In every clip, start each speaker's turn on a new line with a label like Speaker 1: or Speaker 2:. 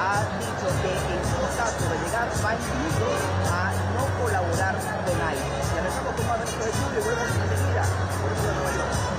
Speaker 1: ha dicho que en todo caso de llegar va incluso a no colaborar con nadie. Regresamos con más de nuestro estudio y volvemos enseguida por el Nueva York.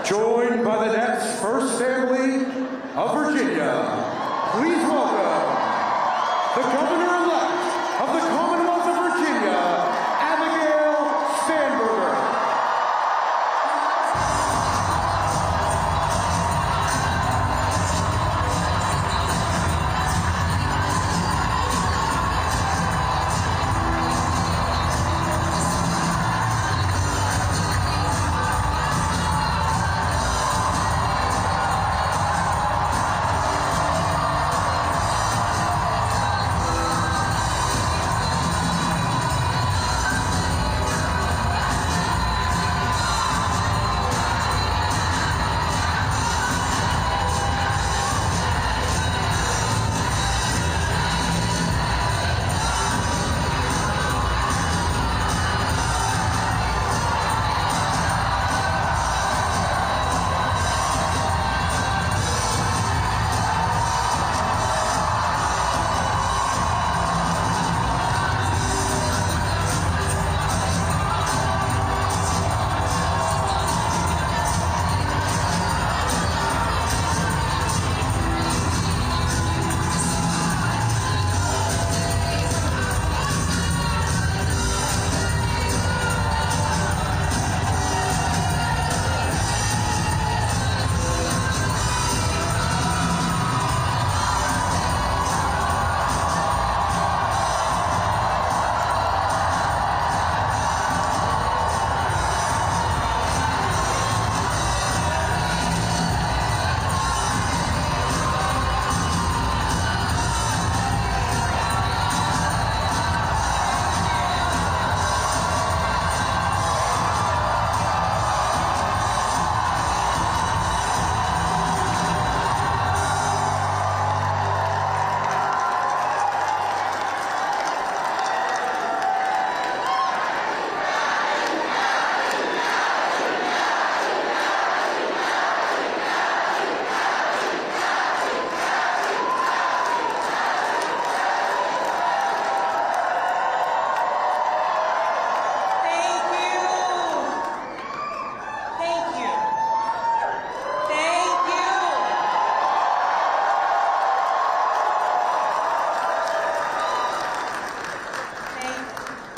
Speaker 2: joined by the next first family of Virginia. Please welcome the governor-elect of the Commonwealth of Virginia, Abigail Spanberger.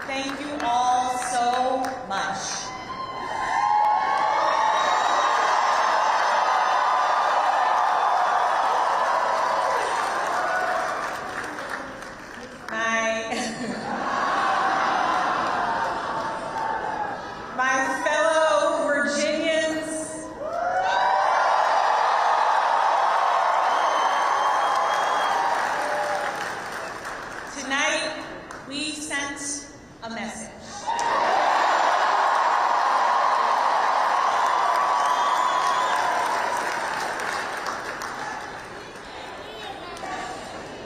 Speaker 3: Thank you all so much. My fellow Virginians, tonight we sent a message.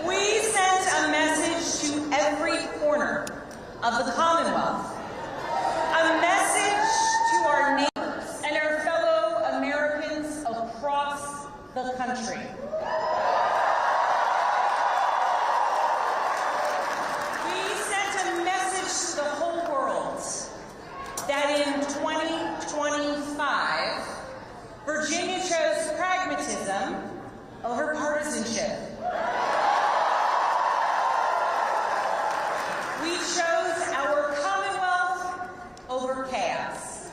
Speaker 3: We sent a message to every corner of the Commonwealth. A message to our neighbors and our fellow Americans across the country. We sent a message to the whole world that in 2025, Virginia chose pragmatism over partisanship. We chose our Commonwealth over chaos.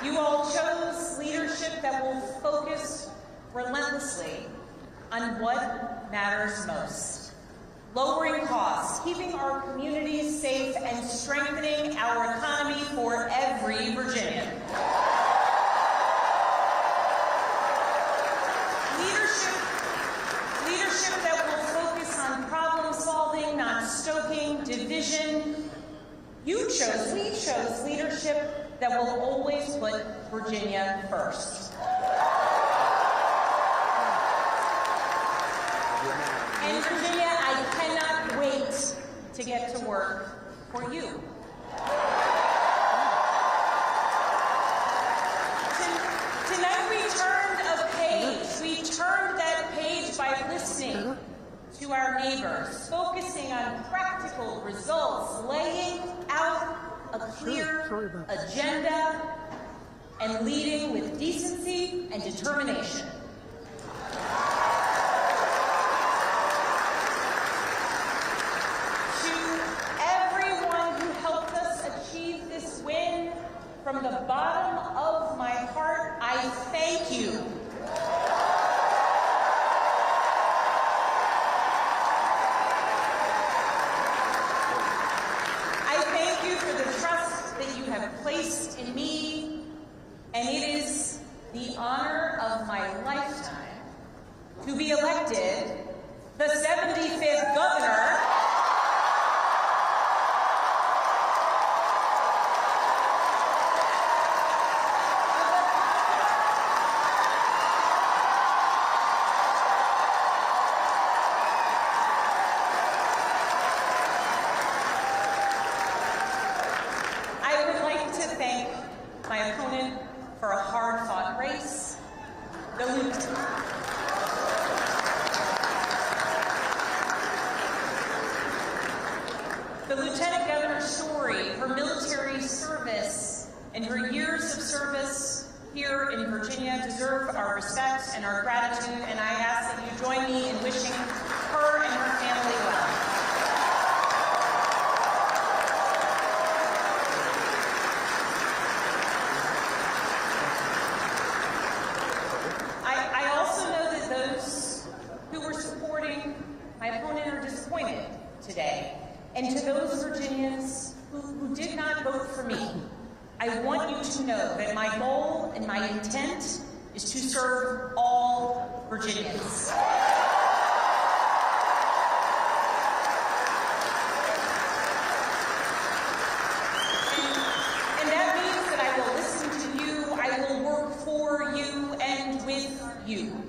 Speaker 3: You all chose leadership that will focus relentlessly on what matters most. Lowering costs, keeping our communities safe, and strengthening our economy for every Virginian. Leadership that will focus on problem solving, not stoking division. We chose leadership that will always put Virginia first. And Virginia, I cannot wait to get to work for you. Tonight we turned a page. We turned that page by listening to our neighbors, focusing on practical results, laying out a clear agenda and leading with decency and determination. To everyone who helped us achieve this win, from the bottom of my heart, I thank you. Placed in me, and it is the honor of my lifetime to be elected the 75th governor for a hard-fought race, the Lieutenant Governor's story, her military service, and her years of service here in Virginia deserve our respect and our gratitude, and I ask that you join me in wishing her and her family well. Today. And to those Virginians who did not vote for me, I want you to know that my goal and my intent is to serve all Virginians. And that means that I will listen to you, I will work for you and with you.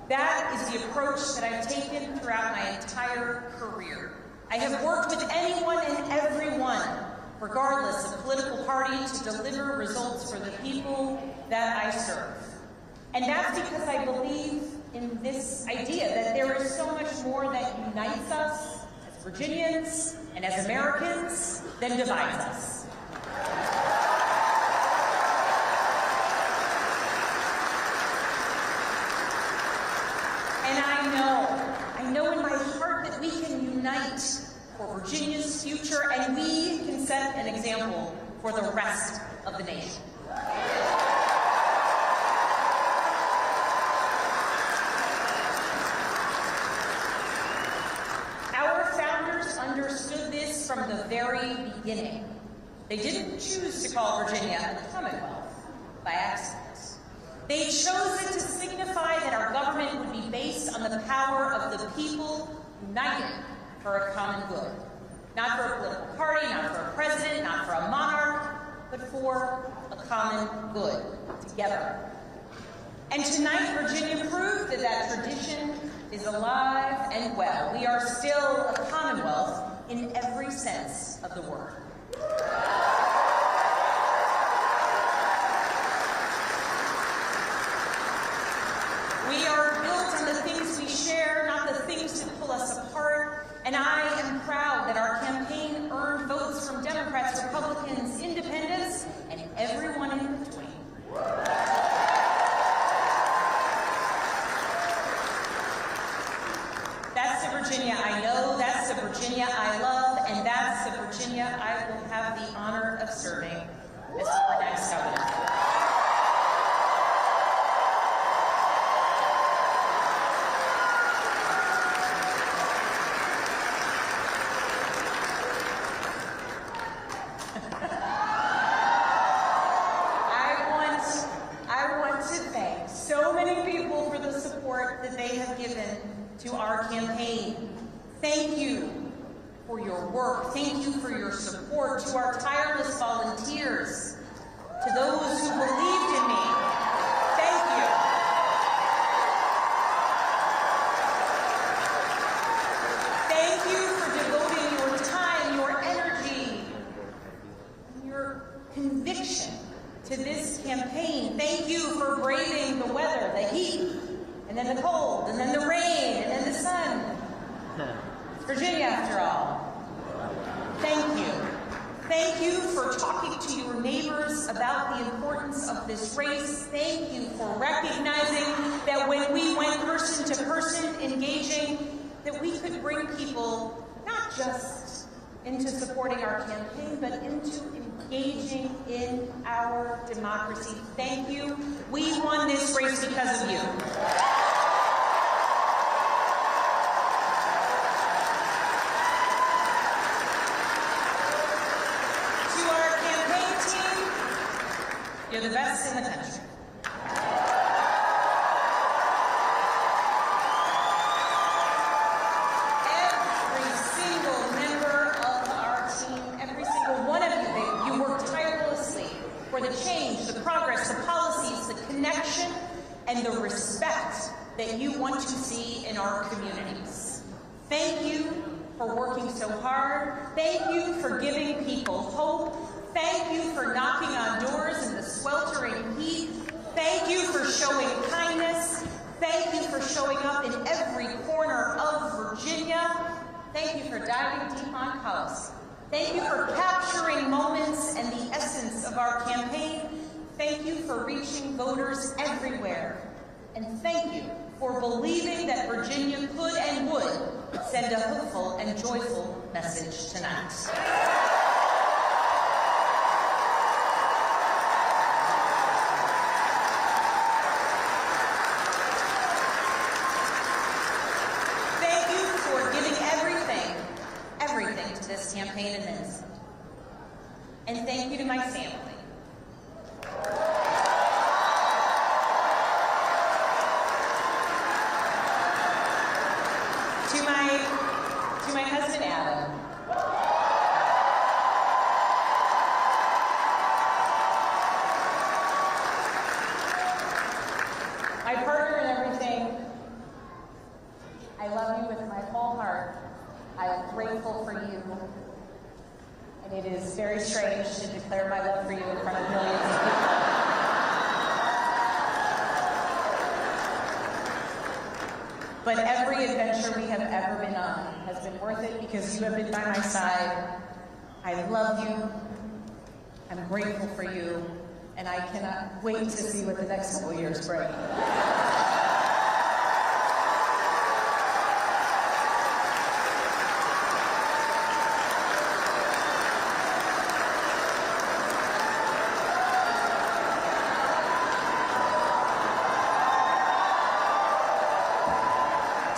Speaker 3: That is the approach that I've taken throughout my entire career. I have worked with anyone and everyone, regardless of political party, to deliver results for the people that I serve. And that's because I believe in this idea that there is so much more that unites us as Virginians and as Americans than divides us. And I know in my heart that we can unite for Virginia's future, and we can set an example for the rest of the nation. Our founders understood this from the very beginning. They didn't choose to call Virginia the Commonwealth by accident. They chose it to signify that our government would be based on the power of the people united for a common good. Not for a political party, not for a president, not for a monarch, but for a common good, together. And tonight, Virginia proved that that tradition is alive and well. We are still a commonwealth in every sense of the word. We are built on the things we share, not the things that pull us apart. And I am proud that our campaign earned votes from Democrats, Republicans, Independents, and everyone in between. That's the Virginia I know, that's the Virginia I love, and that's the Virginia I will have the honor of serving as our next governor. That they have given to our campaign. Thank you for your work. Thank you for your support. To our tireless volunteers, to those who believed in me, thank you. Thank you for devoting your time, your energy, your conviction to this campaign. Thank you for braving the weather, the heat, and then the cold, and then the rain, and then the sun. It's Virginia, after all. Thank you. Thank you for talking to your neighbors about the importance of this race. Thank you for recognizing that when we went person to person engaging, that we could bring people not just into supporting our campaign, but into engaging in our democracy. Thank you. We won this race because of you. You're the best in the country. Every single member of our team, every single one of you, you work tirelessly for the change, the progress, the policies, the connection, and the respect that you want to see in our communities. Thank you for working so hard. Thank you for giving people hope. Thank you for knocking on doors in the sweltering heat. Thank you for showing kindness. Thank you for showing up in every corner of Virginia. Thank you for diving deep on policy. Thank you for capturing moments and the essence of our campaign. Thank you for reaching voters everywhere. And thank you for believing that Virginia could and would send a hopeful and joyful message tonight. This campaign and then some. And thank you to my family. To my husband Adam. My partner in everything. I love you with my whole heart. I am grateful for you, and it is very strange to declare my love for you in front of millions of people. But every adventure we have ever been on has been worth it because you have been by my side. I love you, I'm grateful for you, and I cannot wait to see what the next couple of years bring.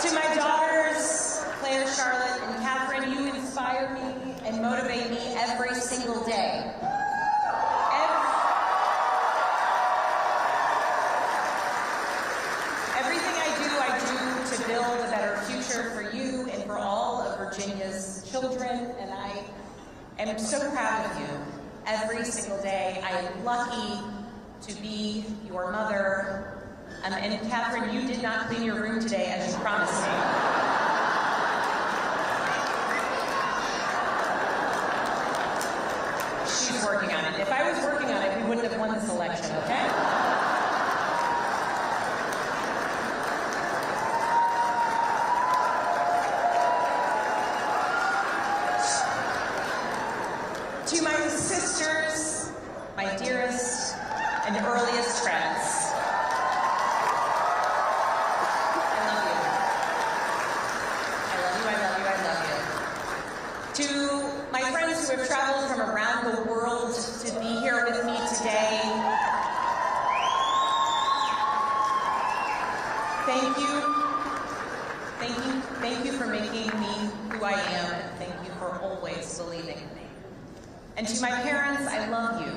Speaker 3: To my daughters, Claire, Charlotte, and Catherine, you inspire me and motivate me every single day. Everything I do to build a better future for you and for all of Virginia's children, and I am so proud of you every single day. I am lucky to be your mother. And Catherine, you did not clean your room today as you promised me. She's working on it. If I was working on it, we wouldn't have won this election, okay? To my sisters, my dearest and earliest friends, to my friends who have traveled from around the world to be here with me today, thank you. Thank you for making me who I am, and thank you for always believing in me. And to my parents, I love you.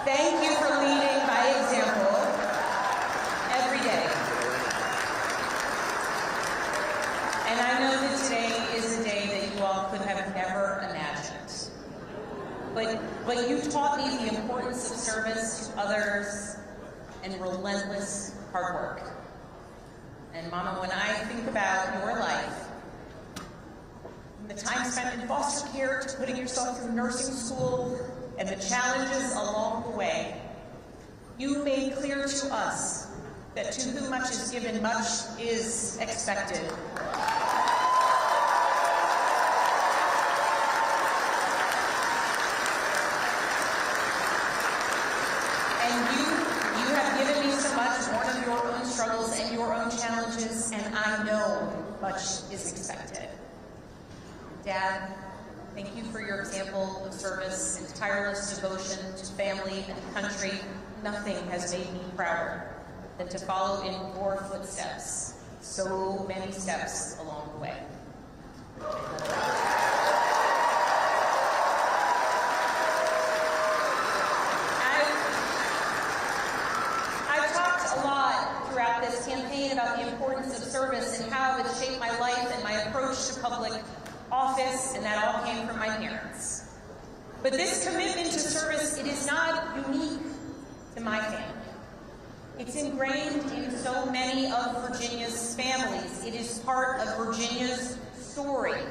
Speaker 3: Thank you for leading by example every day. And I know that today is a day that you all could have never imagined. But you taught me the importance of service to others and relentless hard work. And Mama, when I think about your life, from the time spent in foster care to putting yourself through nursing school and the challenges along the way, you made clear to us that to whom much is given, much is expected. and I know much is expected. Dad, thank you for your example of service and tireless devotion to family and country. Nothing has made me prouder than to follow in your footsteps, so many steps along the way. I've talked a lot throughout this campaign about the importance of service and how it shaped my life and my approach to public office, and that all came from my parents. But this commitment to service, it is not unique to my family. It's ingrained in so many of Virginia's families. It is part of Virginia's story.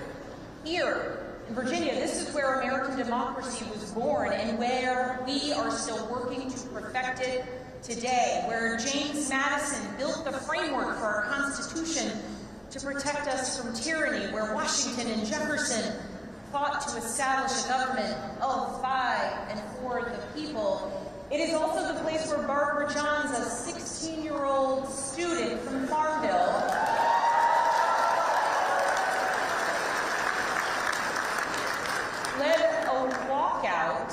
Speaker 3: Here in Virginia, this is where American democracy was born and where we are still working to perfect it today, where James Madison built the framework for our Constitution to protect us from tyranny, where Washington and Jefferson fought to establish a government of, by, and for the people. It is also the place where Barbara Johns, a 16-year-old student from Farmville, led a walkout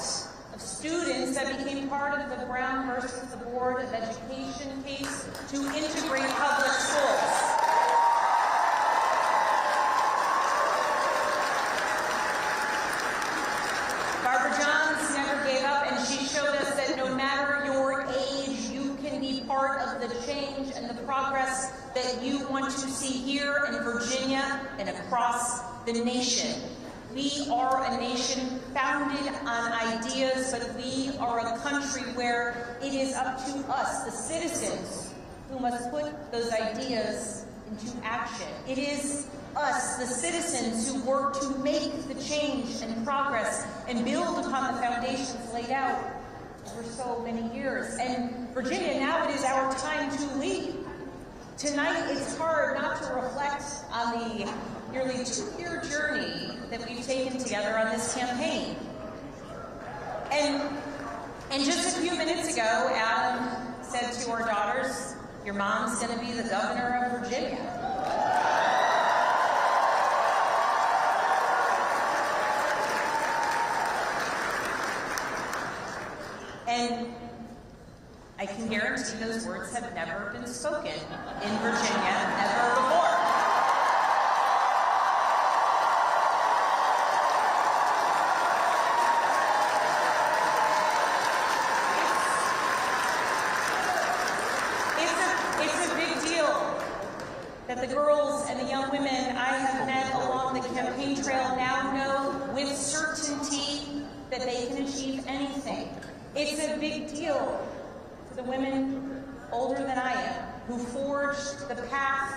Speaker 3: of students that became part of the Brown versus the Board of Education case to integrate public schools. Barbara Johns never gave up, and she showed us that no matter your age, you can be part of the change and the progress that you want to see here in Virginia and across the nation. We are a nation founded on ideas, but we are a country where it is up to us, the citizens, who must put those ideas into action. It is us, the citizens, who work to make the change and progress and build upon the foundations laid out for so many years. And Virginia, now it is our time to lead. Tonight, it's hard not to reflect on the nearly 2-year journey that we've taken together on this campaign. And just a few minutes ago, Adam said to our daughters, "Your mom's going to be the governor of Virginia." And I can guarantee those words have never been spoken in Virginia ever before. It's a big deal that the girls and the young women I have met along the campaign trail now know with certainty that they can achieve anything. It's a big deal for the women older than I am who forged the path,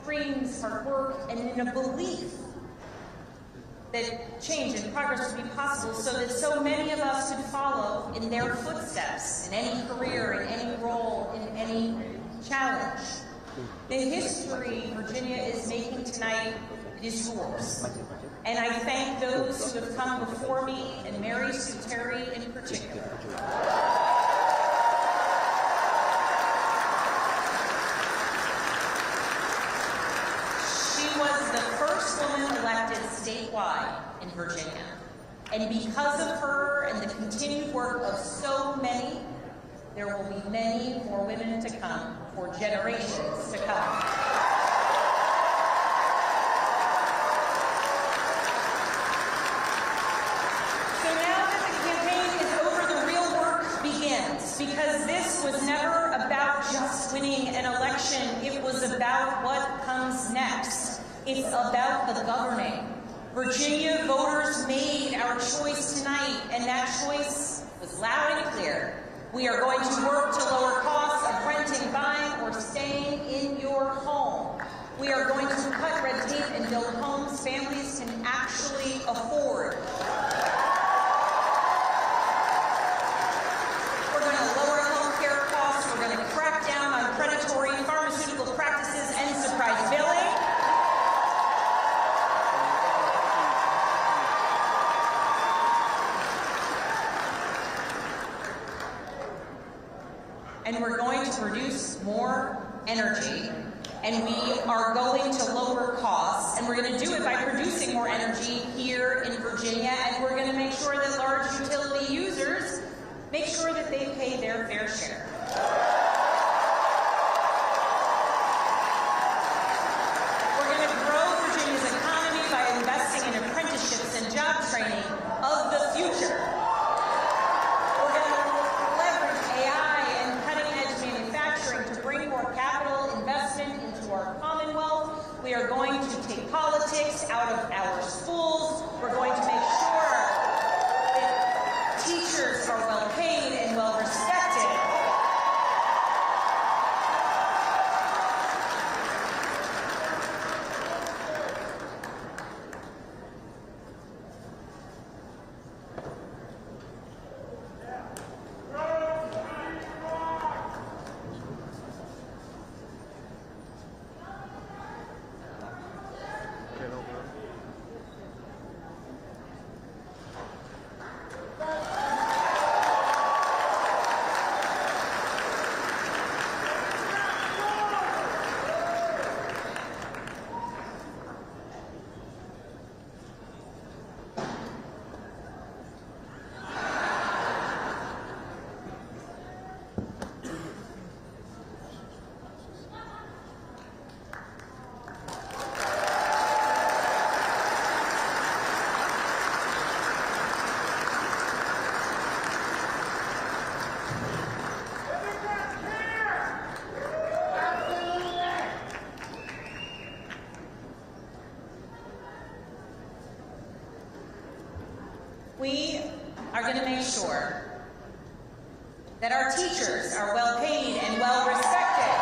Speaker 3: dreams, hard work, and in a belief that change and progress would be possible so that so many of us could follow in their footsteps in any career, in any role, in any challenge. The history Virginia is making tonight is yours. And I thank those who have come before me, and Mary Sue Terry in particular. She was the first woman elected statewide in Virginia. And because of her and the continued work of so many, there will be many more women to come for generations to come. Because this was never about just winning an election, it was about what comes next. It's about the governing. Virginia voters made our choice tonight, and that choice was loud and clear. We are going to work to lower costs of renting, buying, or staying in your home. We are going to cut red tape and build homes families can actually afford. And we're going to produce more energy and we are going to lower costs, and we're going to do it by producing more energy here in Virginia, and we're going to make sure that large utility users make sure that they pay their fair share. We're going to grow Virginia's economy by investing in apprenticeships and job training of the future. We're going to leverage AI and cutting-edge manufacturing to bring more capital investment into our Commonwealth. We are going to take politics out of our schools. We're going to make sure that teachers are well paid and well respected. We are going to make sure that our teachers are well paid and well respected.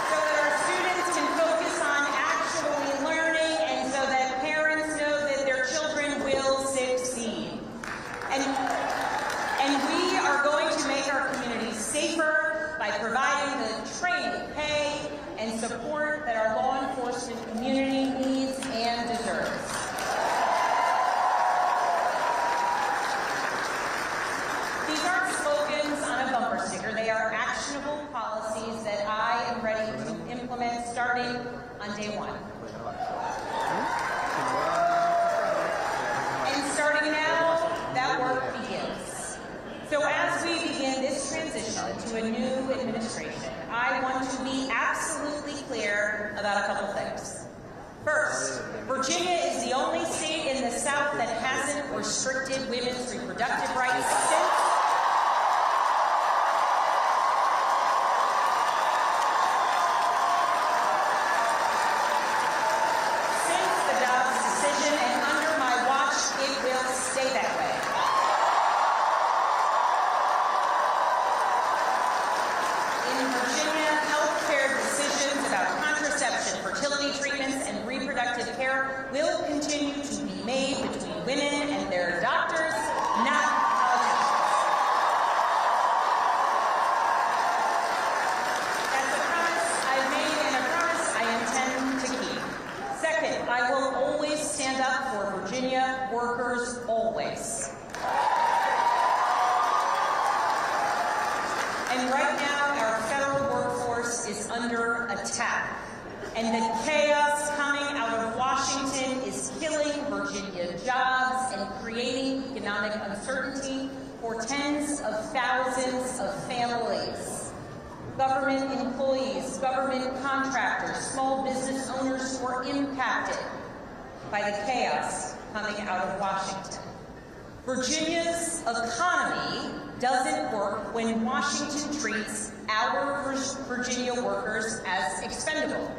Speaker 3: So that our students can focus on actually learning and so that parents know that their children will succeed. And we are going to make our communities safer by providing the training, pay, and support that our law enforcement community needs and deserves. These aren't slogans on a bumper sticker. They are actionable policies that I am ready to implement starting on day one. And starting now, that work begins. So as we begin this transition to a new administration, I want to be absolutely clear about a couple things. First, Virginia is the only state in the South that hasn't restricted women's reproductive rights since the Dobbs decision, and under my watch, it will stay that way. In Virginia, healthcare decisions about contraception, fertility treatments, and reproductive care will continue to be made between women and their doctors, not politicians. That's a promise I've made and a promise I intend to keep. Second, I will always stand up for Virginia workers, always. And right now, our federal workforce is under attack. And the chaos coming out of Washington is killing Virginia jobs and creating economic uncertainty for tens of thousands of families. Government employees, government contractors, small business owners who are impacted by the chaos coming out of Washington. Virginia's economy doesn't work when Washington treats our Virginia workers as expendable.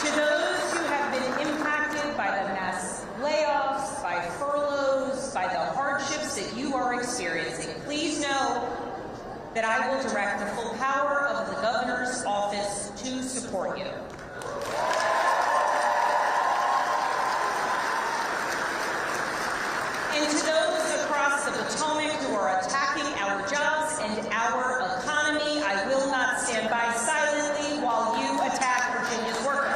Speaker 3: To those who have been impacted by the mass layoffs, by furloughs, by the hardships that you are experiencing, please know that I will direct the full power of the governor's office to support you. And to those across the Potomac who are attacking our jobs and our economy, I will not stand by silently while you attack Virginia's workers.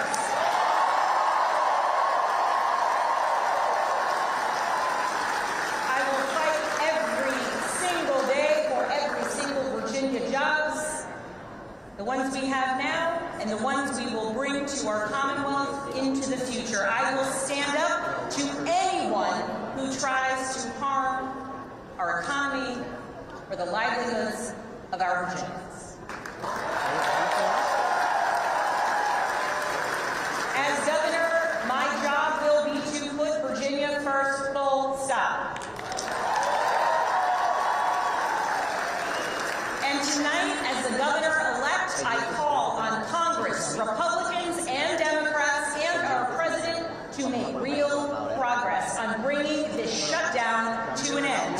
Speaker 3: I will the ones we have now and the ones we will bring to our Commonwealth into the future. I will stand up to anyone who tries to harm our economy or the livelihoods of our Virginians. As governor, my job will be to put Virginia first, full stop. And tonight, as the governor-elect, I call on Congress, Republicans and Democrats, and our president to make real progress on bringing this shutdown to an end.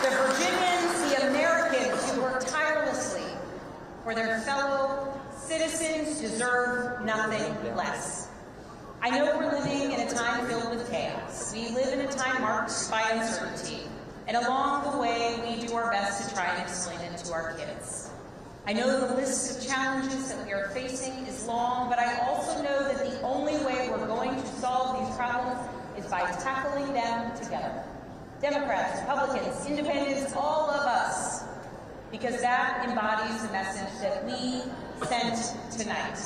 Speaker 3: The Virginians, the Americans who work tirelessly for their fellow citizens deserve nothing less. I know we're living in a time filled with chaos. We live in a time marked by uncertainty, and along the way, we do our best to try and explain it to our kids. I know the list of challenges that we are facing is long, but I also know that the only way we're going to solve these problems is by tackling them together. Democrats, Republicans, Independents, all of us, because that embodies the message that we sent tonight.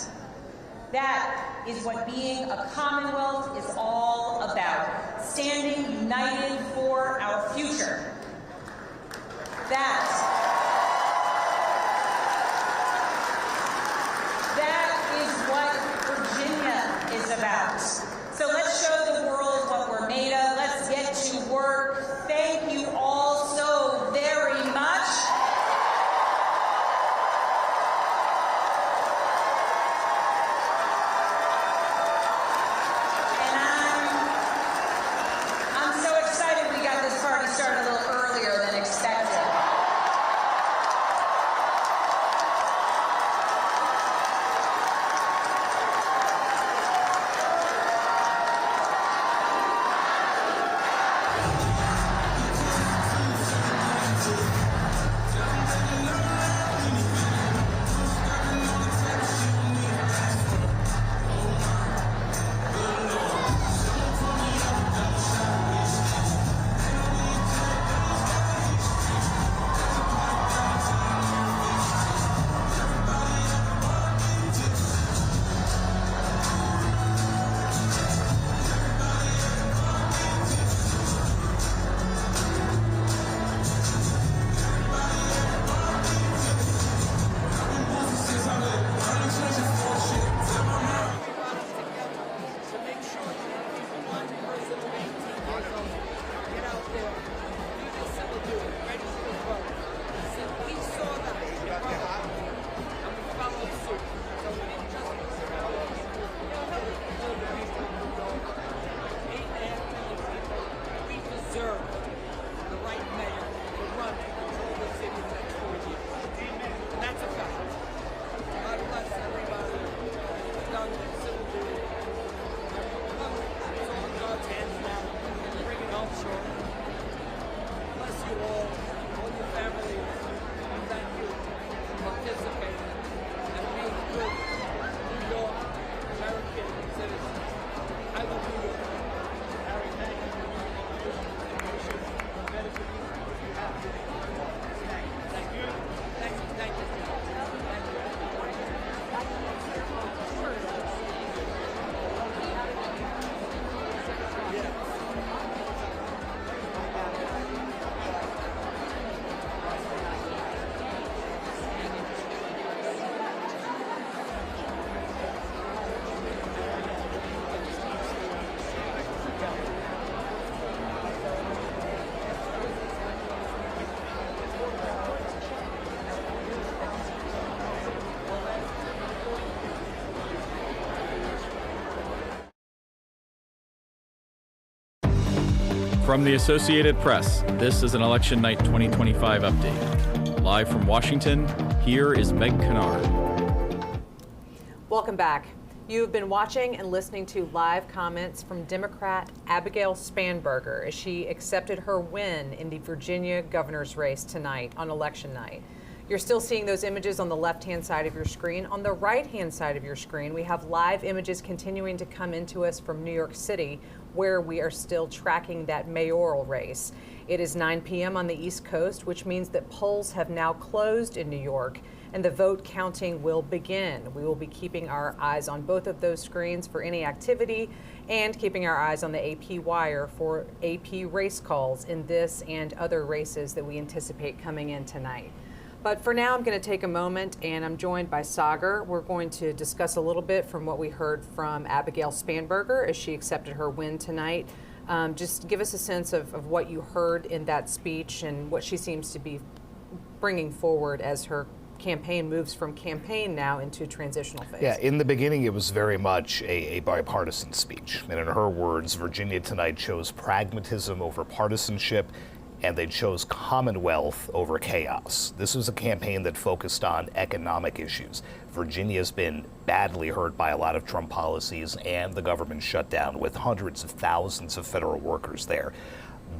Speaker 3: That is what being a Commonwealth is all about, standing united for our future. That is what Virginia is about. So let's show the world what we're made of. Let's get to work. Thank you all so very much.
Speaker 4: From the Associated Press, this is an Election Night 2025 update. Live from Washington, here is Meg Kennard.
Speaker 5: Welcome back. You have been watching and listening to live comments from Democrat Abigail Spanberger as she accepted her win in the Virginia governor's race tonight on election night. You're still seeing those images on the left-hand side of your screen. On the right-hand side of your screen, we have live images continuing to come into us from New York City, where we are still tracking that mayoral race. It is 9 p.m. on the East Coast, which means that polls have now closed in New York, and the vote counting will begin. We will be keeping our eyes on both of those screens for any activity and keeping our eyes on the AP wire for AP race calls in this and other races that we anticipate coming in tonight. But for now, I'm going to take a moment, and I'm joined by Sagar. We're going to discuss a little bit from what we heard from Abigail Spanberger as she accepted her win tonight. Just give us a sense of what you heard in that speech and what she seems to be bringing forward as her campaign moves from campaign now into transitional phase.
Speaker 6: Yeah, in the beginning, it was very much a bipartisan speech. And in her words, Virginia tonight chose pragmatism over partisanship, and they chose commonwealth over chaos. This was a campaign that focused on economic issues. Virginia's been badly hurt by a lot of Trump policies and the government shutdown, with hundreds of thousands of federal workers there.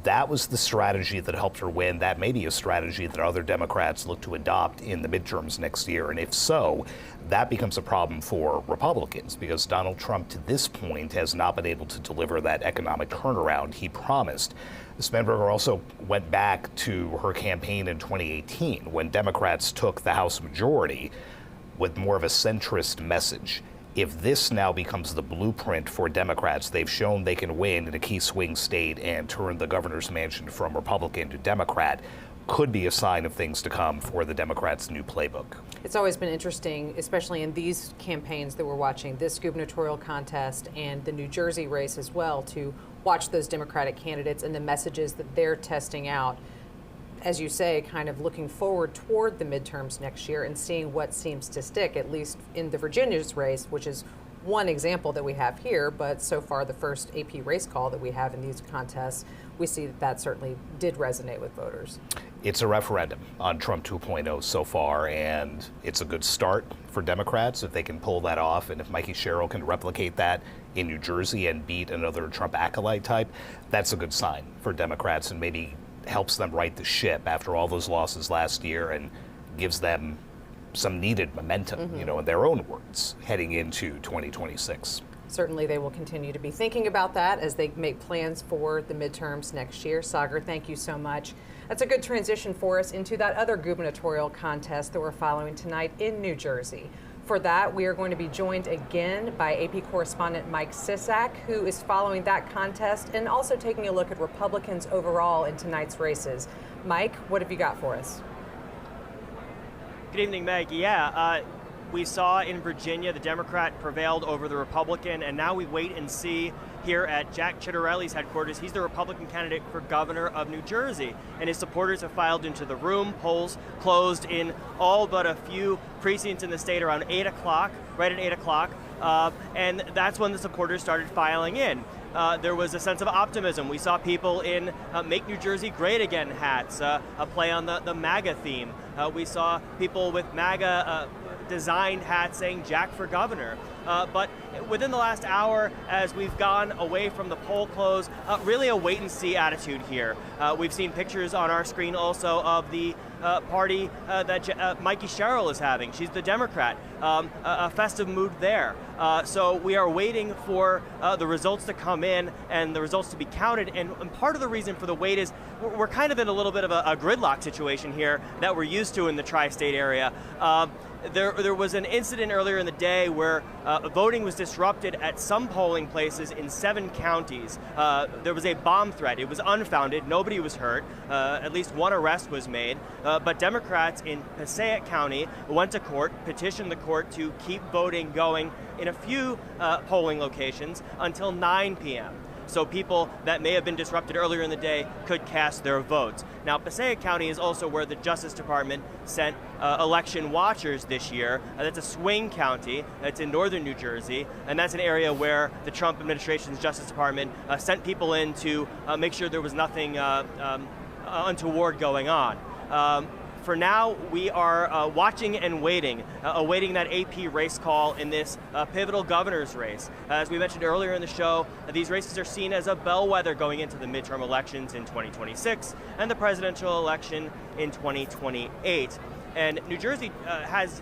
Speaker 6: That was the strategy that helped her win. That may be a strategy that other Democrats look to adopt in the midterms next year. And if so, that becomes a problem for Republicans, because Donald Trump to this point has not been able to deliver that economic turnaround he promised. Spanberger also went back to her campaign in 2018 when Democrats took the House majority with more of a centrist message. If this now becomes the blueprint for Democrats, they've shown they can win in a key swing state and turn the governor's mansion from Republican to Democrat, could be a sign of things to come for the Democrats' new playbook.
Speaker 5: It's always been interesting, especially in these campaigns that we're watching, this gubernatorial contest and the New Jersey race as well, to watch those Democratic candidates and the messages that they're testing out. As you say, kind of looking forward toward the midterms next year and seeing what seems to stick, at least in the Virginia's race, which is one example that we have here, but so far the first AP race call that we have in these contests, we see that certainly did resonate with voters.
Speaker 6: It's a referendum on Trump 2.0 so far, and it's a good start for Democrats if they can pull that off, and if Mikey Cheryl can replicate that in New Jersey and beat another Trump acolyte type, that's a good sign for Democrats and maybe helps them right the ship after all those losses last year and gives them some needed momentum, in their own words, heading into 2026.
Speaker 5: Certainly they will continue to be thinking about that as they make plans for the midterms next year. Sagar, thank you so much. That's a good transition for us into that other gubernatorial contest that we're following tonight in New Jersey. For that, we are going to be joined again by AP correspondent Mike Sisak, who is following that contest and also taking a look at Republicans overall in tonight's races. Mike, what have you got for us?
Speaker 7: Good evening, Meg. We saw in Virginia the Democrat prevailed over the Republican, and now we wait and see here at Jack Ciattarelli's headquarters. He's the Republican candidate for governor of New Jersey, and his supporters have filed into the room. Polls closed in all but a few precincts in the state around 8 o'clock, right at 8 o'clock, and that's when the supporters started filing in. There was a sense of optimism. We saw people in Make New Jersey Great Again hats, a play on the MAGA theme. We saw people with MAGA designed hats saying Jack for governor. But within the last hour, as we've gone away from the poll close, really a wait and see attitude here. We've seen pictures on our screen also of the party that Mikey Cheryl is having. She's the Democrat. A festive mood there. So we are waiting for the results to come in and the results to be counted. And part of the reason for the wait is we're kind of in a little bit of a gridlock situation here that we're used to in the tri-state area. There was an incident earlier in the day where voting was disrupted at some polling places in 7 counties. There was a bomb threat. It was unfounded. Nobody was hurt. At least one arrest was made. But Democrats in Passaic County went to court, petitioned the court to keep voting going in a few polling locations until 9 p.m. So people that may have been disrupted earlier in the day could cast their votes. Now, Passaic County is also where the Justice Department sent election watchers this year. That's a swing county. That's in northern New Jersey, and that's an area where the Trump administration's Justice Department sent people in to make sure there was nothing untoward going on. For now, we are watching and waiting, awaiting that AP race call in this pivotal governor's race. As we mentioned earlier in the show, these races are seen as a bellwether going into the midterm elections in 2026 and the presidential election in 2028. And New Jersey has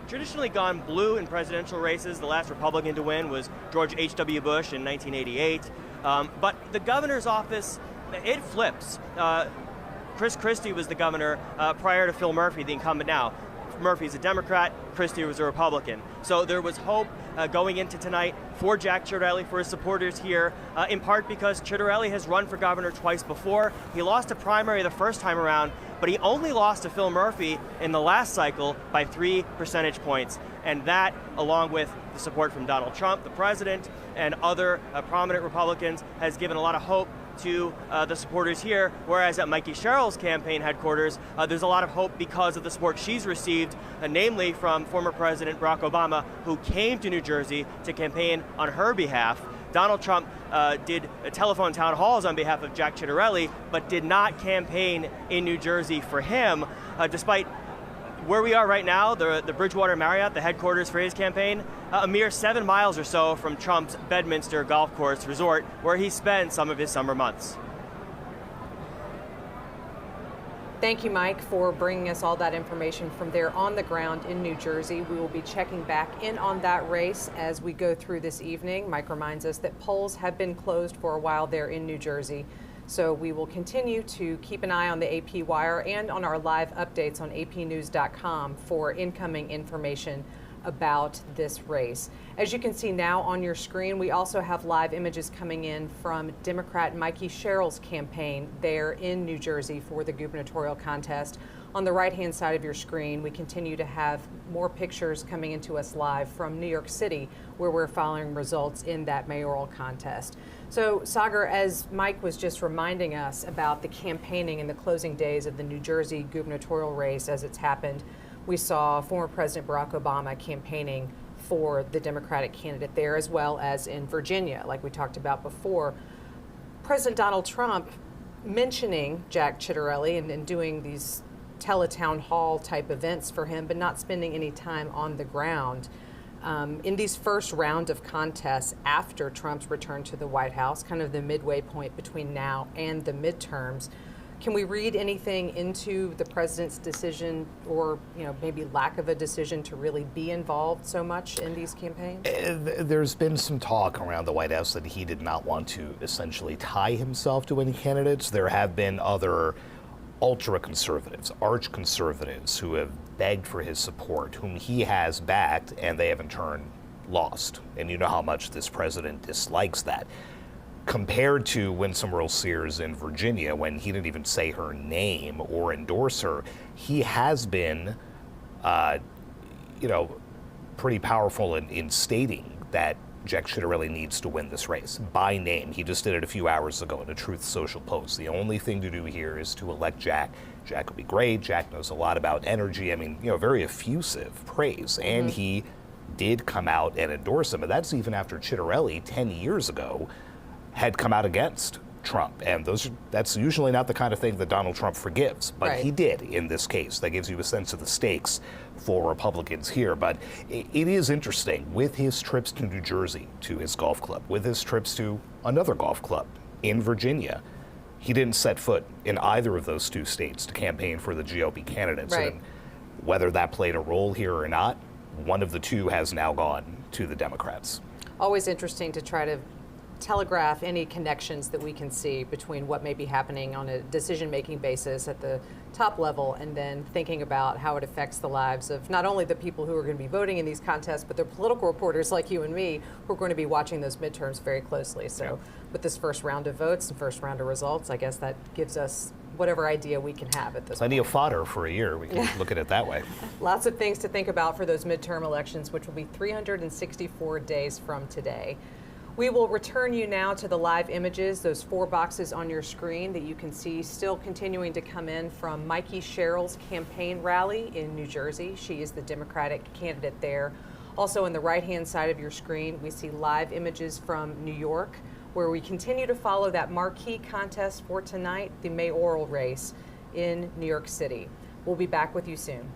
Speaker 7: traditionally gone blue in presidential races. The last Republican to win was George H.W. Bush in 1988. But the governor's office, it flips. Chris Christie was the governor prior to Phil Murphy, the incumbent now. Murphy's a Democrat, Christie was a Republican. So there was hope going into tonight for Jack Ciattarelli, for his supporters here, in part because Ciattarelli has run for governor twice before. He lost a primary the first time around, but he only lost to Phil Murphy in the last cycle by 3 percentage points. And that, along with the support from Donald Trump, the president, and other prominent Republicans, has given a lot of hope to the supporters here, whereas at Mikey Cheryl's campaign headquarters, there's a lot of hope because of the support she's received, namely from former President Barack Obama, who came to New Jersey to campaign on her behalf. Donald Trump did telephone town halls on behalf of Jack Ciattarelli, but did not campaign in New Jersey for him, despite where we are right now, the Bridgewater Marriott, the headquarters for his campaign, a mere 7 miles or so from Trump's Bedminster Golf Course resort, where he spends some of his summer months.
Speaker 5: Thank you, Mike, for bringing us all that information from there on the ground in New Jersey. We will be checking back in on that race as we go through this evening. Mike reminds us that polls have been closed for a while there in New Jersey. So we will continue to keep an eye on the AP Wire and on our live updates on apnews.com for incoming information about this race. As you can see now on your screen, we also have live images coming in from Democrat Mikey Cheryl's campaign there in New Jersey for the gubernatorial contest. On the right-hand side of your screen, we continue to have more pictures coming into us live from New York City, where we're following results in that mayoral contest. So, Sagar, as Mike was just reminding us about the campaigning in the closing days of the New Jersey gubernatorial race as it's happened, we saw former President Barack Obama campaigning for the Democratic candidate there, as well as in Virginia, like we talked about before. President Donald Trump mentioning Jack Ciattarelli and doing these teletown hall type events for him, but not spending any time on the ground. In these first round of contests after Trump's return to the White House, kind of the midway point between now and the midterms, can we read anything into the president's decision, or maybe lack of a decision, to really be involved so much in these campaigns?
Speaker 6: There's been some talk around the White House that he did not want to essentially tie himself to any candidates. There have been other ultra-conservatives, arch-conservatives, who have begged for his support, whom he has backed, and they have in turn lost. And you know how much this president dislikes that. Compared to Winsome Earl-Sears in Virginia, when he didn't even say her name or endorse her, he has been, pretty powerful in stating that Jack Ciattarelli needs to win this race by name. He just did it a few hours ago in a Truth Social post. The only thing to do here is to elect Jack. Jack will be great. Jack knows a lot about energy. I mean, very effusive praise. Mm-hmm. And he did come out and endorse him. And that's even after Ciattarelli 10 years ago had come out against Trump. And that's usually not the kind of thing that Donald Trump forgives, but right. He did in this case. That gives you a sense of the stakes for Republicans here. But it is interesting, with his trips to New Jersey, to his golf club, with his trips to another golf club in Virginia, he didn't set foot in either of those two states to campaign for the GOP candidates.
Speaker 5: Right.
Speaker 6: And whether that played a role here or not, one of the two has now gone to the Democrats.
Speaker 5: Always interesting to try to telegraph any connections that we can see between what may be happening on a decision-making basis at the top level, and then thinking about how it affects the lives of not only the people who are going to be voting in these contests, but the political reporters like you and me who are going to be watching those midterms very closely. So with this first round of votes and first round of results, I guess that gives us whatever idea we can have at this
Speaker 6: Plenty
Speaker 5: point.
Speaker 6: of fodder for a year. We can look at it that way.
Speaker 5: Lots of things to think about for those midterm elections, which will be 364 days from today. We will return you now to the live images, those 4 boxes on your screen that you can see still continuing to come in from Mikey Cheryl's campaign rally in New Jersey. She is the Democratic candidate there. Also on the right-hand side of your screen, we see live images from New York, where we continue to follow that marquee contest for tonight, the mayoral race in New York City. We'll be back with you soon.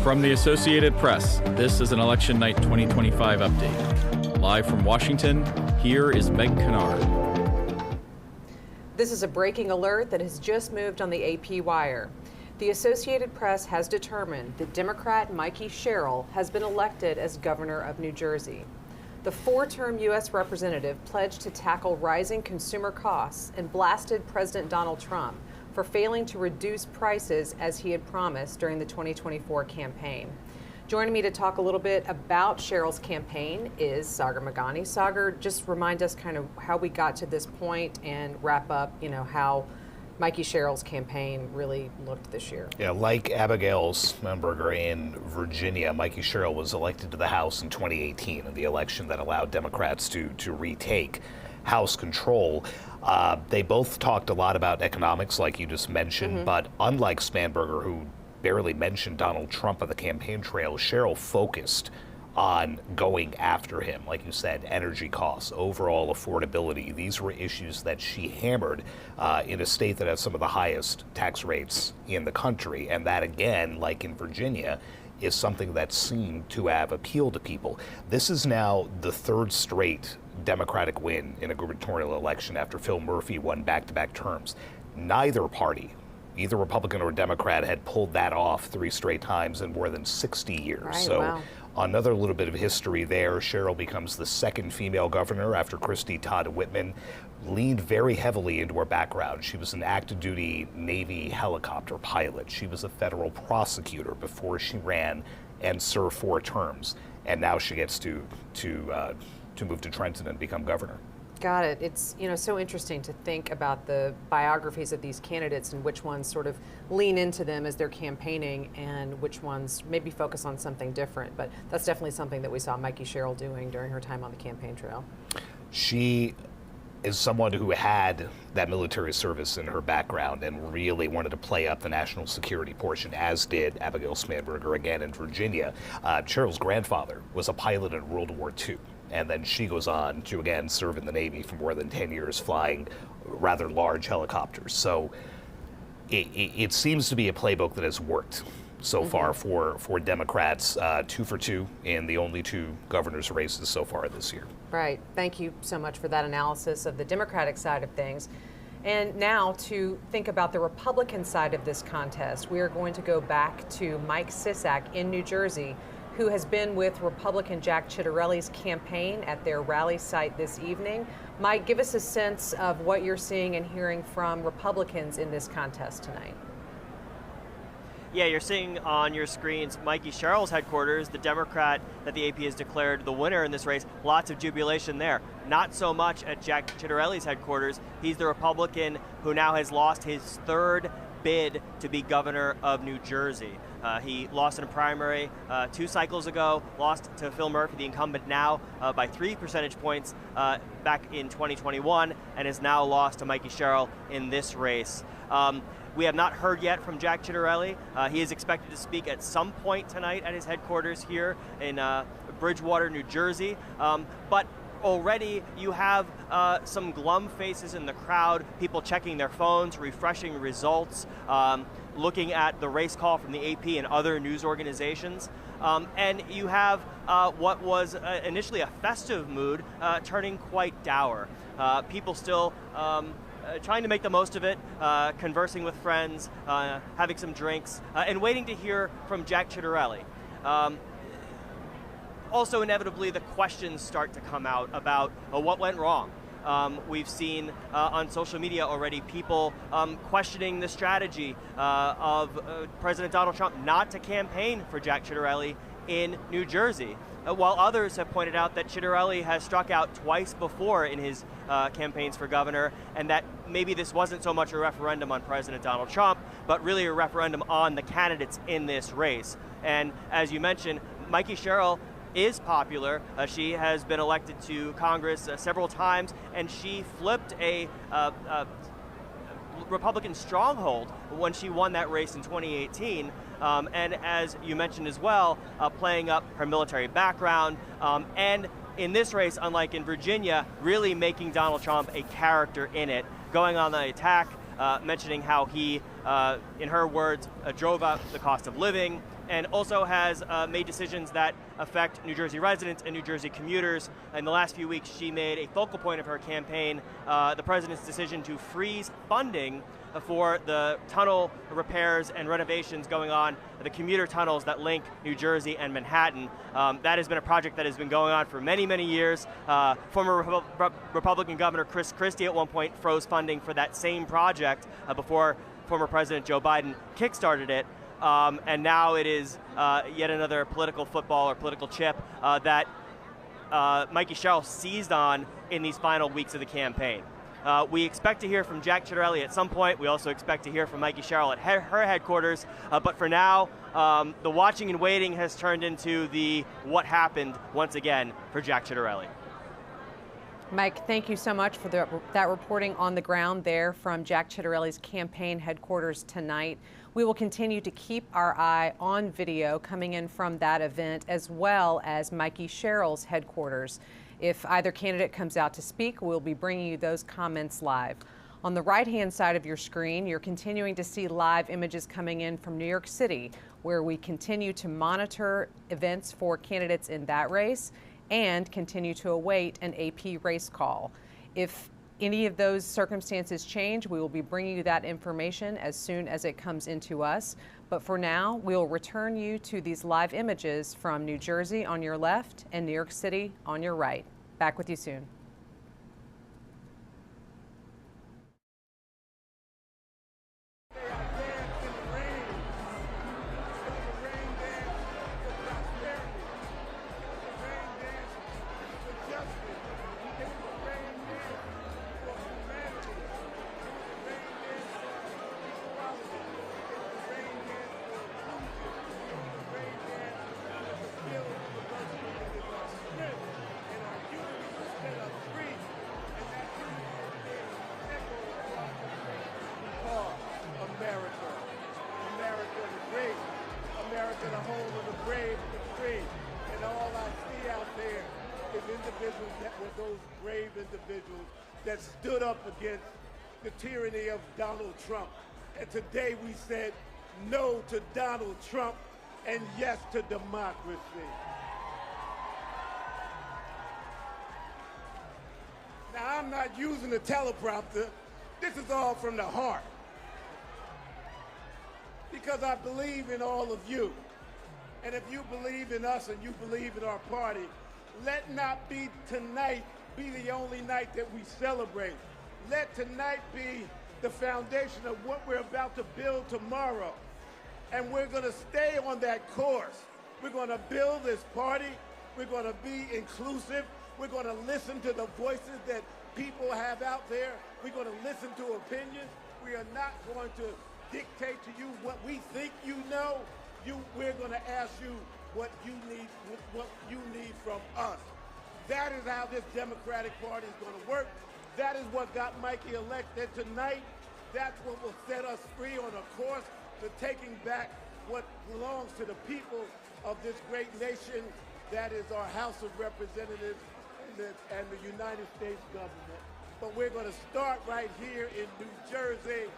Speaker 4: From the Associated Press, this is an Election Night 2025 update. Live from Washington, here is Meg Kennard.
Speaker 5: This is a breaking alert that has just moved on the AP wire. The Associated Press has determined that Democrat Mikey Cheryl has been elected as governor of New Jersey. The four-term U.S. representative pledged to tackle rising consumer costs and blasted President Donald Trump for failing to reduce prices as he had promised during the 2024 campaign. Joining me to talk a little bit about Cheryl's campaign is Zoran Mamdani. Zoran, just remind us kind of how we got to this point and wrap up, how Mikey Cheryl's campaign really looked this year.
Speaker 6: Yeah, like Abigail Spanberger in Virginia, Mikey Cheryl was elected to the House in 2018 in the election that allowed Democrats to retake House control. They both talked a lot about economics, like you just mentioned, but unlike Spanberger, who barely mentioned Donald Trump on the campaign trail, Cheryl focused on going after him. Like you said, energy costs, overall affordability. These were issues that she hammered in a state that has some of the highest tax rates in the country. And that, again, like in Virginia, is something that seemed to have appealed to people. This is now the third straight Democratic win in a gubernatorial election after Phil Murphy won back-to-back terms. Neither party, either Republican or Democrat, had pulled that off 3 straight times in more than 60 years.
Speaker 5: Right,
Speaker 6: so
Speaker 5: wow.
Speaker 6: Another little bit of history there. Cheryl becomes the second female governor after Christy Todd Whitman leaned very heavily into her background. She was an active duty Navy helicopter pilot. She was a federal prosecutor before she ran and served 4 terms. And now she gets to move to Trenton and become governor.
Speaker 5: Got it. It's so interesting to think about the biographies of these candidates and which ones sort of lean into them as they're campaigning and which ones maybe focus on something different. But that's definitely something that we saw Mikey Cheryl doing during her time on the campaign trail.
Speaker 6: She is someone who had that military service in her background and really wanted to play up the national security portion, as did Abigail Spanberger again in Virginia. Cheryl's grandfather was a pilot in World War II. And then she goes on to, again, serve in the Navy for more than 10 years, flying rather large helicopters. So it seems to be a playbook that has worked so far for Democrats, 2 for 2 in the only 2 governor's races so far this year.
Speaker 5: Right. Thank you so much for that analysis of the Democratic side of things. And now to think about the Republican side of this contest, we are going to go back to Mike Sisak in New Jersey, who has been with Republican Jack Ciattarelli's campaign at their rally site this evening. Mike, give us a sense of what you're seeing and hearing from Republicans in this contest tonight.
Speaker 7: Yeah, you're seeing on your screens Mikey Cheryl's headquarters, the Democrat that the AP has declared the winner in this race. Lots of jubilation there. Not so much at Jack Ciattarelli's headquarters. He's the Republican who now has lost his 3rd bid to be governor of New Jersey. He lost in a primary 2 cycles ago, lost to Phil Murphy, the incumbent now, by 3 percentage points back in 2021, and has now lost to Mikey Cheryl in this race. We have not heard yet from Jack Ciattarelli. He is expected to speak at some point tonight at his headquarters here in Bridgewater, New Jersey. But already you have some glum faces in the crowd, people checking their phones, refreshing results, looking at the race call from the AP and other news organizations. And you have what was initially a festive mood turning quite dour. People still trying to make the most of it, conversing with friends, having some drinks, and waiting to hear from Jack Ciattarelli. Also, inevitably, the questions start to come out about what went wrong. We've seen on social media already people questioning the strategy of President Donald Trump not to campaign for Jack Ciattarelli in New Jersey, while others have pointed out that Ciattarelli has struck out twice before in his campaigns for governor, and that maybe this wasn't so much a referendum on President Donald Trump, but really a referendum on the candidates in this race. And as you mentioned, Mikey Cheryl is popular. She has been elected to Congress several times, and she flipped a Republican stronghold when she won that race in 2018. And as you mentioned as well, playing up her military background, and in this race, unlike in Virginia, really making Donald Trump a character in it, going on the attack, mentioning how he, in her words, drove up the cost of living, and also has made decisions that affect New Jersey residents and New Jersey commuters. In the last few weeks, she made a focal point of her campaign the president's decision to freeze funding for the tunnel repairs and renovations going on, the commuter tunnels that link New Jersey and Manhattan. That has been a project that has been going on for many, many years. Former Republican Governor Chris Christie at one point froze funding for that same project before former President Joe Biden kickstarted it. And now it is yet another political football or political chip that Mikey Cheryl seized on in these final weeks of the campaign. We expect to hear from Jack Ciattarelli at some point. We also expect to hear from Mikey Cheryl at her headquarters. But for now, the watching and waiting has turned into the what happened once again for Jack Ciattarelli.
Speaker 5: Mike, thank you so much for that reporting on the ground there from Jack Ciattarelli's campaign headquarters tonight. We will continue to keep our eye on video coming in from that event, as well as Mikey Cheryl's headquarters. If either candidate comes out to speak, we'll be bringing you those comments live. On the right-hand side of your screen, you're continuing to see live images coming in from New York City, where we continue to monitor events for candidates in that race and continue to await an AP race call. If any of those circumstances change, we will be bringing you that information as soon as it comes into us. But for now, we'll return you to these live images from New Jersey on your left and New York City on your right. Back with you soon.
Speaker 8: America, the home of the brave and the free. And all I see out there is individuals that were those brave individuals that stood up against the tyranny of Donald Trump. And today we said no to Donald Trump and yes to democracy. Now, I'm not using a teleprompter. This is all from the heart. Because I believe in all of you. And if you believe in us and you believe in our party, let not be tonight be the only night that we celebrate. Let tonight be the foundation of what we're about to build tomorrow. And we're going to stay on that course. We're going to build this party. We're going to be inclusive. We're going to listen to the voices that people have out there. We're going to listen to opinions. We are not going to dictate to you what we think you know. We're going to ask you what you need from us. That is how this Democratic Party is going to work. That is what got Mikey elected tonight. That's what will set us free on a course to taking back what belongs to the people of this great nation. That is our House of Representatives and the United States government. But we're going to start right here in New Jersey.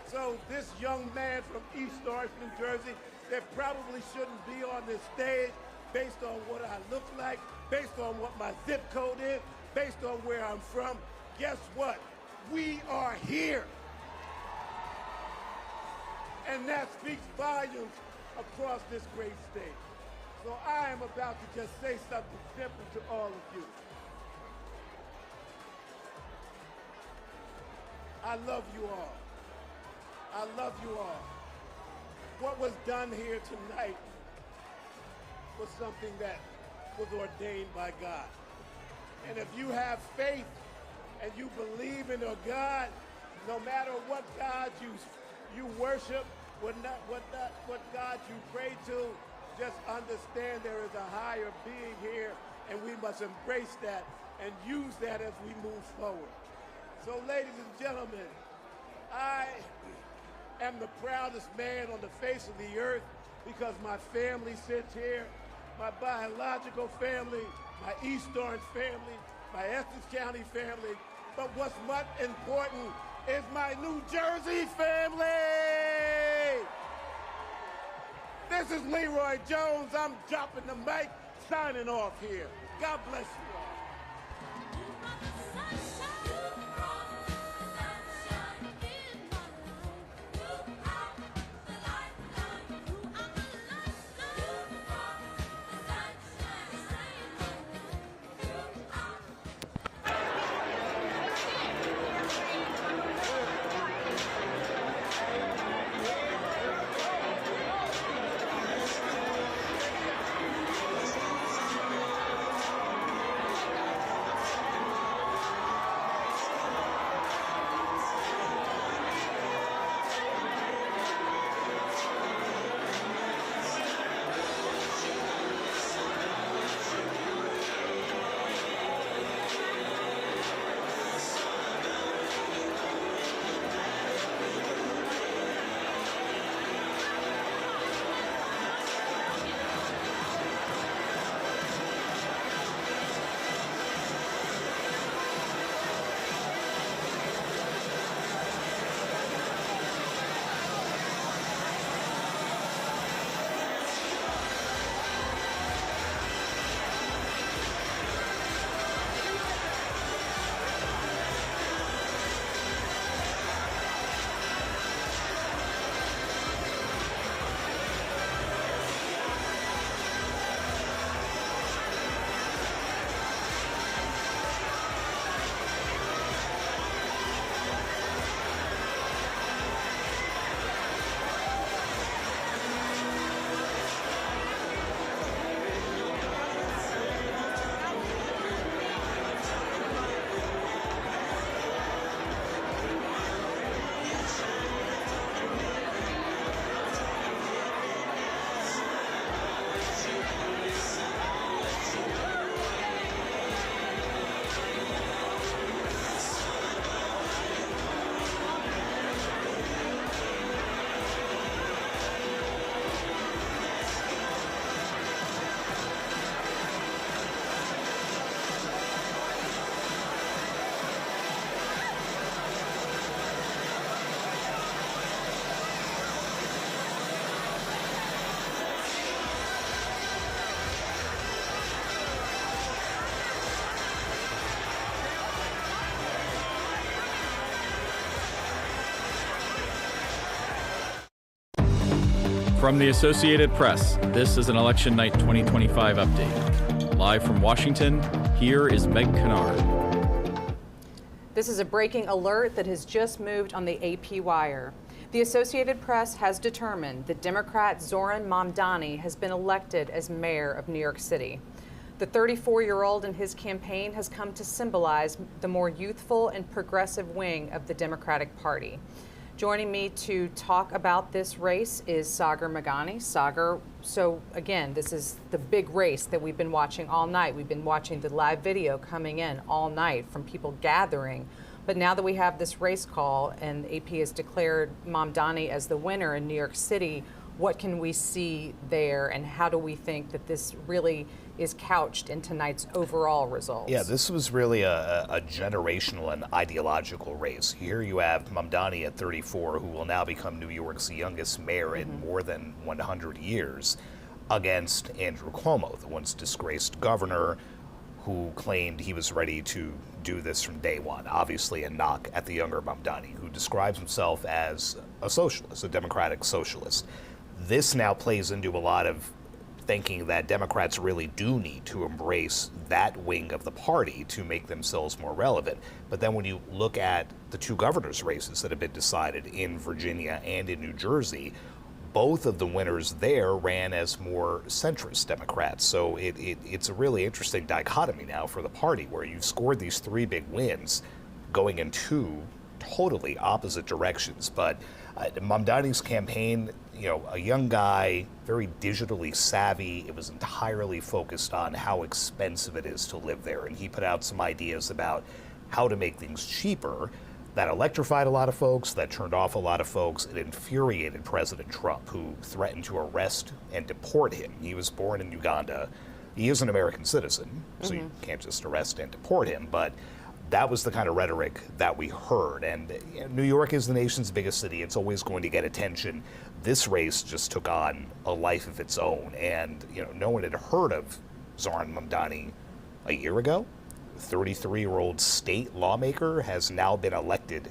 Speaker 8: So this young man from East Orange, New Jersey, that probably shouldn't be on this stage based on what I look like, based on what my zip code is, based on where I'm from. Guess what? We are here. And that speaks volumes across this great state. So I am about to just say something simple to all of you. I love you all. I love you all. What was done here tonight was something that was ordained by God. And if you have faith and you believe in a God, no matter what God you worship, what God you pray to, just understand there is a higher being here, and we must embrace that and use that as we move forward. So, ladies and gentlemen, I am the proudest man on the face of the earth because my family sits here, my biological family, my East Orange family, my Essex County family, but what's much important is my New Jersey family. This is Leroy Jones. I'm dropping the mic, signing off here. God bless you all.
Speaker 4: From the Associated Press, this is an Election Night 2025 update. Live from Washington, here is Meg Kennard.
Speaker 5: This is a breaking alert that has just moved on the AP wire. The Associated Press has determined that Democrat Zoran Mamdani has been elected as mayor of New York City. The 34-year-old and his campaign has come to symbolize the more youthful and progressive wing of the Democratic Party. Joining me to talk about this race is Zoran Mamdani. Sagar, so again, this is the big race that we've been watching all night. We've been watching the live video coming in all night from people gathering. But now that we have this race call and AP has declared Mamdani as the winner in New York City, what can we see there and how do we think that this really is couched in tonight's overall results?
Speaker 6: Yeah, this was really a generational and ideological race. Here you have Mamdani at 34, who will now become New York's youngest mayor in more than 100 years, against Andrew Cuomo, the once disgraced governor who claimed he was ready to do this from day one. Obviously a knock at the younger Mamdani, who describes himself as a socialist, a democratic socialist. This now plays into a lot of thinking that Democrats really do need to embrace that wing of the party to make themselves more relevant. But then when you look at the two governor's races that have been decided in Virginia and in New Jersey, both of the winners there ran as more centrist Democrats. So it's a really interesting dichotomy now for the party, where you've scored these three big wins going in two totally opposite directions. But Mamdani's campaign, you know, a young guy, very digitally savvy. It was entirely focused on how expensive it is to live there. And he put out some ideas about how to make things cheaper. That electrified a lot of folks, that turned off a lot of folks. It infuriated President Trump, who threatened to arrest and deport him. He was born in Uganda. He is an American citizen, so you can't just arrest and deport him. But That was the kind of rhetoric that we heard. And New York is the nation's biggest city. It's always going to get attention. This race just took on a life of its own. And, no one had heard of Zoran Mamdani a year ago. 33-year-old state lawmaker has now been elected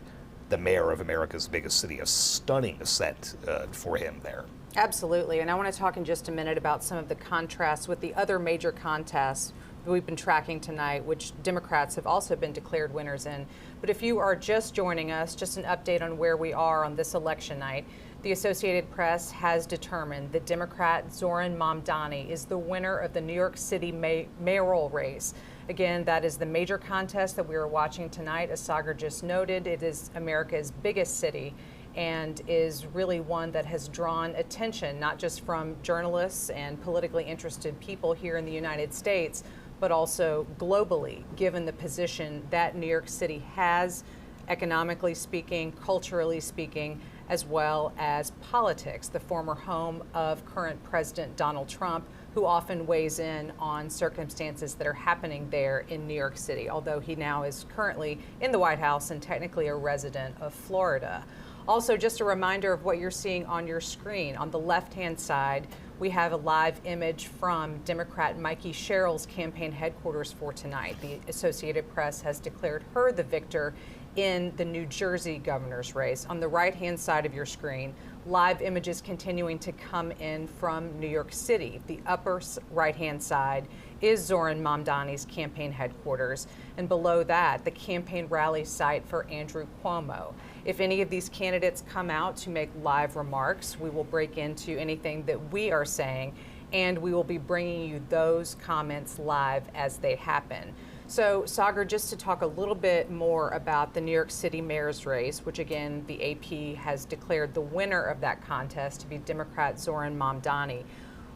Speaker 6: the mayor of America's biggest city. A stunning ascent for him there.
Speaker 5: Absolutely. And I want to talk in just a minute about some of the contrasts with the other major contests that we've been tracking tonight, which Democrats have also been declared winners in. But if you are just joining us, just an update on where we are on this election night. The Associated Press has determined that Democrat Zoran Mamdani is the winner of the New York City mayoral race. Again, that is the major contest that we are watching tonight. As Sagar just noted, it is America's biggest city and is really one that has drawn attention, not just from journalists and politically interested people here in the United States, but also globally, given the position that New York City has, economically speaking, culturally speaking, as well as politics, the former home of current President Donald Trump, who often weighs in on circumstances that are happening there in New York City, although he now is currently in the White House and technically a resident of Florida. Also, just a reminder of what you're seeing on your screen. On the left-hand side, we have a live image from Democrat Mikey Cheryl's campaign headquarters for tonight. The Associated Press has declared her the victor in the New Jersey governor's race. On the right-hand side of your screen, live images continuing to come in from New York City. The upper right-hand side is Zoran Mamdani's campaign headquarters, and below that, the campaign rally site for Andrew Cuomo. If any of these candidates come out to make live remarks, we will break into anything that we are saying, and we will be bringing you those comments live as they happen. So, Sagar, just to talk a little bit more about the New York City mayor's race, which again, the AP has declared the winner of that contest to be Democrat Zoran Mamdani.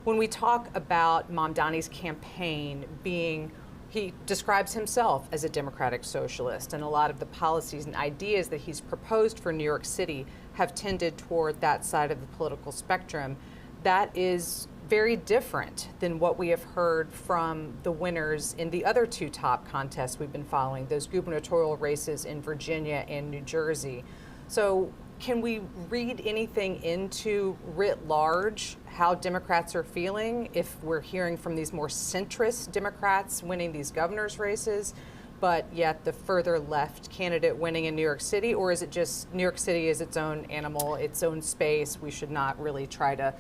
Speaker 5: When we talk about Mamdani's campaign being, he describes himself as a democratic socialist, and a lot of the policies and ideas that he's proposed for New York City have tended toward that side of the political spectrum. That is very different than what we have heard from the winners in the other two top contests we've been following, those gubernatorial races in Virginia and New Jersey. So can we read anything into writ large how Democrats are feeling if we're hearing from these more centrist Democrats winning these governor's races, but yet the further left candidate winning in New York City? Or is it just New York City is its own animal, its own space? We should not really try to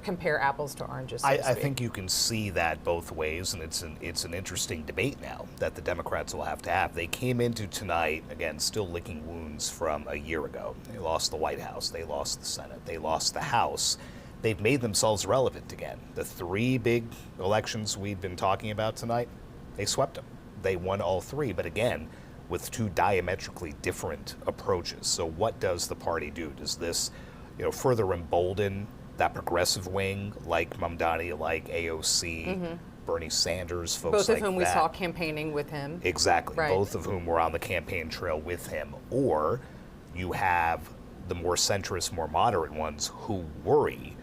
Speaker 5: compare apples to oranges.
Speaker 6: I think you can see that both ways, and it's an interesting debate now that the Democrats will have to have. They came into tonight, again, still licking wounds from a year ago. They lost the White House, they lost the Senate, they lost the House. They've made themselves relevant again. The three big elections we've been talking about tonight, they swept them. They won all three, but again, with two diametrically different approaches. So what does the party do? Does this, further embolden that progressive wing, like Mamdani, like AOC, Bernie Sanders, folks like that.
Speaker 5: Both of whom we saw campaigning with him.
Speaker 6: Exactly.
Speaker 5: Right.
Speaker 6: Both of whom were on the campaign trail with him. Or you have the more centrist, more moderate ones who worry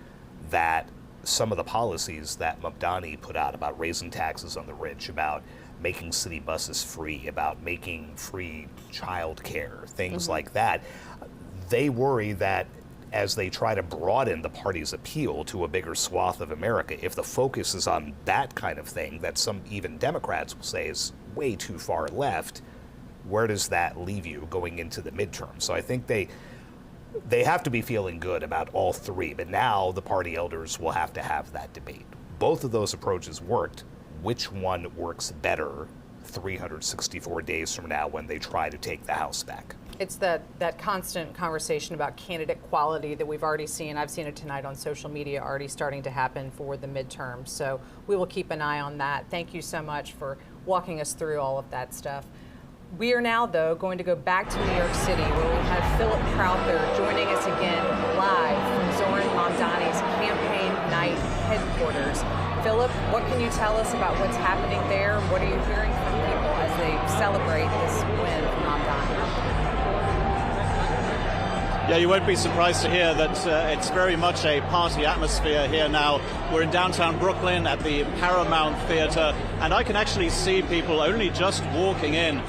Speaker 6: that some of the policies that Mamdani put out about raising taxes on the rich, about making city buses free, about making free child care, things like that, they worry that as they try to broaden the party's appeal to a bigger swath of America, if the focus is on that kind of thing that some even Democrats will say is way too far left, where does that leave you going into the midterm? So I think they have to be feeling good about all three, but now the party elders will have to have that debate. Both of those approaches worked. Which one works better 364 days from now when they try to take the House back?
Speaker 5: It's that constant conversation about candidate quality that we've already seen. I've seen it tonight on social media already starting to happen for the midterm. So we will keep an eye on that. Thank you so much for walking us through all of that stuff. We are now, though, going to go back to New York City, where we have Philip Crowther joining us again live from Zoran Mamdani's campaign night headquarters. Philip, what can you tell us about what's happening there? What are you hearing from people as they celebrate this win for Mamdani?
Speaker 9: Yeah, you won't be surprised to hear that it's very much a party atmosphere here now. We're in downtown Brooklyn at the Paramount Theater, and I can actually see people only just walking in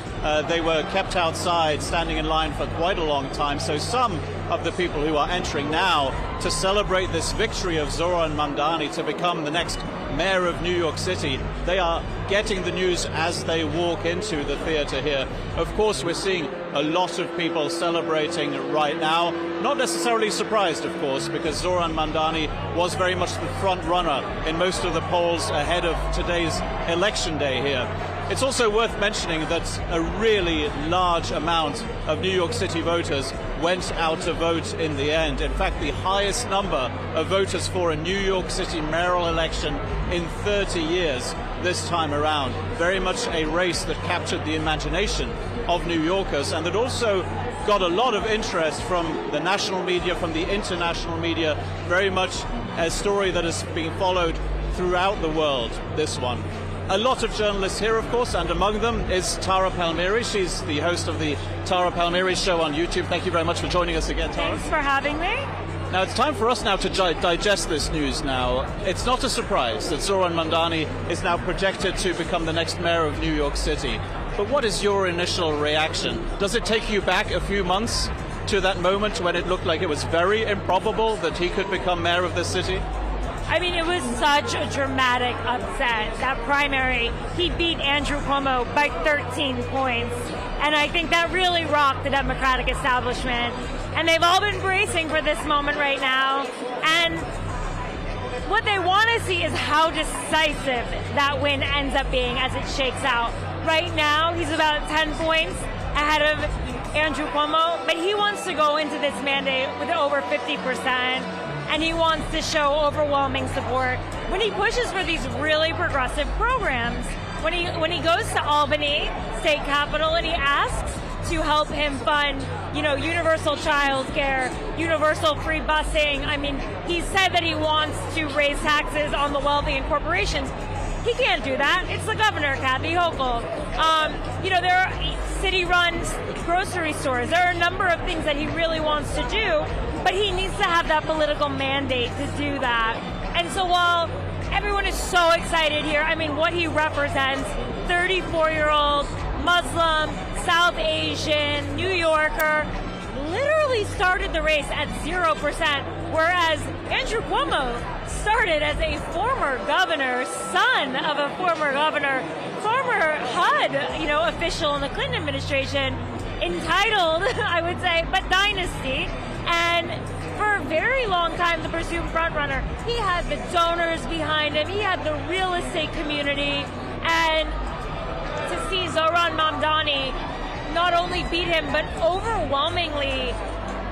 Speaker 9: They were kept outside, standing in line for quite a long time. So some of the people who are entering now to celebrate this victory of Zoran Mamdani to become the next mayor of New York City, they are getting the news as they walk into the theater here. Of course, we're seeing a lot of people celebrating right now. Not necessarily surprised, of course, because Zoran Mamdani was very much the front runner in most of the polls ahead of today's election day here. It's also worth mentioning that a really large amount of New York City voters went out to vote in the end. In fact, the highest number of voters for a New York City mayoral election in 30 years this time around. Very much a race that captured the imagination of New Yorkers and that also got a lot of interest from the national media, from the international media. Very much a story that has been followed throughout the world, this one. A lot of journalists here, of course, and among them is Tara Palmieri. She's the host of the Tara Palmieri Show on YouTube. Thank you very much for joining us again, Tara.
Speaker 10: Thanks for having me.
Speaker 9: Now, it's time for us now to digest this news now. It's not a surprise that Zoran Mamdani is now projected to become the next mayor of New York City. But what is your initial reaction? Does it take you back a few months to that moment when it looked like it was very improbable that he could become mayor of this city?
Speaker 10: I mean, it was such a dramatic upset. That primary, he beat Andrew Cuomo by 13 points. And I think that really rocked the Democratic establishment. And they've all been bracing for this moment right now. And what they want to see is how decisive that win ends up being as it shakes out. Right now, he's about 10 points ahead of Andrew Cuomo, but he wants to go into this mandate with over 50%. And he wants to show overwhelming support when he pushes for these really progressive programs. When he goes to Albany, state capital, and he asks to help him fund, universal child care, universal free busing. I mean, he said that he wants to raise taxes on the wealthy and corporations. He can't do that. It's the governor, Kathy Hochul. There are city-run grocery stores. There are a number of things that he really wants to do, but he needs to have that political mandate to do that. And so while everyone is so excited here, I mean, what he represents, 34-year-old, Muslim, South Asian, New Yorker, literally started the race at 0%, whereas Andrew Cuomo started as a former governor, son of a former governor, former HUD, official in the Clinton administration, entitled, I would say, but dynasty. And for a very long time, the presumed frontrunner, he had the donors behind him, he had the real estate community, and to see Zoran Mamdani not only beat him, but overwhelmingly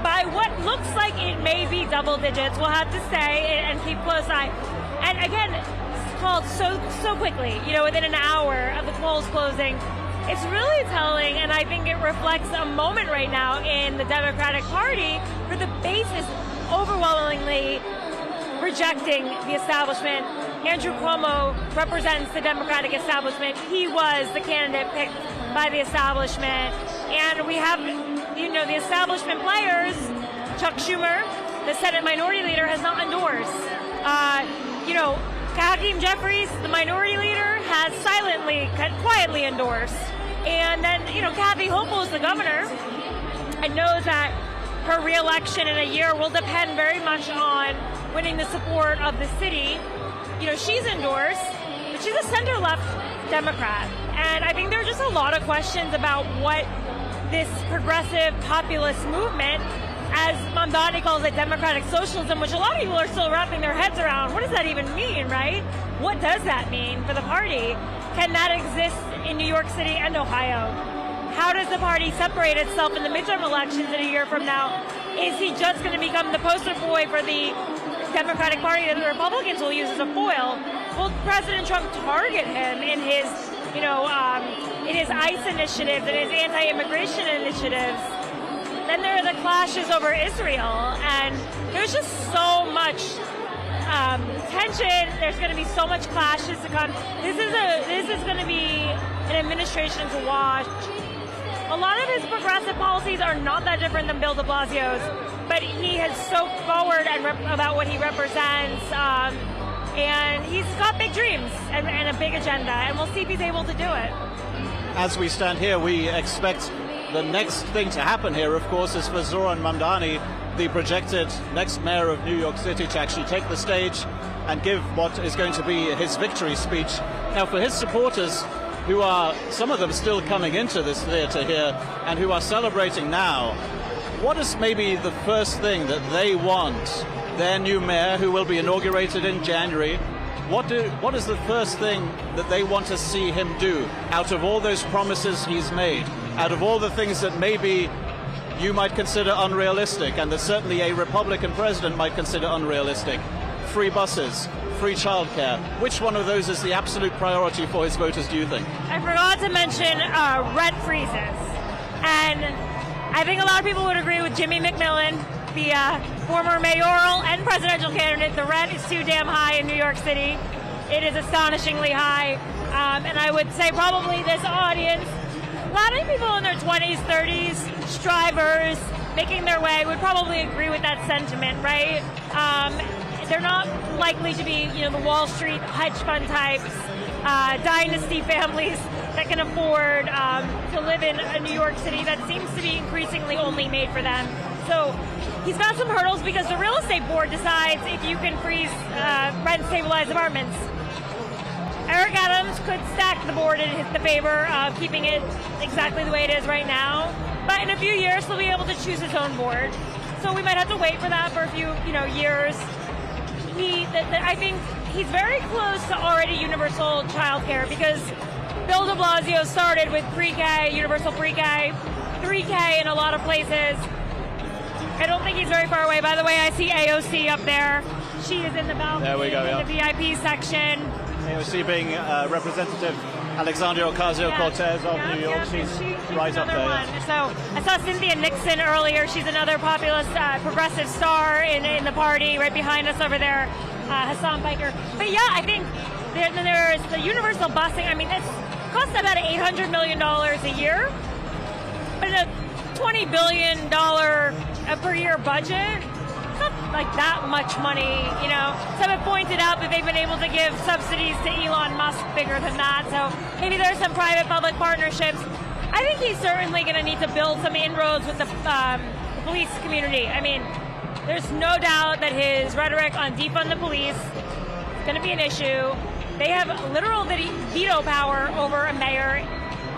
Speaker 10: by what looks like it may be double digits. We'll have to say and keep close eye. And again, it's called so quickly, within an hour of the polls closing. It's really telling, and I think it reflects a moment right now in the Democratic Party where the base is overwhelmingly rejecting the establishment. Andrew Cuomo represents the Democratic establishment. He was the candidate picked by the establishment. And we have, the establishment players. Chuck Schumer, the Senate Minority Leader, has not endorsed. Hakeem Jeffries, the Minority Leader, has quietly endorsed. And then, Kathy Hochul is the governor and knows that her re-election in a year will depend very much on winning the support of the city. She's endorsed, but she's a center-left Democrat. And I think there are just a lot of questions about what this progressive populist movement, as Mamdani calls it, democratic socialism, which a lot of people are still wrapping their heads around. What does that even mean, right? What does that mean for the party? Can that exist in New York City and Ohio? How does the party separate itself in the midterm elections in a year from now? Is he just going to become the poster boy for the Democratic Party that the Republicans will use as a foil? Will President Trump target him in his, in his ICE initiatives and his anti-immigration initiatives? Then there are the clashes over Israel, and there's just so much tension. There's going to be so much clashes to come. This is going to be an administration to watch. A lot of his progressive policies are not that different than Bill de Blasio's, but he has so forward about what he represents, and he's got big dreams and a big agenda, and we'll see if he's able to do it.
Speaker 9: as we stand here, we expect the next thing to happen here, of course, is for Zoran Mamdani, the projected next mayor of New York City, to actually take the stage and give what is going to be his victory speech. Now, for his supporters, who are, some of them still coming into this theater here, and who are celebrating now, what is maybe the first thing that they want their new mayor, who will be inaugurated in January, what is the first thing that they want to see him do out of all those promises he's made, out of all the things that maybe you might consider unrealistic, and that certainly a Republican president might consider unrealistic? Free buses, free childcare. Which one of those is the absolute priority for his voters, do you think?
Speaker 10: I forgot to mention rent freezes. And I think a lot of people would agree with Jimmy McMillan, the former mayoral and presidential candidate. The rent is too damn high in New York City. It is astonishingly high. And I would say probably this audience, a lot of people in their 20s, 30s, strivers, making their way, would probably agree with that sentiment, right? They're not likely to be, the Wall Street hedge fund types, dynasty families that can afford to live in a New York City that seems to be increasingly only made for them. So he's got some hurdles because the real estate board decides if you can freeze rent-stabilized apartments. Eric Adams could stack the board in the favor of keeping it exactly the way it is right now, but in a few years he'll be able to choose his own board. So we might have to wait for that for a few, years. I think he's very close to already universal childcare because Bill de Blasio started with pre-K, universal pre-K, 3K in a lot of places. I don't think he's very far away. By the way, I see AOC up there. She is in the balcony,
Speaker 9: there we go, yeah.
Speaker 10: In the VIP section.
Speaker 9: AOC being Representative Alexandria Ocasio-Cortez of New York. She's right up there.
Speaker 10: One. So I saw Cynthia Nixon earlier. She's another populist, progressive star in the party right behind us over there, Hassan Piker. But yeah, I think there's the universal busing. I mean, it costs about $800 million a year. But in a $20 billion per year budget, it's not like that much money, Some have pointed out that they've been able to give subsidies to Elon Musk bigger than that. So maybe there's some private-public partnerships. I think he's certainly going to need to build some inroads with the police community. I mean, there's no doubt that his rhetoric on defund the police is going to be an issue. They have literal veto power over a mayor.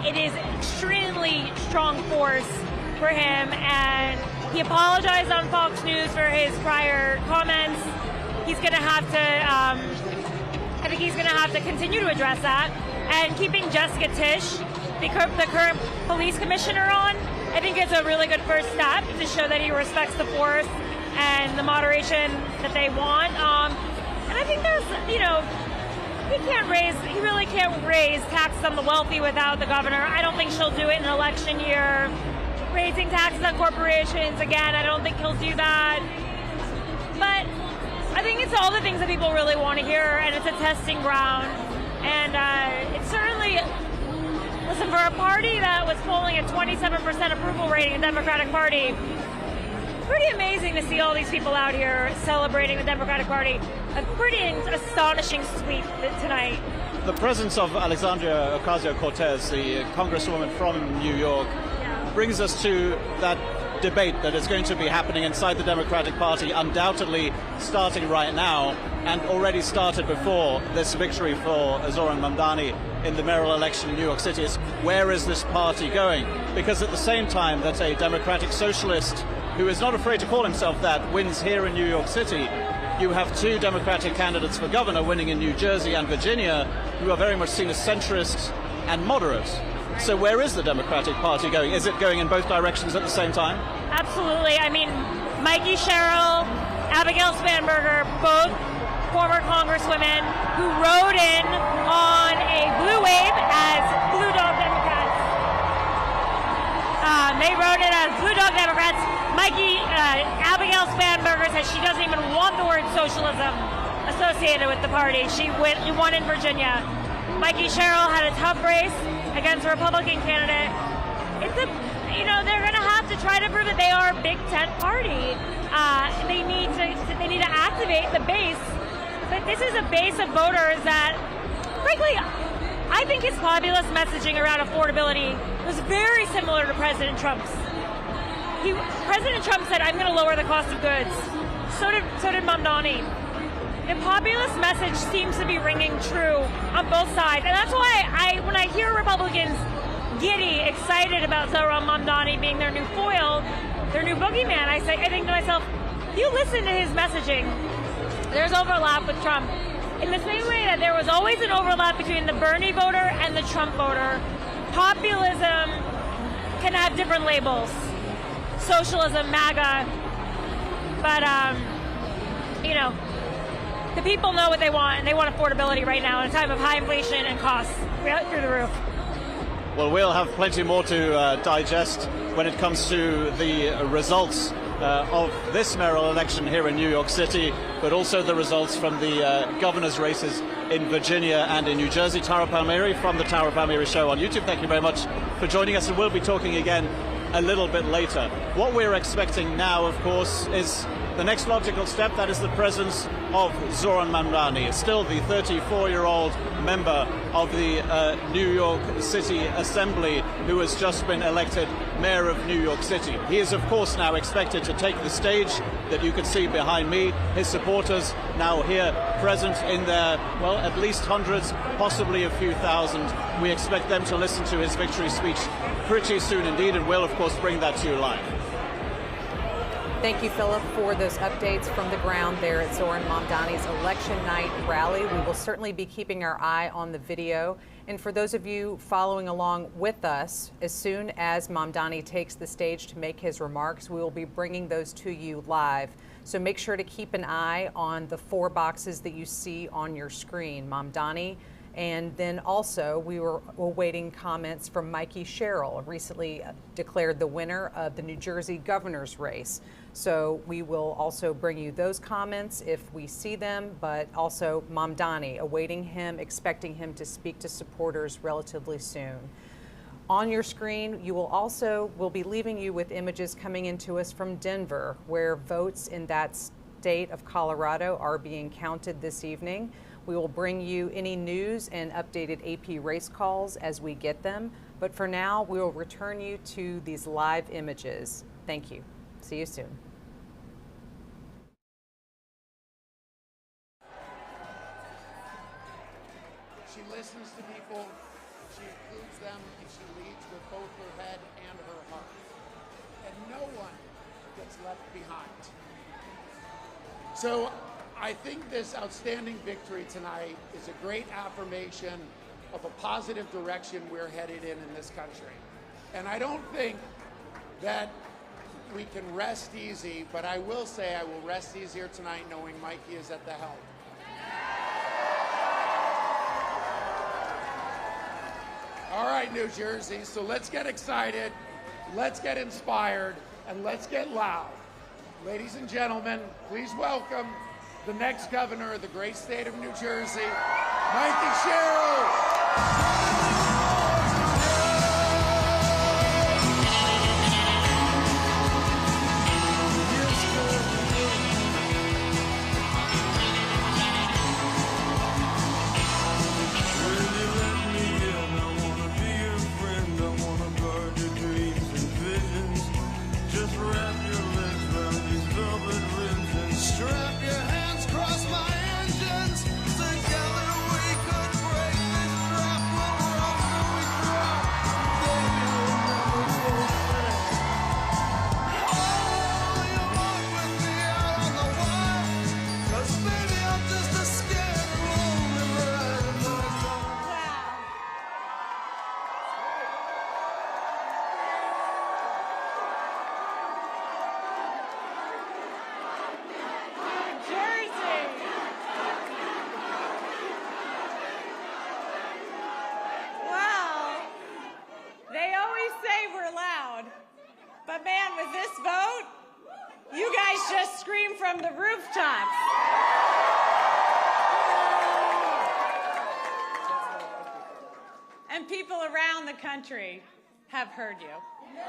Speaker 10: It is extremely strong force for him, and he apologized on Fox News for his prior comments. He's going to have to, I think he's going to have to continue to address that. And keeping Jessica Tisch, the current police commissioner, on, I think it's a really good first step to show that he respects the force and the moderation that they want. And I think there's, he really can't raise taxes on the wealthy without the governor. I don't think she'll do it in an election year. Raising taxes on corporations, again, I don't think he'll do that. But I think it's all the things that people really want to hear, and it's a testing ground. And it's certainly, listen, for a party that was polling at 27% approval rating, the Democratic Party, pretty amazing to see all these people out here celebrating the Democratic Party. A pretty astonishing sweep tonight.
Speaker 9: The presence of Alexandria Ocasio-Cortez, the congresswoman from New York, brings us to that debate that is going to be happening inside the Democratic Party, undoubtedly starting right now, and already started before this victory for Zoran Mamdani in the mayoral election in New York City. Is where is this party going? Because at the same time that a democratic socialist, who is not afraid to call himself that, wins here in New York City, you have two Democratic candidates for governor winning in New Jersey and Virginia, who are very much seen as centrist and moderate. So where is the Democratic Party going? Is it going in both directions at the same time?
Speaker 10: Absolutely. I mean, Mikey Cheryl, Abigail Spanberger, both former congresswomen who rode in on a blue wave as Blue Dog Democrats. They rode in as Blue Dog Democrats. Abigail Spanberger says she doesn't even want the word socialism associated with the party. She won in Virginia. Mikey Cheryl had a tough race against a Republican candidate. They're going to have to try to prove that they are a Big Tent party. They need to activate the base, but this is a base of voters that, frankly, I think his populist messaging around affordability was very similar to President Trump's. President Trump said, I'm going to lower the cost of goods. So did Mamdani. The populist message seems to be ringing true on both sides. And that's why when I hear Republicans giddy, excited about Zoran Mamdani being their new foil, their new boogeyman, I think to myself, if you listen to his messaging, there's overlap with Trump. In the same way that there was always an overlap between the Bernie voter and the Trump voter, populism can have different labels. Socialism, MAGA, but the people know what they want, and they want affordability right now in a time of high inflation and costs through the roof.
Speaker 9: Well, we'll have plenty more to digest when it comes to the results of this mayoral election here in New York City, but also the results from the governor's races in Virginia and in New Jersey. Tara Palmieri from the Tara Palmieri Show on YouTube, thank you very much for joining us, and we'll be talking again a little bit later. What we're expecting now, of course, is the next logical step. That is the presence of Zoran Mamdani, still the 34-year-old member of the New York City Assembly who has just been elected mayor of New York City. He is, of course, now expected to take the stage that you can see behind me. His supporters now here present in their, well, at least hundreds, possibly a few thousand. We expect them to listen to his victory speech pretty soon indeed, and we'll, of course, bring that to you live.
Speaker 5: Thank you, Philip, for those updates from the ground there at Zoran Mamdani's election night rally. We will certainly be keeping our eye on the video. And for those of you following along with us, as soon as Mamdani takes the stage to make his remarks, we will be bringing those to you live. So make sure to keep an eye on the 4 boxes that you see on your screen. Mamdani. And then also, we were awaiting comments from Mikey Cheryl, recently declared the winner of the New Jersey governor's race. So we will also bring you those comments if we see them, but also Mamdani, awaiting him, expecting him to speak to supporters relatively soon. On your screen, we'll be leaving you with images coming into us from Denver, where votes in that state of Colorado are being counted this evening. We will bring you any news and updated AP race calls as we get them. But for now, we will return you to these live images. Thank you. See you soon.
Speaker 11: She listens to people, she includes them, and she leads with both her head and her heart. And no one gets left behind. So I think this outstanding victory tonight is a great affirmation of a positive direction we're headed in this country. And I don't think that we can rest easy, but I will say I will rest easier tonight knowing Mikey is at the helm. All right, New Jersey, so let's get excited, let's get inspired, and let's get loud. Ladies and gentlemen, please welcome the next governor of the great state of New Jersey, Mikey Cheryl.
Speaker 3: But man, with this vote, you guys just scream from the rooftops. And people around the country have heard you.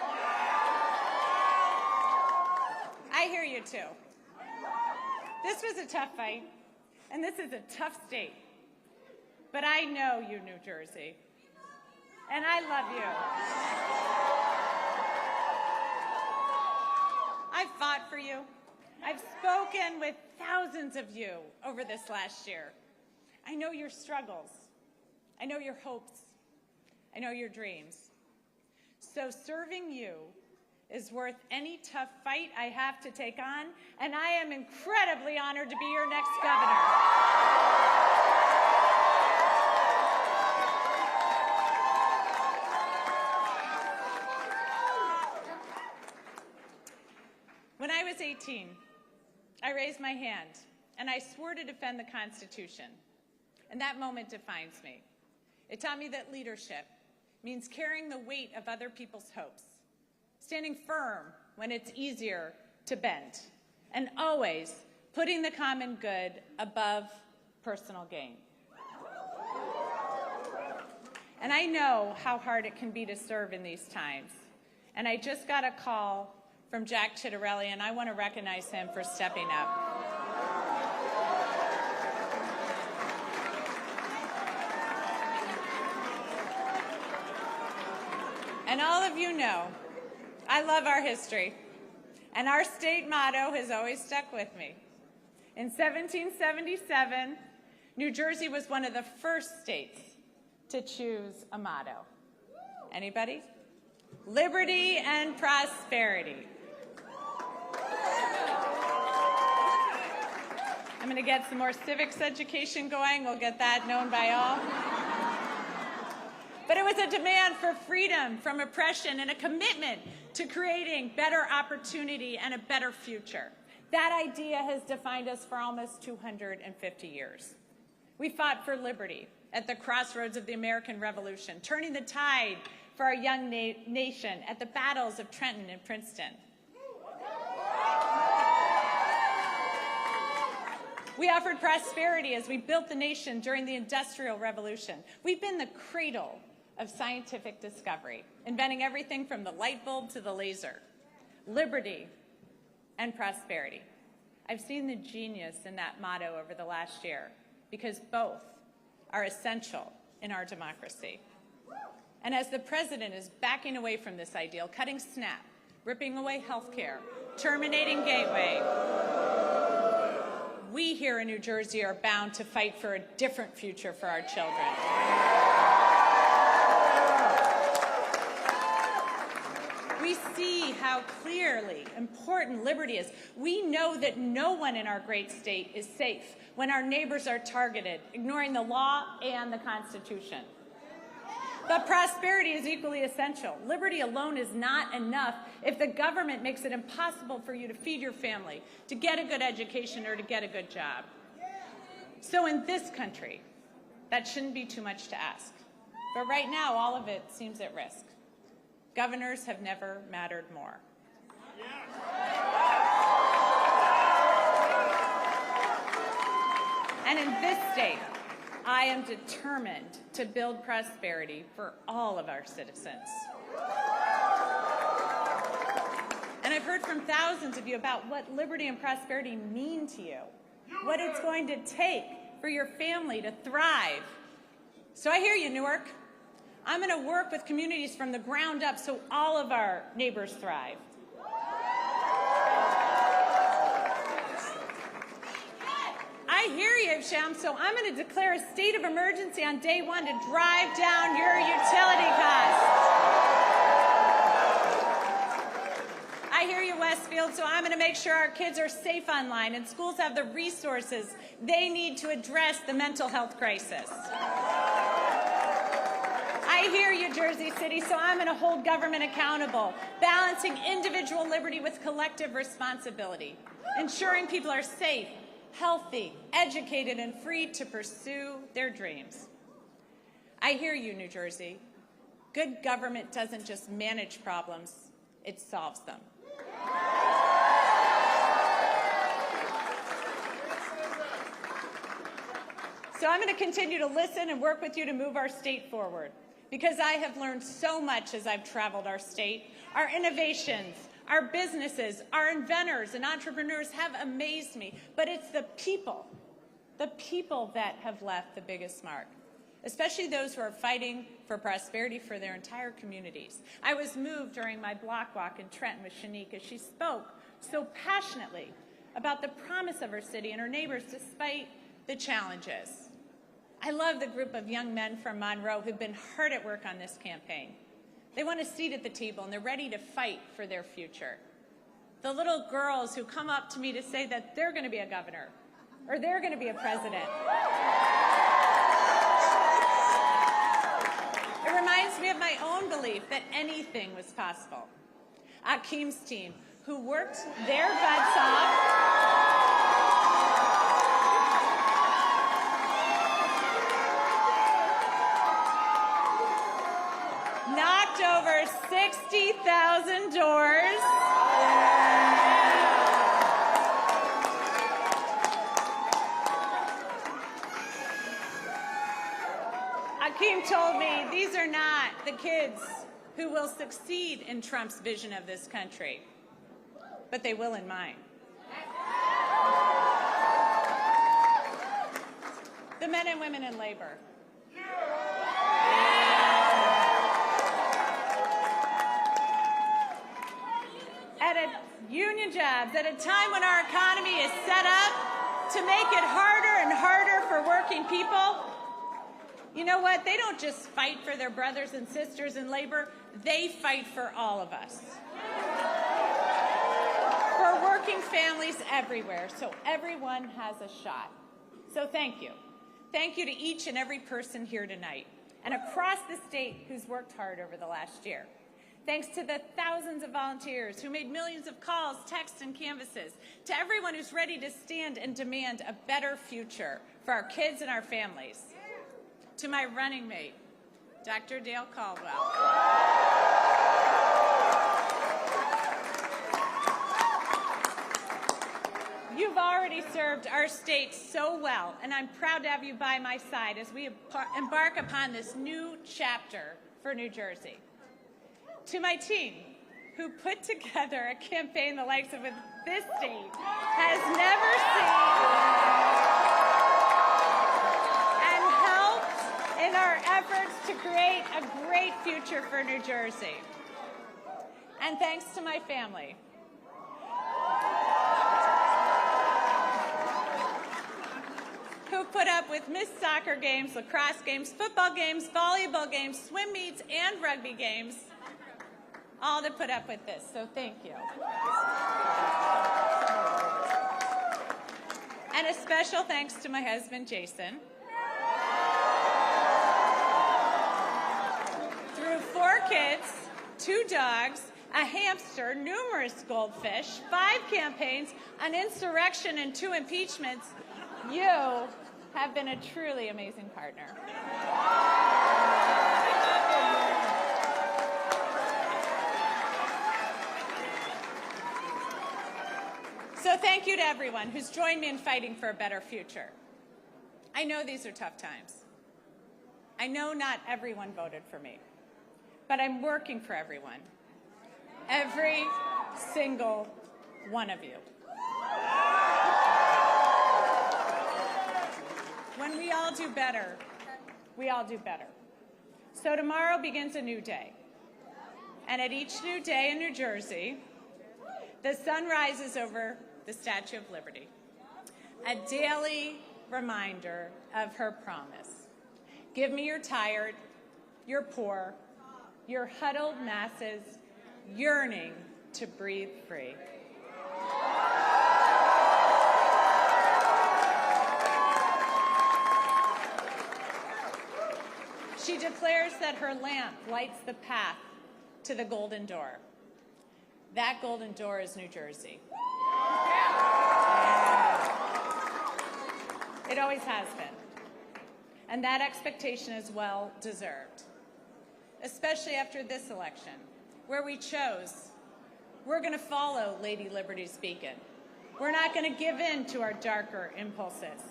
Speaker 3: I hear you too. This was a tough fight, and this is a tough state.
Speaker 12: But I know you, New Jersey, and I love you. I've fought for you. I've spoken with thousands of you over this last year. I know your struggles. I know your hopes. I know your dreams. So serving you is worth any tough fight I have to take on, and I am incredibly honored to be your next governor. When I was 18, I raised my hand and I swore to defend the Constitution. And that moment defines me. It taught me that leadership means carrying the weight of other people's hopes, standing firm when it's easier to bend, and always putting the common good above personal gain. And I know how hard it can be to serve in these times. And I just got a call from Jack Ciattarelli, and I want to recognize him for stepping up. And all of you know, I love our history, and our state motto has always stuck with me. In 1777, New Jersey was one of the first states to choose a motto. Anybody? Liberty and prosperity. I'm going to get some more civics education going. We'll get that known by all. But it was a demand for freedom from oppression and a commitment to creating better opportunity and a better future. That idea has defined us for almost 250 years. We fought for liberty at the crossroads of the American Revolution, turning the tide for our young nation at the battles of Trenton and Princeton. We offered prosperity as we built the nation during the Industrial Revolution. We've been the cradle of scientific discovery, inventing everything from the light bulb to the laser. Liberty and prosperity. I've seen the genius in that motto over the last year because both are essential in our democracy. And as the president is backing away from this ideal, cutting SNAP, ripping away health care, terminating Gateway, we here in New Jersey are bound to fight for a different future for our children. We see how clearly important liberty is. We know that no one in our great state is safe when our neighbors are targeted, ignoring the law and the Constitution. But prosperity is equally essential. Liberty alone is not enough if the government makes it impossible for you to feed your family, to get a good education, or to get a good job. So in this country, that shouldn't be too much to ask. But right now, all of it seems at risk. Governors have never mattered more. And in this state, I am determined to build prosperity for all of our citizens. And I've heard from thousands of you about what liberty and prosperity mean to you, what it's going to take for your family to thrive. So I hear you, Newark. I'm going to work with communities from the ground up so all of our neighbors thrive. I hear you, Sham, so I'm going to declare a state of emergency on day one to drive down your utility costs. I hear you, Westfield, so I'm going to make sure our kids are safe online and schools have the resources they need to address the mental health crisis. I hear you, Jersey City, so I'm going to hold government accountable, balancing individual liberty with collective responsibility, ensuring people are safe, healthy, educated, and free to pursue their dreams. I hear you, New Jersey. Good government doesn't just manage problems, it solves them. So I'm going to continue to listen and work with you to move our state forward, because I have learned so much as I've traveled our state. Our innovations, our businesses, our inventors and entrepreneurs have amazed me, but it's the people that have left the biggest mark. especially those who are fighting for prosperity for their entire communities. I was moved during my block walk in Trenton with Shanique as she spoke so passionately about the promise of her city and her neighbors despite the challenges. I love the group of young men from Monroe who've been hard at work on this campaign. They want a seat at the table and they're ready to fight for their future. The little girls who come up to me to say that they're going to be a governor or they're going to be a president. It reminds me of my own belief that anything was possible. Akeem's team, who worked their butts off knocked over 60,000 doors. Akeem told me these are not the kids who will succeed in Trump's vision of this country, but they will in mine. The men and women in labor. Union jobs at a time when our economy is set up to make it harder and harder for working people. You know what? They don't just fight for their brothers and sisters in labor. They fight for all of us. For working families everywhere, so everyone has a shot. So thank you. Thank you to each and every person here tonight and across the state who's worked hard over the last year. Thanks to the thousands of volunteers who made millions of calls, texts, and canvases, to everyone who's ready to stand and demand a better future for our kids and our families. To my running mate, Dr. Dale Caldwell. You've already served our state so well, and I'm proud to have you by my side as we embark upon this new chapter for New Jersey. To my team, who put together a campaign the likes of this state has never seen, and helped in our efforts to create a great future for New Jersey. And thanks to my family, who put up with missed soccer games, lacrosse games, football games, volleyball games, swim meets, and rugby games, all to put up with this, so thank you. And a special thanks to my husband, Jason. Through 4 kids, 2 dogs, a hamster, numerous goldfish, 5 campaigns, an insurrection, and 2 impeachments, you have been a truly amazing partner. So thank you to everyone who's joined me in fighting for a better future. I know these are tough times. I know not everyone voted for me, but I'm working for everyone. Every single one of you. When we all do better, we all do better. So tomorrow begins a new day. And at each new day in New Jersey, the sun rises over the Statue of Liberty, a daily reminder of her promise. Give me your tired, your poor, your huddled masses yearning to breathe free. She declares that her lamp lights the path to the golden door. That golden door is New Jersey. It always has been. And that expectation is well deserved, especially after this election, where we chose, we're going to follow Lady Liberty's beacon. We're not going to give in to our darker impulses.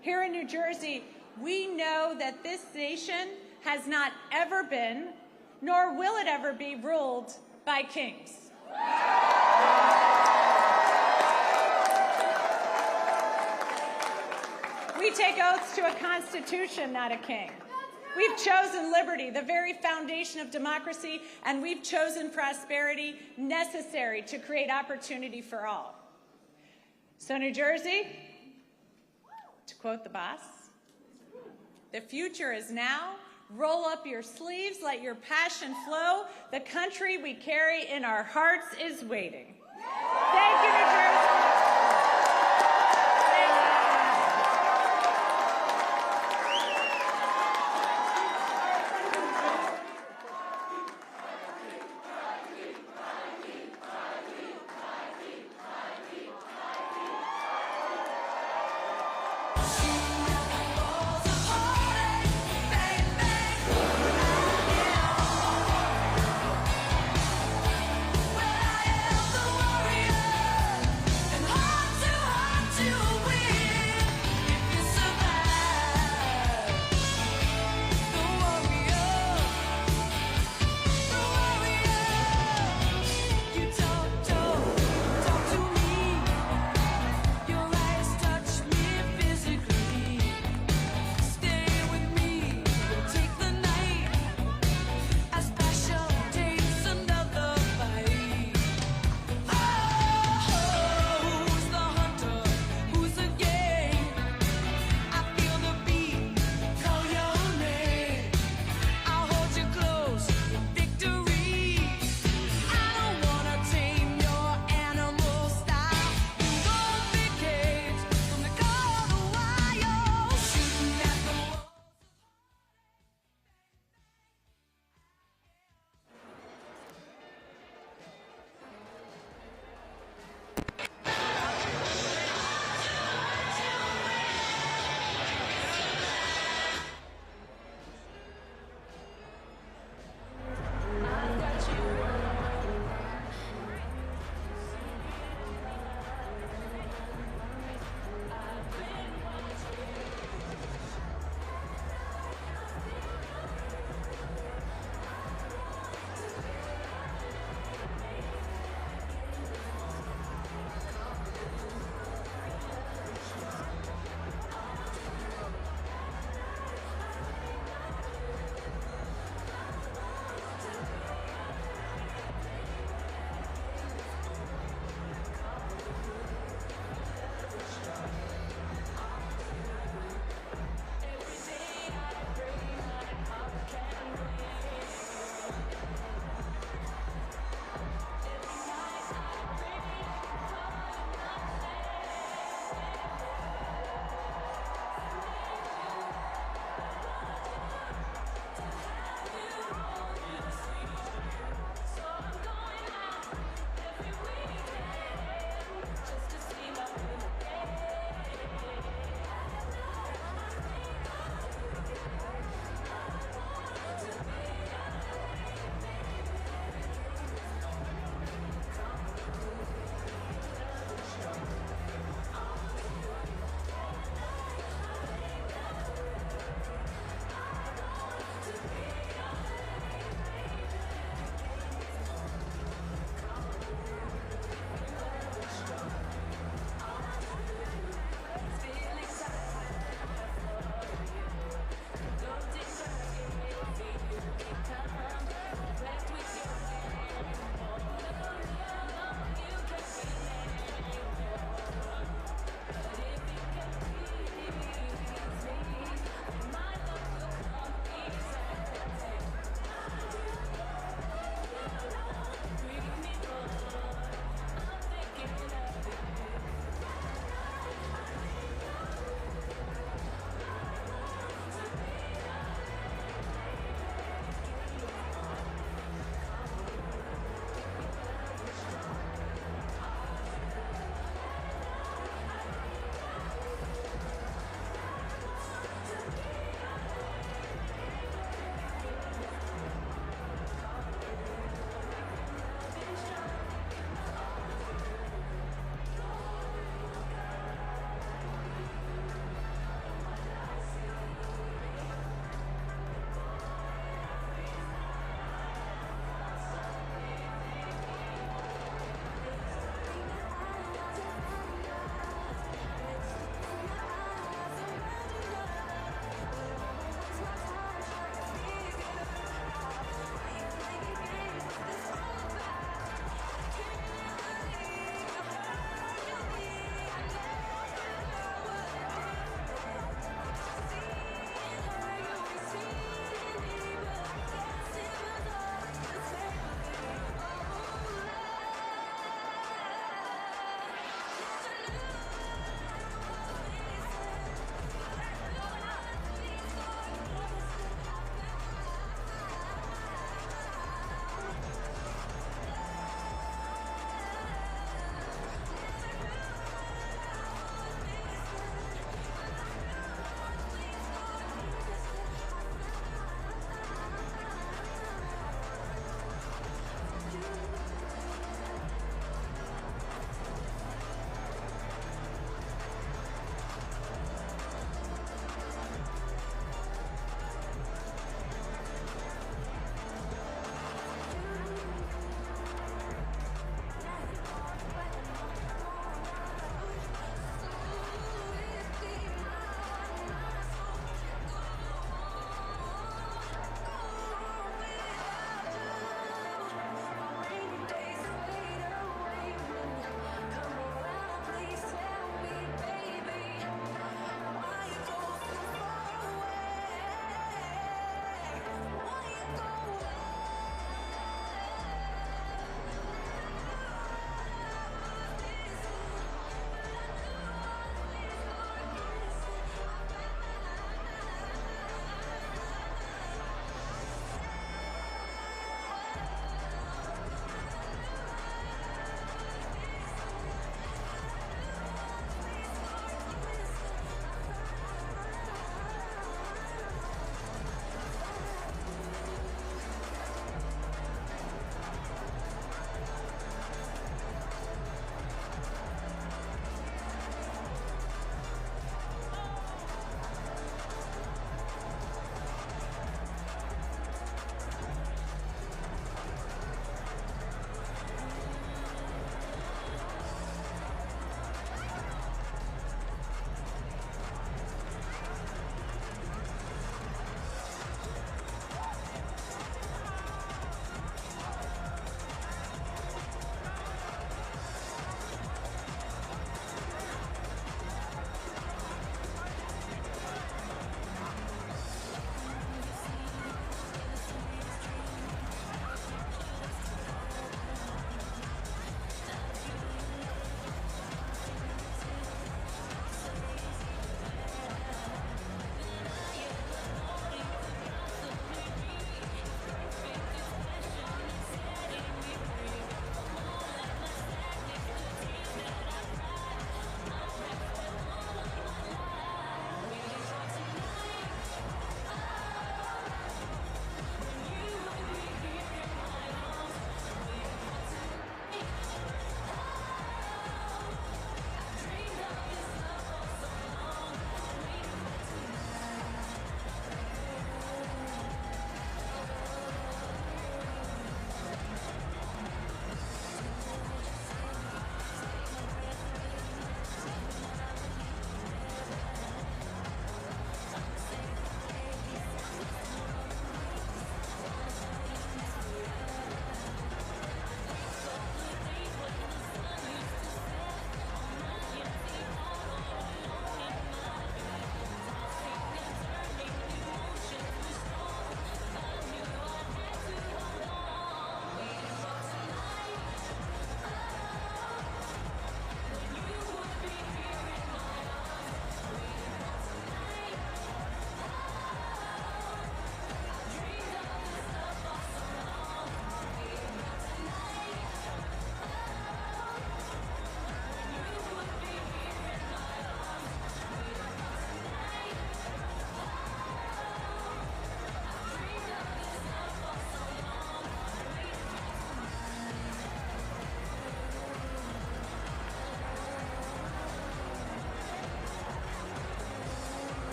Speaker 12: Here in New Jersey, we know that this nation has not ever been, nor will it ever be, ruled by kings. We take oaths to a constitution, not a king. We've chosen liberty, the very foundation of democracy, and we've chosen prosperity necessary to create opportunity for all. So New Jersey, to quote the boss, the future is now. Roll up your sleeves, let your passion flow. The country we carry in our hearts is waiting. Thank you, New Jersey.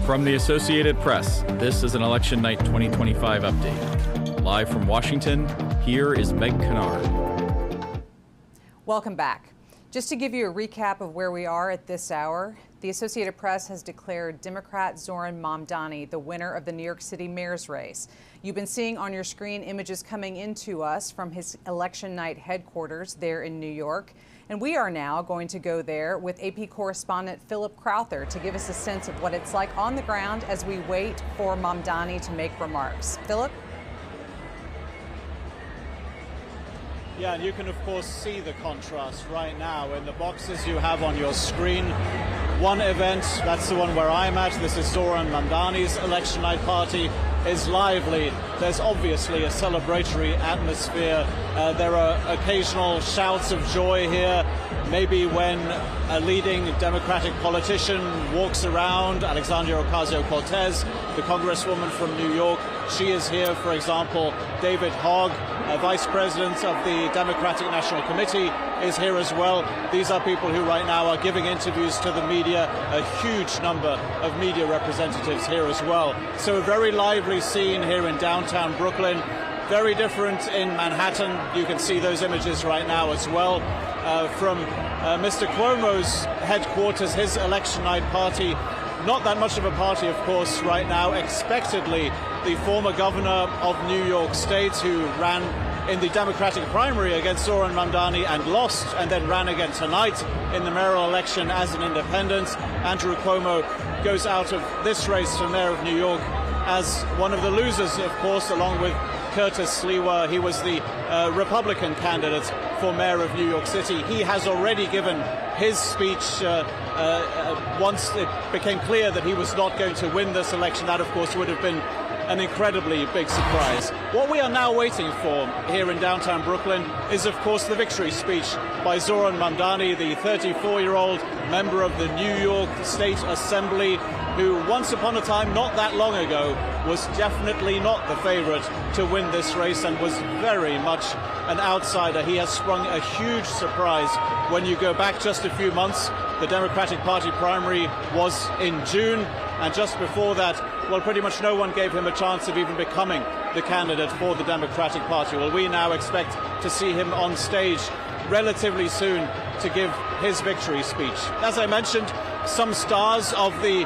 Speaker 4: From the Associated Press, this is an Election Night 2025 update. Live from Washington, here is Meg Kennard.
Speaker 5: Welcome back. Just to give you a recap of where we are at this hour, the Associated Press has declared Democrat Zoran Mamdani the winner of the New York City mayor's race. You've been seeing on your screen images coming into us from his election night headquarters there in New York. And we are now going to go there with AP correspondent Philip Crowther to give us a sense of what it's like on the ground as we wait for Mamdani to make remarks. Philip?
Speaker 9: Yeah, and you can, of course, see the contrast right now in the boxes you have on your screen. One event, that's the one where I'm at. This is Zoran Mamdani's election night party, is lively. There's obviously a celebratory atmosphere. There are occasional shouts of joy here. Maybe when a leading Democratic politician walks around, Alexandria Ocasio-Cortez, the congresswoman from New York, she is here, for example. David Hogg, vice president of the Democratic National Committee, is here as well. These are people who right now are giving interviews to the media, a huge number of media representatives here as well. So a very lively scene here in downtown Brooklyn. Very different in Manhattan. You can see those images right now as well. From Mr. Cuomo's headquarters, his election night party. Not that much of a party, of course, right now. Expectedly, the former governor of New York State, who ran in the Democratic primary against Zoran Mamdani and lost, and then ran again tonight in the mayoral election as an independent, Andrew Cuomo goes out of this race for mayor of New York as one of the losers, of course, along with Curtis Sliwa. He was the Republican candidate for mayor of New York City. He has already given his speech once it became clear that he was not going to win this election. That, of course, would have been an incredibly big surprise. What we are now waiting for here in downtown Brooklyn is, of course, the victory speech by Zoran Mamdani, the 34-year-old member of the New York State Assembly, who once upon a time, not that long ago, was definitely not the favorite to win this race and was very much an outsider. He has sprung a huge surprise. When you go back just a few months, the Democratic Party primary was in June, and just before that, well, pretty much no one gave him a chance of even becoming the candidate for the Democratic Party. Well, we now expect to see him on stage relatively soon to give his victory speech. As I mentioned, some stars of the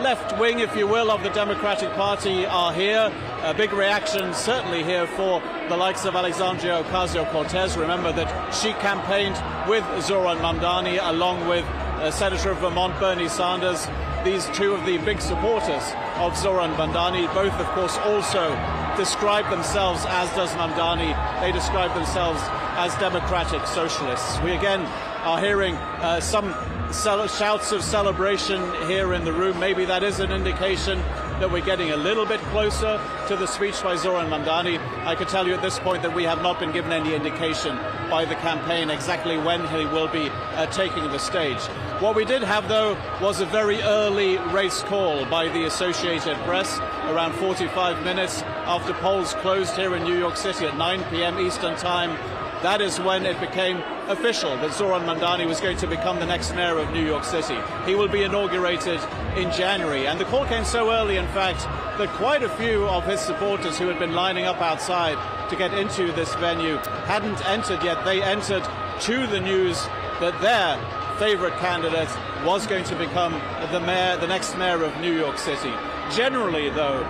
Speaker 9: left wing, if you will, of the Democratic Party are here. A big reaction certainly here for the likes of Alexandria Ocasio-Cortez. Remember that she campaigned with Zoran Mamdani along with Senator of Vermont Bernie Sanders. These two of the big supporters of Zoran Mamdani, both of course also describe themselves, as does Mamdani, they describe themselves as democratic socialists. We again are hearing some shouts of celebration here in the room. Maybe that is an indication that we're getting a little bit closer to the speech by Zoran Mamdani. I can tell you at this point that we have not been given any indication by the campaign exactly when he will be taking the stage. What we did have, though, was a very early race call by the Associated Press, around 45 minutes after polls closed here in New York City at 9 p.m. Eastern Time. That is when it became official that Zoran Mamdani was going to become the next mayor of New York City. He will be inaugurated in January. And the call came so early, in fact, that quite a few of his supporters who had been lining up outside to get into this venue hadn't entered yet. They entered to the news that their favorite candidate was going to become the next mayor of New York City. Generally, though,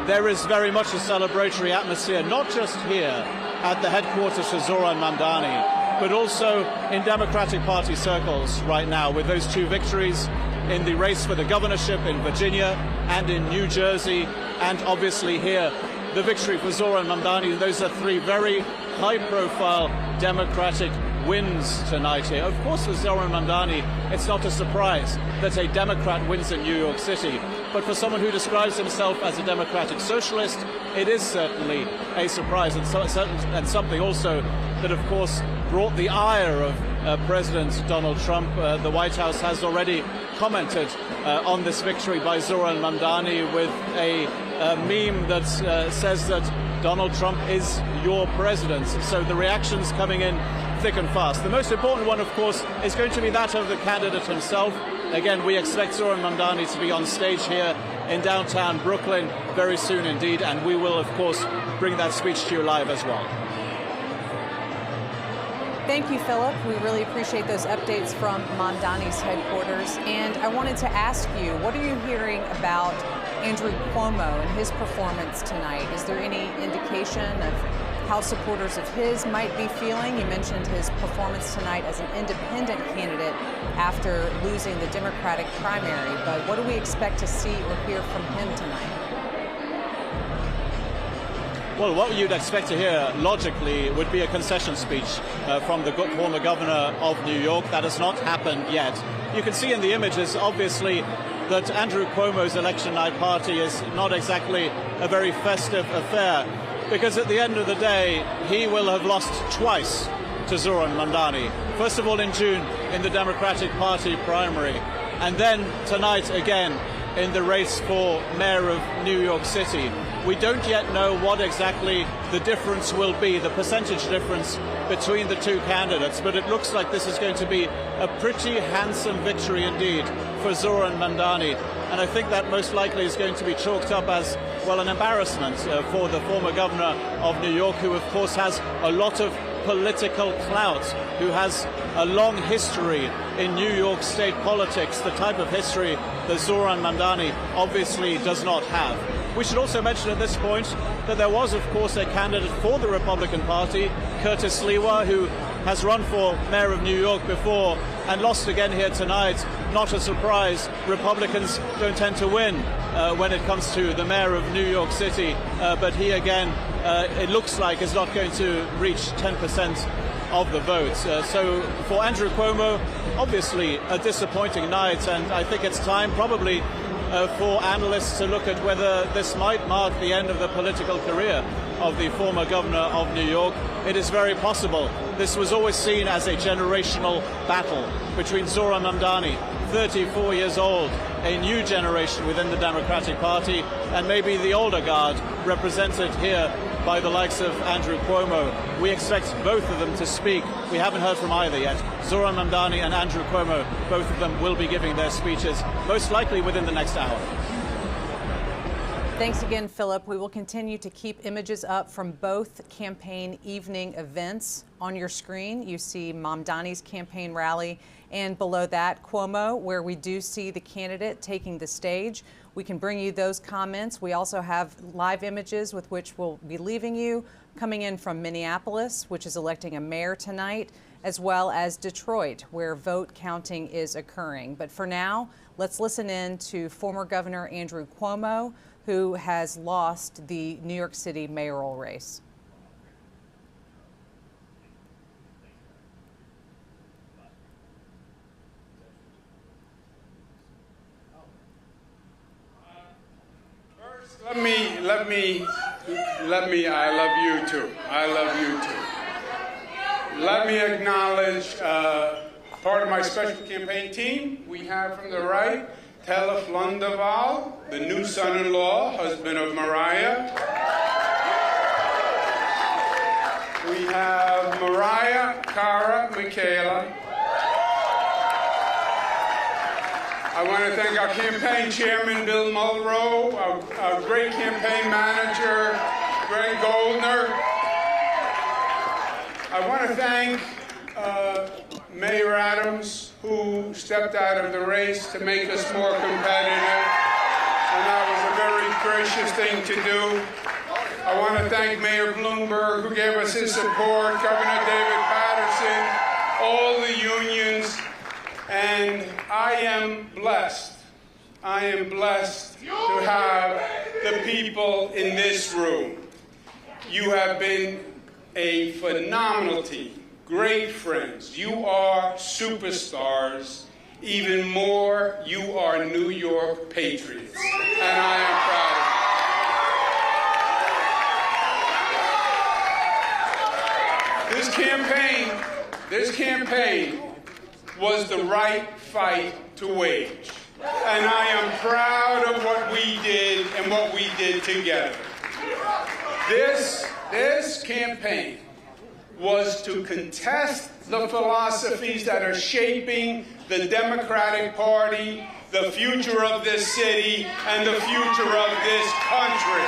Speaker 9: there is very much a celebratory atmosphere, not just here at the headquarters for Zoran Mamdani, but also in Democratic Party circles right now, with those two victories in the race for the governorship in Virginia and in New Jersey, and obviously here, the victory for Zoran Mamdani. Those are three very high-profile Democratic wins tonight here. Of course, for Zoran Mamdani, it's not a surprise that a Democrat wins in New York City. But for someone who describes himself as a democratic socialist, it is certainly a surprise, and something also that, of course, brought the ire of President Donald Trump. The White House has already commented on this victory by Zoran Mamdani with a meme that says that Donald Trump is your president. So the reactions coming in thick and fast. The most important one, of course, is going to be that of the candidate himself. Again, we expect Zoran Mamdani to be on stage here in downtown Brooklyn very soon indeed, and we will, of course, bring that speech to you live as well.
Speaker 5: Thank you, Philip. We really appreciate those updates from Mamdani's headquarters. And I wanted to ask you, what are you hearing about Andrew Cuomo and his performance tonight? Is there any indication of how supporters of his might be feeling? You mentioned his performance tonight as an independent candidate after losing the Democratic primary, but what do we expect to see or hear from him tonight?
Speaker 9: Well, what you'd expect to hear, logically, would be a concession speech from the former governor of New York. That has not happened yet. You can see in the images, obviously, that Andrew Cuomo's election night party is not exactly a very festive affair, because at the end of the day, he will have lost twice to Zoran Mamdani. First of all in June in the Democratic Party primary, and then tonight again in the race for mayor of New York City. We don't yet know what exactly the difference will be, the percentage difference between the two candidates, but it looks like this is going to be a pretty handsome victory indeed for Zoran Mamdani. And I think that most likely is going to be chalked up as, well, an embarrassment for the former governor of New York, who of course has a lot of political clout, who has a long history in New York state politics, the type of history that Zoran Mamdani obviously does not have. We should also mention at this point that there was, of course, a candidate for the Republican Party, Curtis Sliwa, who has run for mayor of New York before and lost again here tonight. Not a surprise. Republicans don't tend to win when it comes to the mayor of New York City, but he again, it looks like, is not going to reach 10% of the votes. So for Andrew Cuomo, obviously a disappointing night, and I think it's time probably for analysts to look at whether this might mark the end of the political career of the former governor of New York. It is very possible. This was always seen as a generational battle between Zoran Mamdani, 34 years old, a new generation within the Democratic Party, and maybe the older guard represented here by the likes of Andrew Cuomo. We expect both of them to speak. We haven't heard from either yet. Zoran Mamdani and Andrew Cuomo, both of them will be giving their speeches, most likely within the next hour.
Speaker 5: Thanks again, Philip. We will continue to keep images up from both campaign evening events. On your screen, you see Mamdani's campaign rally, and below that, Cuomo, where we do see the candidate taking the stage. We can bring you those comments. We also have live images with which we'll be leaving you, coming in from Minneapolis, which is electing a mayor tonight, as well as Detroit, where vote counting is occurring. But for now, let's listen in to former Governor Andrew Cuomo, who has lost the New York City mayoral race.
Speaker 13: First, let me, I love you too. I love you too. Let me acknowledge part of my special campaign team. We have from the right, Telef Lundaval, the new son-in-law, husband of Mariah. We have Mariah, Cara, Michaela. I want to thank our campaign chairman, Bill Mulrow, our great campaign manager, Greg Goldner. I want to thank Mayor Adams, who stepped out of the race to make us more competitive, and that was a very gracious thing to do. I want to thank Mayor Bloomberg, who gave us his support, Governor David Patterson, all the unions, and I am blessed. I am blessed to have the people in this room. You have been a phenomenal team. Great friends. You are superstars. Even more, you are New York patriots. And I am proud of you. This campaign was the right fight to wage. And I am proud of what we did and what we did together. This campaign was to contest the philosophies that are shaping the Democratic Party, the future of this city, and the future of this country.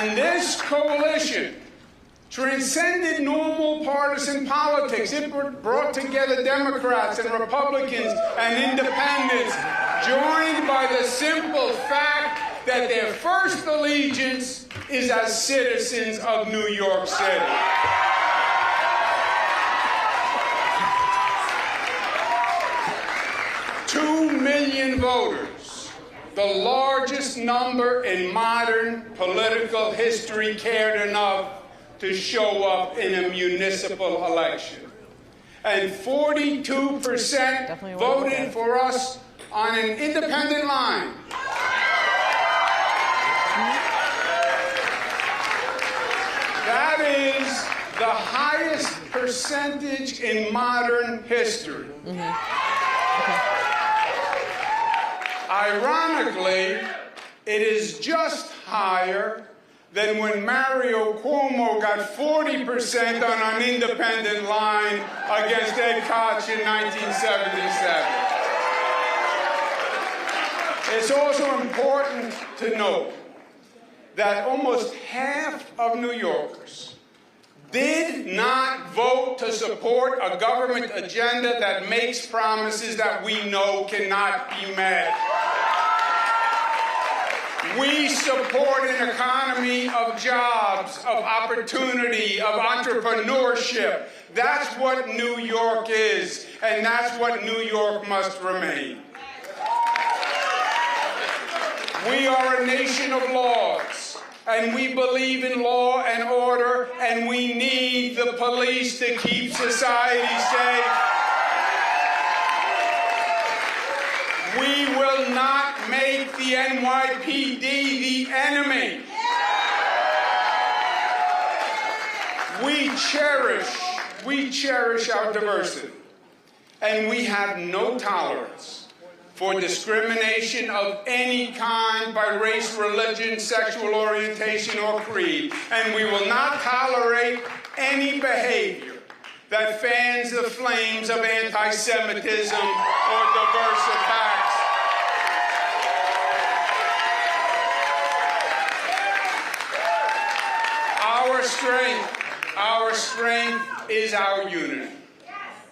Speaker 13: And this coalition transcended normal partisan politics. It brought together Democrats and Republicans and independents, joined by the simple fact that their first allegiance is as citizens of New York City. Two million voters, the largest number in modern political history, cared enough to show up in a municipal election. And 42% voted for us on an independent line. That is the highest percentage in modern history. Ironically, it is just higher than when Mario Cuomo got 40% on an independent line against Ed Koch in 1977. It's also important to note that almost half of New Yorkers did not vote to support a government agenda that makes promises that we know cannot be met. We support an economy of jobs, of opportunity, of entrepreneurship. That's what New York is, and that's what New York must remain. We are a nation of laws, and we believe in law and order, and we need the police to keep society safe. We will not make the NYPD the enemy. We cherish our diversity, and we have no tolerance for discrimination of any kind by race, religion, sexual orientation, or creed. And we will not tolerate any behavior that fans the flames of anti-Semitism or diverse attacks. Our strength is our unity.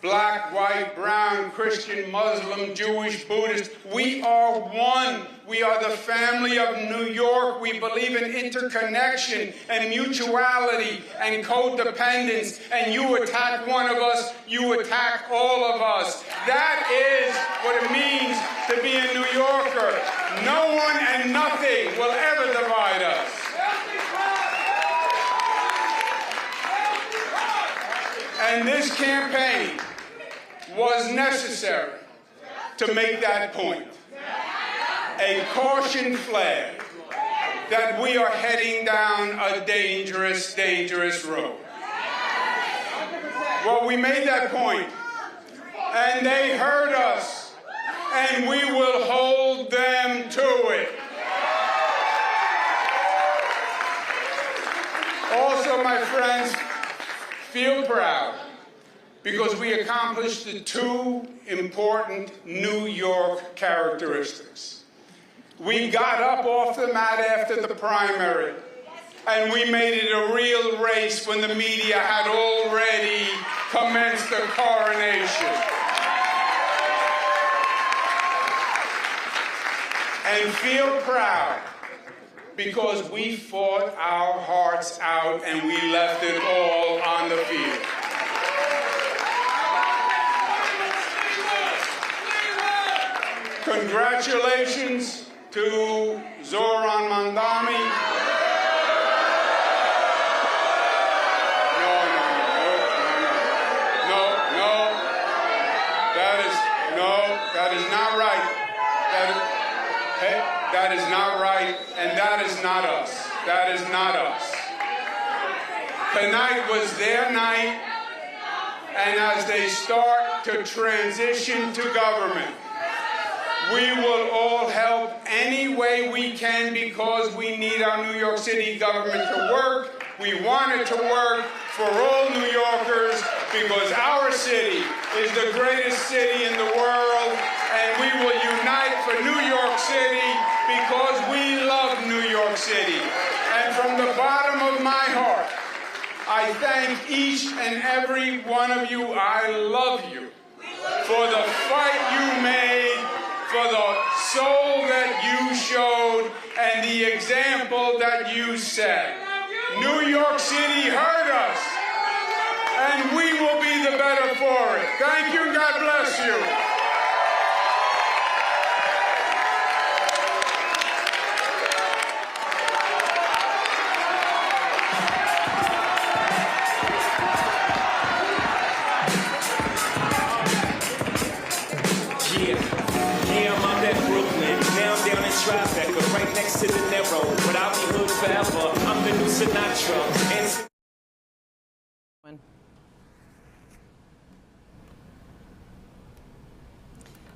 Speaker 13: Black, white, brown, Christian, Muslim, Jewish, Buddhist, we are one. We are the family of New York. We believe in interconnection and mutuality and codependence. And you attack one of us, you attack all of us. That is what it means to be a New Yorker. No one and nothing will ever divide us. And this campaign was necessary to make that point. A caution flag that we are heading down a dangerous, dangerous road. Well, we made that point, and they heard us, and we will hold them to it. Also, my friends, feel proud, because we accomplished the two important New York characteristics. We got up off the mat after the primary, and we made it a real race when the media had already commenced the coronation. And feel proud, because we fought our hearts out and we left it all on the field. Congratulations to Zoran Mamdani. That is not right. That is not right, and that is not us. That is not us. Tonight was their night, and as they start to transition to government, We will all help any way we can because we need our New York City government to work. We want it to work for all New Yorkers because our city is the greatest city in the world, and we will unite for New York City because we love New York City. And from the bottom of my heart, I thank each and every one of you. I love you for the fight you made, for the soul that you showed, and the example that you set. New York City heard us, and we will be the better for it. Thank you, and God bless you.
Speaker 14: Tribeca, right next to the narrow, but I'll be hood forever. I'm the new Sinatra.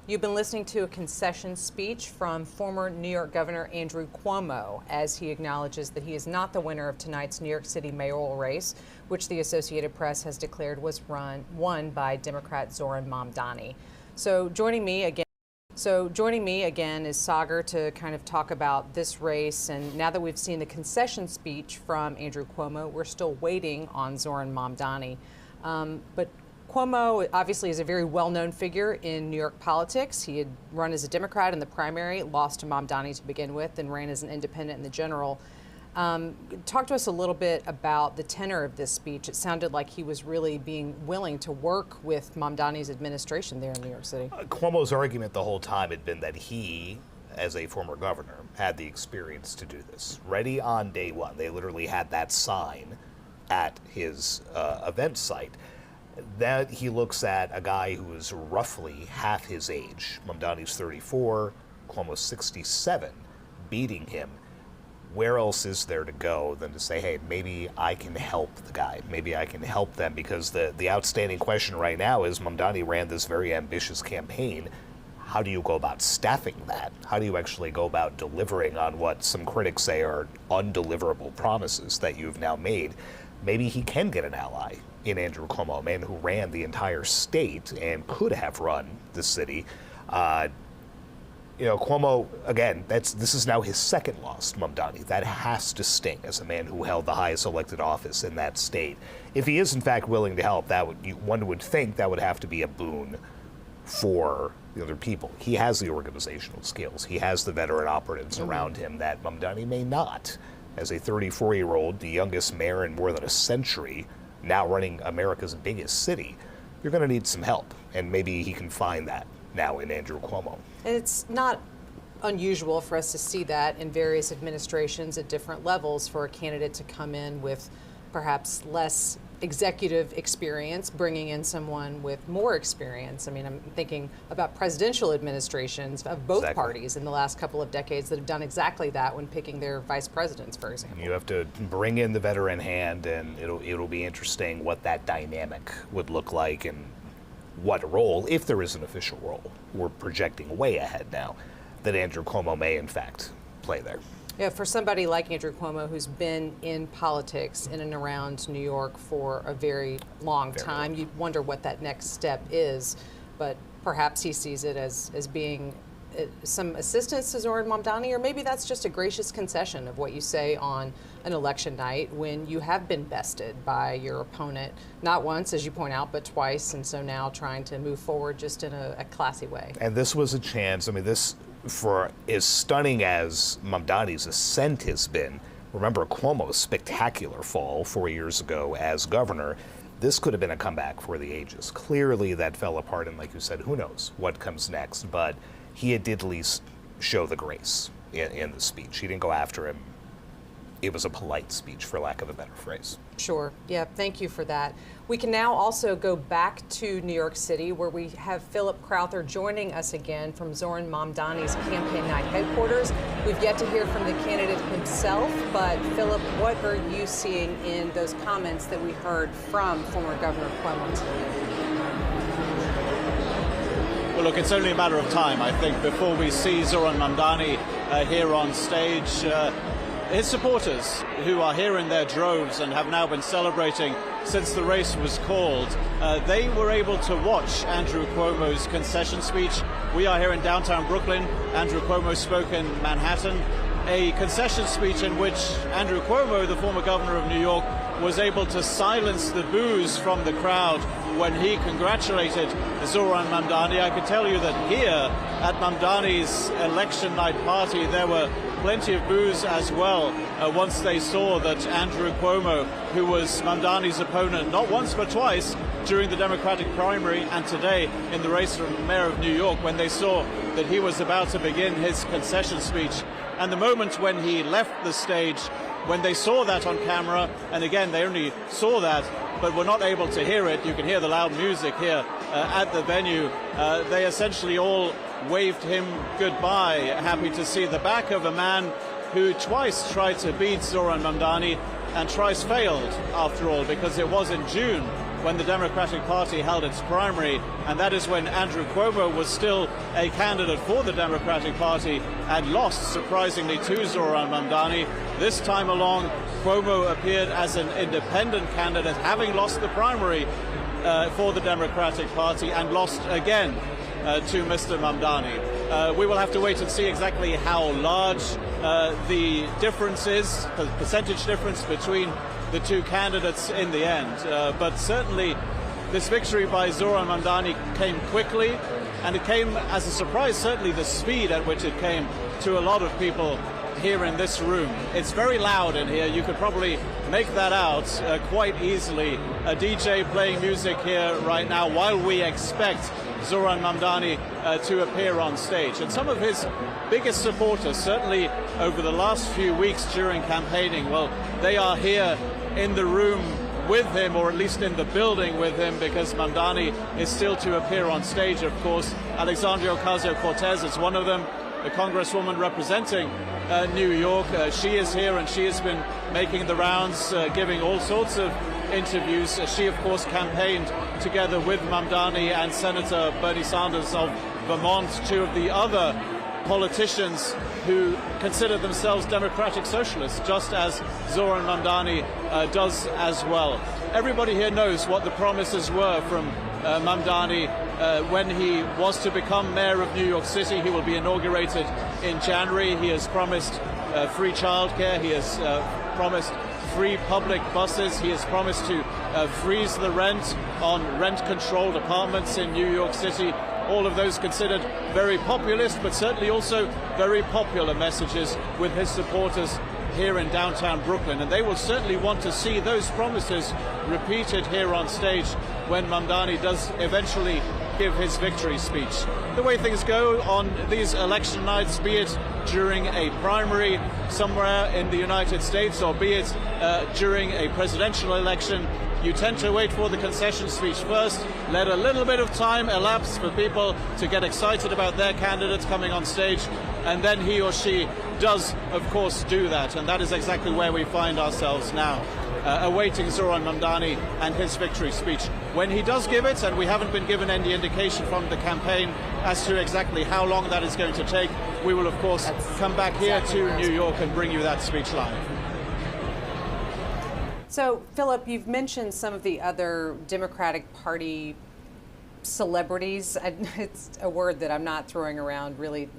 Speaker 5: You've been listening to a concession speech from former New York Governor Andrew Cuomo as he acknowledges that he is not the winner of tonight's New York City mayoral race, which the Associated Press has declared was won by Democrat Zoran Mamdani. So joining me again is Sagar to kind of talk about this race. And now that we've seen the concession speech from Andrew Cuomo, we're still waiting on Zoran Mamdani. But Cuomo obviously is a very well-known figure in New York politics. He had run as a Democrat in the primary, lost to Mamdani to begin with, and ran as an independent in the general. Talk to us a little bit about the tenor of this speech. It sounded like he was really being willing to work with Mamdani's administration there in New York City.
Speaker 6: Cuomo's argument the whole time had been that he, as a former governor, had the experience to do this. Ready on day one. They literally had that sign at his event site. That he looks at a guy who is roughly half his age. Mamdani's 34, Cuomo's 67, beating him. Where else is there to go than to say, hey, maybe I can help the guy. Maybe I can help them, because the outstanding question right now is Mamdani ran this very ambitious campaign. How do you go about staffing that? How do you actually go about delivering on what some critics say are undeliverable promises that you've now made? Maybe he can get an ally in Andrew Cuomo, a man who ran the entire state and could have run the city. Cuomo, again, this is now his second loss to Mamdani. That has to sting as a man who held the highest elected office in that state. If he is in fact willing to help, one would think that would have to be a boon for the other people. He has the organizational skills. He has the veteran operatives around him that Mamdani may not. As a 34-year-old, the youngest mayor in more than a century, now running America's biggest city, you're going to need some help. And maybe he can find that now in Andrew Cuomo.
Speaker 5: It's not unusual for us to see that in various administrations at different levels for a candidate to come in with perhaps less executive experience, bringing in someone with more experience. I mean, I'm thinking about presidential administrations of both parties in the last couple of decades that have done exactly that when picking their vice presidents, for example. You
Speaker 6: have to bring in the veteran hand, and it'll be interesting what that dynamic would look like and what role, if there is an official role, we're projecting way ahead now, that Andrew Cuomo may in fact play there.
Speaker 5: Yeah, for somebody like Andrew Cuomo, who's been in politics in and around New York for a very long time, you'd wonder what that next step is. But perhaps he sees it as being some assistance to Zoran Mamdani, or maybe that's just a gracious concession of what you say on an election night when you have been bested by your opponent, not once, as you point out, but twice, and so now trying to move forward just in a classy way.
Speaker 6: And this was a chance, for as stunning as Mamdani's ascent has been, remember Cuomo's spectacular fall 4 years ago as governor, this could have been a comeback for the ages. Clearly that fell apart, and like you said, who knows what comes next, but he did at least show the grace in the speech. He didn't go after him. It was a polite speech, for lack of a better phrase.
Speaker 5: Sure. Yeah, thank you for that. We can now also go back to New York City, where we have Philip Crowther joining us again from Zoran Mamdani's campaign night headquarters. We've yet to hear from the candidate himself, but Philip, what are you seeing in those comments that we heard from former Governor Cuomo today?
Speaker 9: But look, it's only a matter of time, I think, before we see Zoran Mamdani here on stage. His supporters, who are here in their droves and have now been celebrating since the race was called, they were able to watch Andrew Cuomo's concession speech. We are here in downtown Brooklyn. Andrew Cuomo spoke in Manhattan. A concession speech in which Andrew Cuomo, the former governor of New York, was able to silence the boos from the crowd when he congratulated Zoran Mamdani. I can tell you that here at Mamdani's election night party, there were plenty of boos as well once they saw that Andrew Cuomo, who was Mamdani's opponent not once but twice during the Democratic primary and today in the race for mayor of New York, when they saw that he was about to begin his concession speech. And the moment when he left the stage, when they saw that on camera, and again, they only saw that, but were not able to hear it. You can hear the loud music here at the venue. They essentially all waved him goodbye, happy to see the back of a man who twice tried to beat Zoran Mamdani and twice failed, after all, because it was in June when the Democratic Party held its primary, and that is when Andrew Cuomo was still a candidate for the Democratic Party and lost, surprisingly, to Zoran Mamdani. This time along, Cuomo appeared as an independent candidate, having lost the primary for the Democratic Party and lost again to Mr. Mamdani. We will have to wait and see exactly how large the difference is, the percentage difference between the two candidates in the end. But certainly this victory by Zoran Mamdani came quickly, and it came as a surprise, certainly the speed at which it came to a lot of people here in this room. It's very loud in here. You could probably make that out quite easily. A DJ playing music here right now while we expect Zoran Mamdani to appear on stage. And some of his biggest supporters, certainly over the last few weeks during campaigning, well, they are here in the room with him, or at least in the building with him, because Mamdani is still to appear on stage, of course. Alexandria Ocasio-Cortez is one of them, the congresswoman representing New York. She is here, and she has been making the rounds, giving all sorts of interviews. She, of course, campaigned together with Mamdani and Senator Bernie Sanders of Vermont, two of the other politicians who consider themselves democratic socialists, just as Zoran Mamdani does as well. Everybody here knows what the promises were from Mamdani when he was to become mayor of New York City. He will be inaugurated in January. He has promised free childcare. He has promised free public buses. He has promised to freeze the rent on rent-controlled apartments in New York City. All of those considered very populist, but certainly also very popular messages with his supporters here in downtown Brooklyn. And they will certainly want to see those promises repeated here on stage when Mamdani does eventually give his victory speech. The way things go on these election nights, be it during a primary somewhere in the United States or be it during a presidential election, you tend to wait for the concession speech first, let a little bit of time elapse for people to get excited about their candidates coming on stage, and then he or she does, of course, do that. And that is exactly where we find ourselves now, awaiting Zoran Mamdani and his victory speech. When he does give it, and we haven't been given any indication from the campaign as to exactly how long that is going to take, we will, of course, come back here to New York and bring you that speech live.
Speaker 5: So, Philip, you've mentioned some of the other Democratic Party celebrities. It's a word that I'm not throwing around really,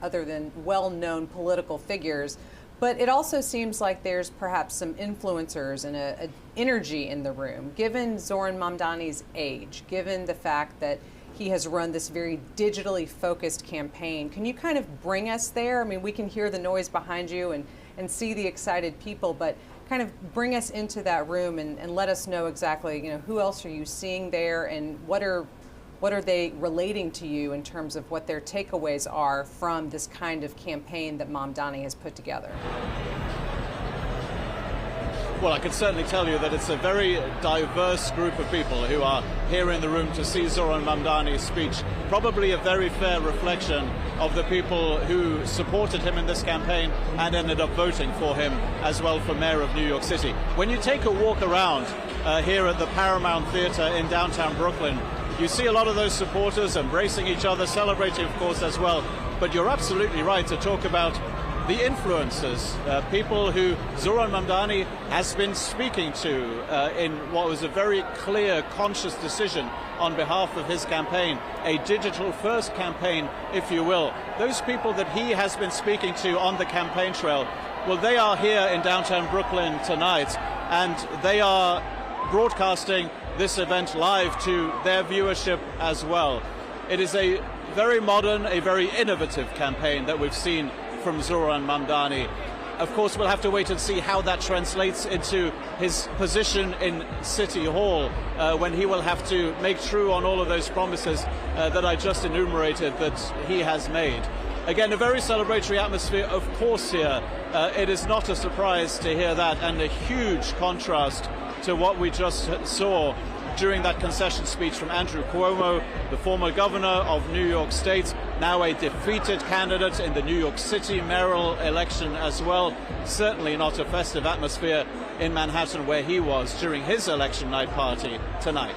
Speaker 5: other than well-known political figures. But it also seems like there's perhaps some influencers and an energy in the room. Given Zoran Mamdani's age, given the fact that he has run this very digitally focused campaign, can you kind of bring us there? I mean, we can hear the noise behind you and see the excited people, but kind of bring us into that room and let us know exactly, who else are you seeing there, and what are they relating to you in terms of what their takeaways are from this kind of campaign that Mamdani has put together?
Speaker 9: Well, I can certainly tell you that it's a very diverse group of people who are here in the room to see Zoran Mamdani's speech. Probably a very fair reflection of the people who supported him in this campaign and ended up voting for him as well for mayor of New York City. When you take a walk around here at the Paramount Theater in downtown Brooklyn, You see a lot of those supporters embracing each other, celebrating, of course, as well. But you're absolutely right to talk about the influencers, people who Zoran Mamdani has been speaking to in what was a very clear, conscious decision on behalf of his campaign, a digital-first campaign, if you will. Those people that he has been speaking to on the campaign trail, well, they are here in downtown Brooklyn tonight, and they are broadcasting this event live to their viewership as well. It is a very modern, a very innovative campaign that we've seen from Zoran Mamdani. Of course, we'll have to wait and see how that translates into his position in City Hall when he will have to make true on all of those promises that I just enumerated that he has made. Again, a very celebratory atmosphere, of course, here. It is not a surprise to hear that, and a huge contrast to what we just saw during that concession speech from Andrew Cuomo, the former governor of New York State, now a defeated candidate in the New York City mayoral election as well. Certainly not a festive atmosphere in Manhattan where he was during his election night party tonight.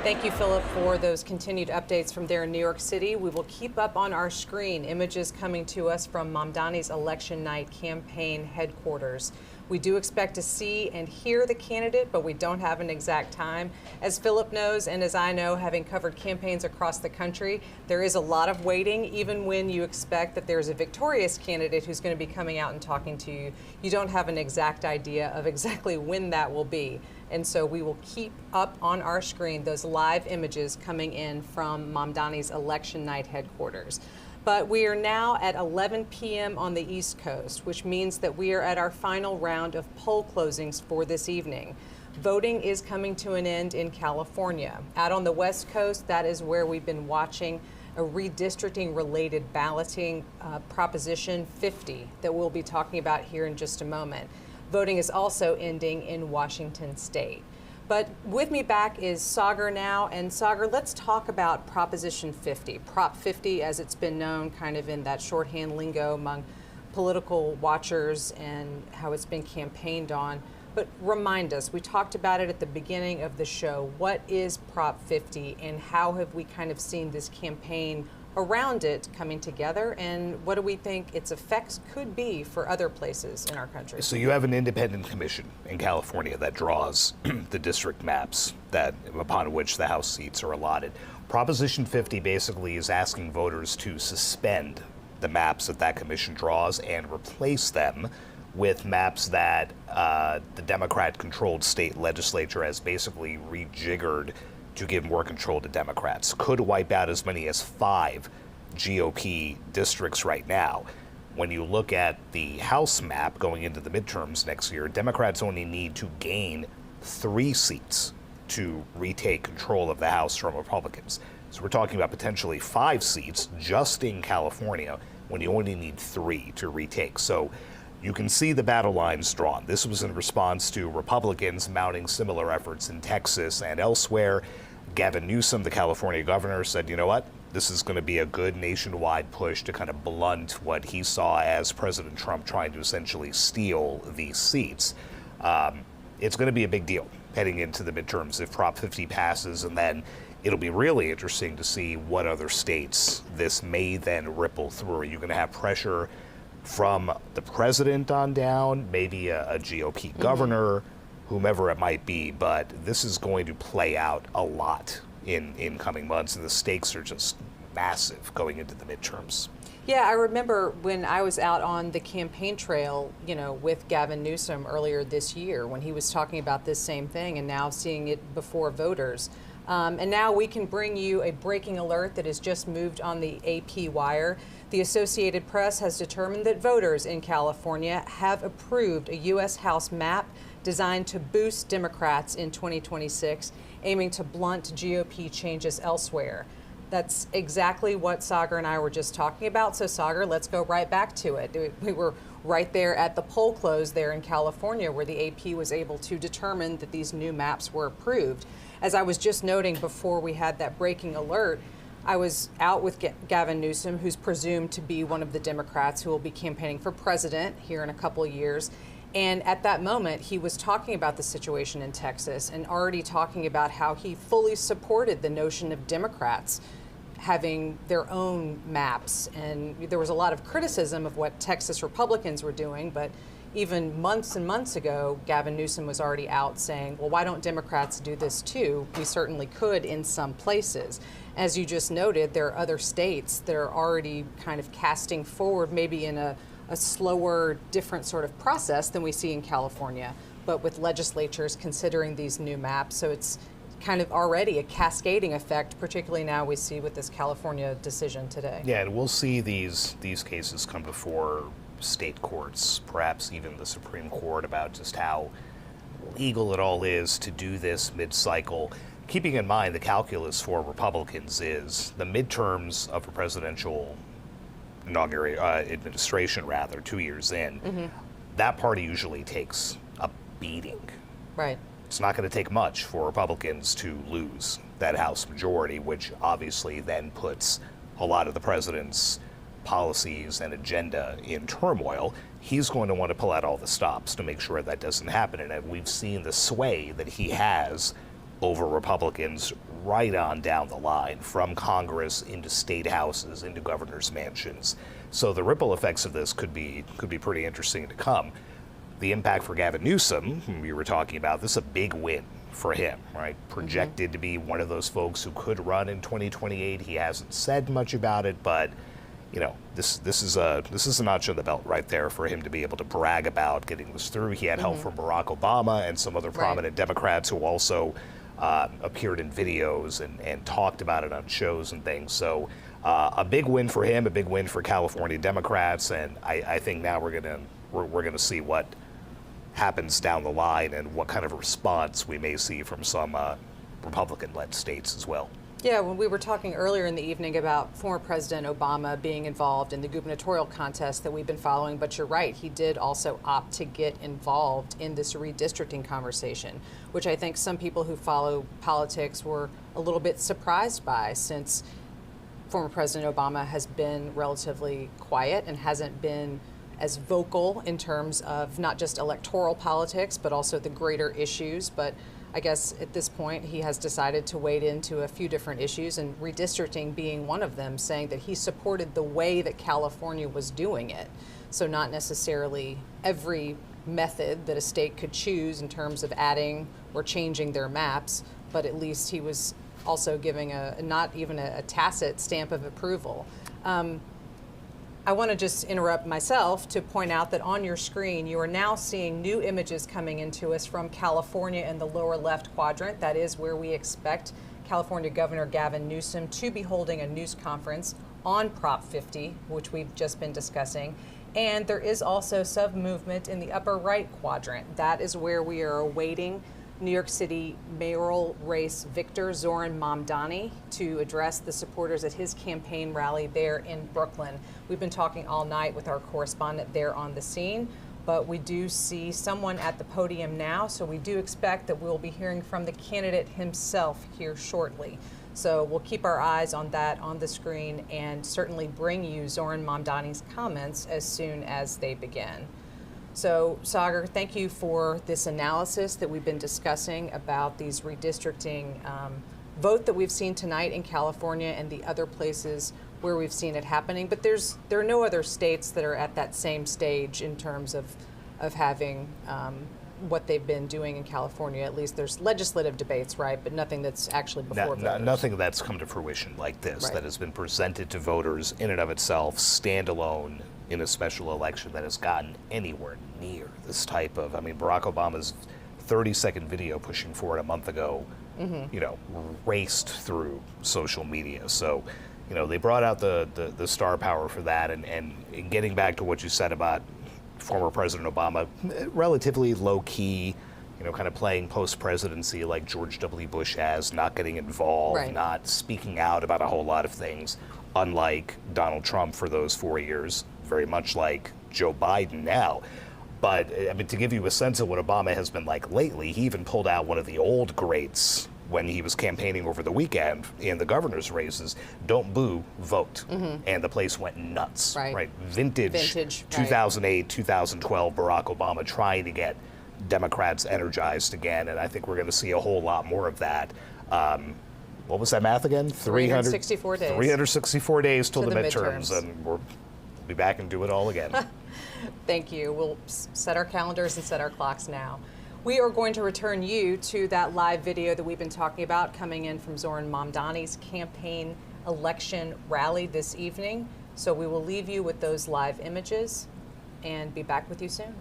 Speaker 5: Thank you, Philip, for those continued updates from there in New York City. We will keep up on our screen images coming to us from Mamdani's election night campaign headquarters. We do expect to see and hear the candidate, but we don't have an exact time. As Philip knows, and as I know, having covered campaigns across the country, there is a lot of waiting. Even when you expect that there's a victorious candidate who's going to be coming out and talking to you, you don't have an exact idea of exactly when that will be. And so we will keep up on our screen those live images coming in from Mamdani's election night headquarters. But we are now at 11 p.m. on the East Coast, which means that we are at our final round of poll closings for this evening. Voting is coming to an end in California. Out on the West Coast, that is where we've been watching a redistricting-related balloting Proposition 50 that we'll be talking about here in just a moment. Voting is also ending in Washington State. But with me back is Sagar now. And Sagar, let's talk about Proposition 50, Prop 50 as it's been known kind of in that shorthand lingo among political watchers and how it's been campaigned on. But remind us, we talked about it at the beginning of the show. What is Prop 50 and how have we kind of seen this campaign around it coming together, and what do we think its effects could be for other places in our country?
Speaker 6: So you have an independent commission in California that draws the district maps that upon which the House seats are allotted. Proposition 50 basically is asking voters to suspend the maps that commission draws and replace them with maps that the Democrat-controlled state legislature has basically rejiggered to give more control to Democrats. Could wipe out as many as 5 GOP districts right now. When you look at the House map going into the midterms next year, Democrats only need to gain 3 seats to retake control of the House from Republicans. So we're talking about potentially 5 seats just in California when you only need 3 to retake. So you can see the battle lines drawn. This was in response to Republicans mounting similar efforts in Texas and elsewhere. Gavin Newsom, the California governor, said, you know what, this is going to be a good nationwide push to kind of blunt what he saw as President Trump trying to essentially steal these seats. It's going to be a big deal heading into the midterms if Prop 50 passes, and then it'll be really interesting to see what other states this may then ripple through. Are you going to have pressure from the president on down, maybe a GOP governor, whomever it might be, but this is going to play out a lot in coming months, and the stakes are just massive going into the midterms.
Speaker 5: Yeah, I remember when I was out on the campaign trail, with Gavin Newsom earlier this year when he was talking about this same thing, and now seeing it before voters. And now we can bring you a breaking alert that has just moved on the AP wire. The Associated Press has determined that voters in California have approved a U.S. House map designed to boost Democrats in 2026, aiming to blunt GOP changes elsewhere. That's exactly what Sagar and I were just talking about. So Sagar, let's go right back to it. We were right there at the poll close there in California where the AP was able to determine that these new maps were approved. As I was just noting before we had that breaking alert, I was out with Gavin Newsom, who's presumed to be one of the Democrats who will be campaigning for president here in a couple of years. And at that moment, he was talking about the situation in Texas and already talking about how he fully supported the notion of Democrats having their own maps. And there was a lot of criticism of what Texas Republicans were doing, but even months and months ago, Gavin Newsom was already out saying, well, why don't Democrats do this too? We certainly could in some places. As you just noted, there are other states that are already kind of casting forward, maybe in a slower, different sort of process than we see in California, but with legislatures considering these new maps. So it's kind of already a cascading effect, particularly now we see with this California decision today.
Speaker 6: Yeah, and we'll see these cases come before state courts, perhaps even the Supreme Court, about just how legal it all is to do this mid-cycle. Keeping in mind the calculus for Republicans is the midterms of a presidential administration, 2 years in, that party usually takes a beating.
Speaker 5: Right.
Speaker 6: It's not going to take much for Republicans to lose that House majority, which obviously then puts a lot of the president's policies and agenda in turmoil. He's going to want to pull out all the stops to make sure that doesn't happen. And we've seen the sway that he has over Republicans right on down the line, from Congress into state houses, into governors' mansions. So the ripple effects of this could be pretty interesting to come. The impact for Gavin Newsom, whom we were talking about, this is a big win for him, right? Projected to be one of those folks who could run in 2028. He hasn't said much about it, but this is a notch on the belt right there for him to be able to brag about getting this through. He had help from Barack Obama and some other prominent Democrats who also appeared in videos and talked about it on shows and things. So a big win for him, a big win for California Democrats, and I think now we're gonna see what happens down the line and what kind of response we may see from some Republican-led states as well.
Speaker 5: Yeah, when we were talking earlier in the evening about former President Obama being involved in the gubernatorial contest that we've been following, but you're right, he did also opt to get involved in this redistricting conversation, which I think some people who follow politics were a little bit surprised by, since former President Obama has been relatively quiet and hasn't been as vocal in terms of not just electoral politics, but also the greater issues. But I guess at this point, he has decided to wade into a few different issues, and redistricting being one of them, saying that he supported the way that California was doing it. So not necessarily every method that a state could choose in terms of adding or changing their maps, but at least he was also giving not even a tacit stamp of approval. I want to just interrupt myself to point out that on your screen, you are now seeing new images coming into us from California in the lower left quadrant. That is where we expect California Governor Gavin Newsom to be holding a news conference on Prop 50, which we've just been discussing. And there is also some movement in the upper right quadrant. That is where we are awaiting New York City mayoral race victor Zoran Mamdani to address the supporters at his campaign rally there in Brooklyn. We've been talking all night with our correspondent there on the scene, but we do see someone at the podium now, so we do expect that we'll be hearing from the candidate himself here shortly. So we'll keep our eyes on that on the screen and certainly bring you Zoran Mamdani's comments as soon as they begin. So, Sagar, thank you for this analysis that we've been discussing about these redistricting vote that we've seen tonight in California and the other places where we've seen it happening. But there are no other states that are at that same stage in terms of having what they've been doing in California. At least there's legislative debates, right? But nothing that's actually before voters.
Speaker 6: Nothing that's come to fruition like this, that has been presented to voters in and of itself, standalone, in a special election, that has gotten anywhere near this type of, Barack Obama's 30-second video pushing for it a month ago, raced through social media. So, they brought out the star power for that. And getting back to what you said about former President Obama, relatively low-key, kind of playing post-presidency like George W. Bush has, not getting involved, not speaking out about a whole lot of things, unlike Donald Trump for those 4 years, very much like Joe Biden now. But to give you a sense of what Obama has been like lately, he even pulled out one of the old greats when he was campaigning over the weekend in the governor's races, don't boo, vote. And the place went nuts. Right. Vintage 2008, 2012 Barack Obama trying to get Democrats energized again, and I think we're going to see a whole lot more of that. What was that math again?
Speaker 5: 364 days.
Speaker 6: 364 days till
Speaker 5: To
Speaker 6: the
Speaker 5: the
Speaker 6: midterms, and we'll be back and do it all again.
Speaker 5: Thank you. We'll set our calendars and set our clocks now. We are going to return you to that live video that we've been talking about coming in from Zoran Mamdani's campaign election rally this evening. So we will leave you with those live images and be back with you soon.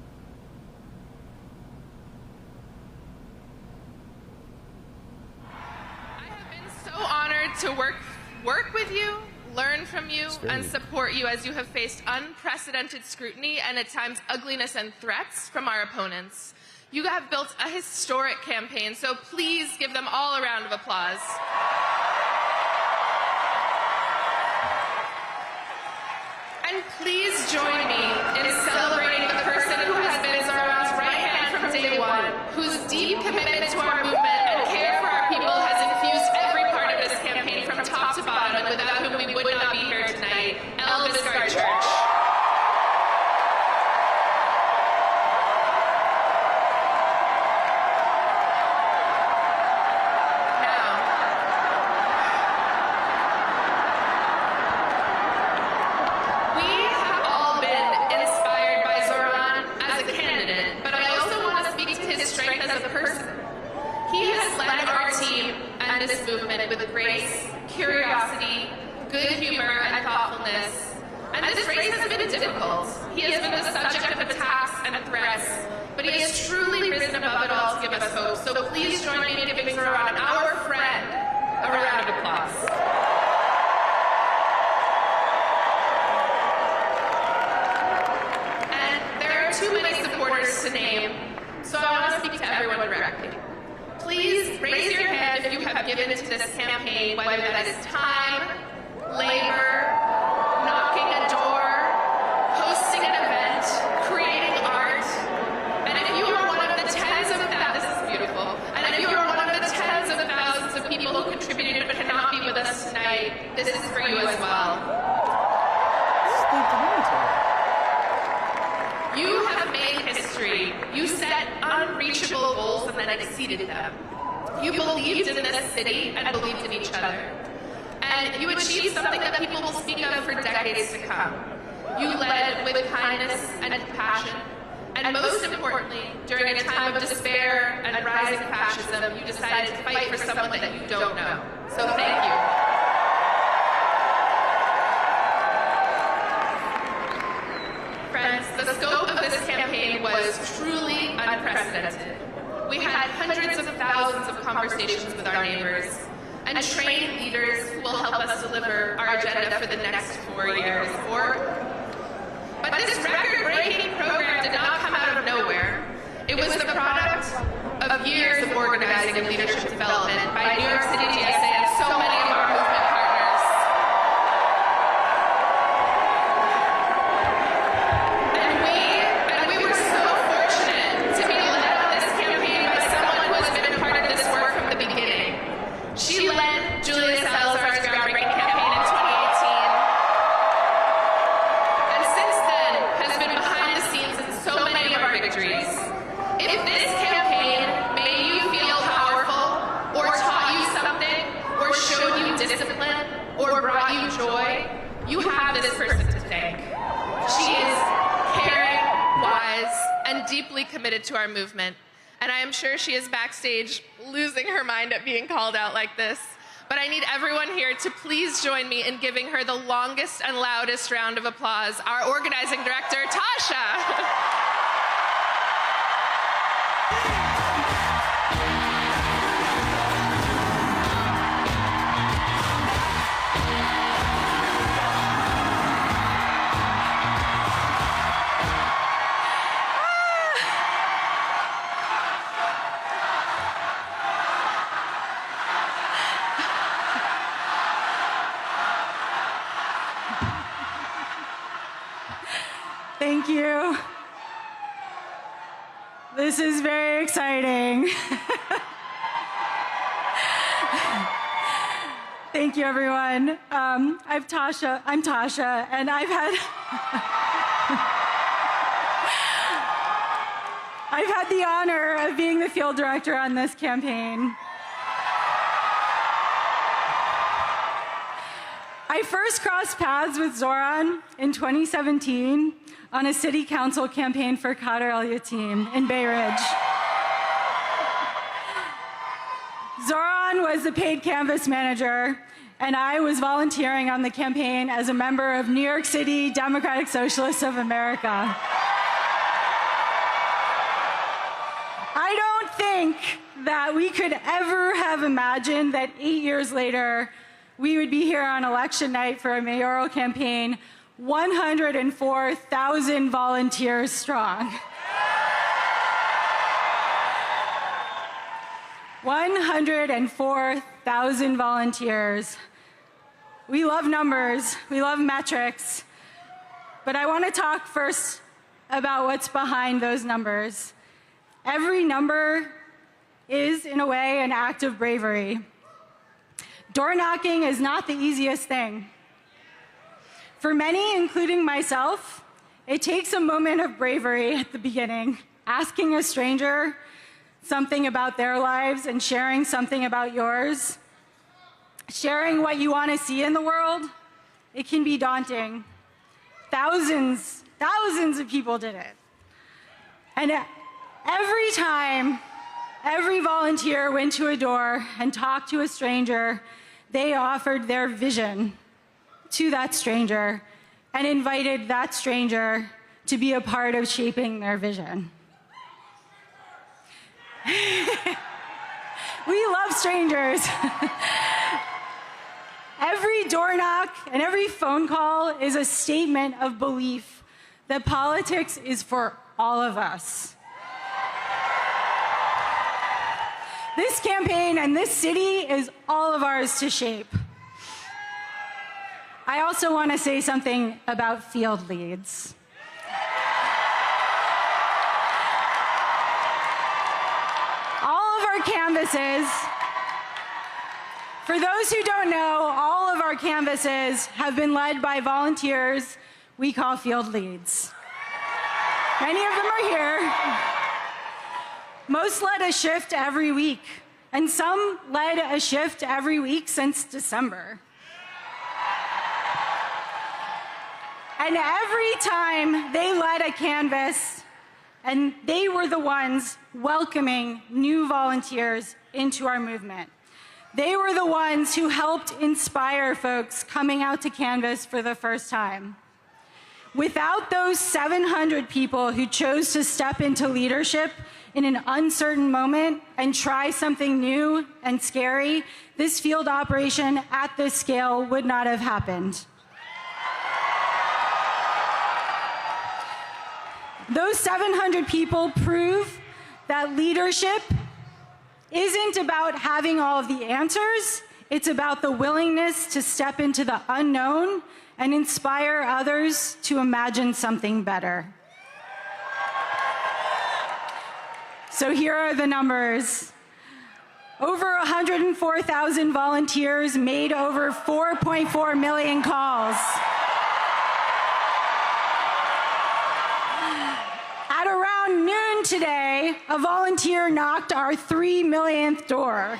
Speaker 15: So honored to work with you, learn from you, and support you as you have faced unprecedented scrutiny and at times ugliness and threats from our opponents. You have built a historic campaign, so please give them all a round of applause. And please join me in celebrating the person who has been Zoran's right hand from day one, whose deep commitment to our movement and care for our people has infused every part of this campaign from top to bottom, and without whom we would not be here tonight, Elvis Church. This movement with grace, curiosity, good humor, and thoughtfulness. And this race has been difficult. He has been the subject of attacks and threats, but he has truly risen above it all to give us hope. So please join me in giving Zoran, our friend, a round of applause. And there are too many supporters to name, so I want to speak to everyone directly. Please raise your hand if you have given to this campaign, whether that is time, labor, knocking a door, hosting an event, creating art. And if you are one of the tens of thousands, this is beautiful, and if you are one of the tens of thousands of people who contributed but cannot be with us tonight, this is for you as well. You have made history. You set unreachable goals and then exceeded them. You believed in this city and believed in each other. And you achieved something that people will speak of for decades to come. You led with kindness and compassion. And most importantly, during a time of despair and rising fascism, you decided to fight for someone that you don't know. So thank you. Friends, the scope of this campaign was truly unprecedented. We had hundreds of thousands of conversations with our neighbors and trained leaders who will help us deliver our agenda for the next 4 years. But this record-breaking program did not come out of nowhere. It was the product of years of organizing and leadership development by New York City DSA and so many of our movement partners. And we were so fortunate to be led on this campaign by someone who has been a part of this work from the beginning. She led Julia Salazar's groundbreaking campaign in 2018. And since then has been behind the scenes in so many of our victories. If this campaign made you feel powerful, or taught you something, or showed you discipline, or brought you joy, you have this person to thank. She is caring, wise, and deeply committed to our movement. And I am sure she is backstage losing her mind at being called out like this. But I need everyone here to please join me in giving her the longest and loudest round of applause, our organizing director, Tasha.
Speaker 16: Thank you. This is very exciting. Thank you, everyone. I'm Tasha, and I've had the honor of being the field director on this campaign. I first crossed paths with Zoran in 2017 on a city council campaign for Khader El-Yateem in Bay Ridge. Zoran was the paid canvas manager, and I was volunteering on the campaign as a member of New York City Democratic Socialists of America. I don't think that we could ever have imagined that 8 years later, we would be here on election night for a mayoral campaign, 104,000 volunteers strong. 104,000 volunteers. We love numbers, we love metrics, but I want to talk first about what's behind those numbers. Every number is, in a way, an act of bravery. Door knocking is not the easiest thing. For many, including myself, it takes a moment of bravery at the beginning, asking a stranger something about their lives and sharing something about yours. Sharing what you want to see in the world, it can be daunting. Thousands of people did it. And every time, every volunteer went to a door and talked to a stranger, they offered their vision to that stranger and invited that stranger to be a part of shaping their vision. We love strangers. Every door knock and every phone call is a statement of belief that politics is for all of us. This campaign and this city is all of ours to shape. I also want to say something about field leads. All of our canvases, for those who don't know, all of our canvases have been led by volunteers we call field leads. Many of them are here. Most led a shift every week, and some led a shift every week since December. And every time they led a canvas, and they were the ones welcoming new volunteers into our movement. They were the ones who helped inspire folks coming out to canvas for the first time. Without those 700 people who chose to step into leadership in an uncertain moment and try something new and scary, this field operation at this scale would not have happened. Those 700 people prove that leadership isn't about having all of the answers, it's about the willingness to step into the unknown and inspire others to imagine something better. So here are the numbers. Over 104,000 volunteers made over 4.4 million calls. At around noon today, a volunteer knocked our 3 millionth door.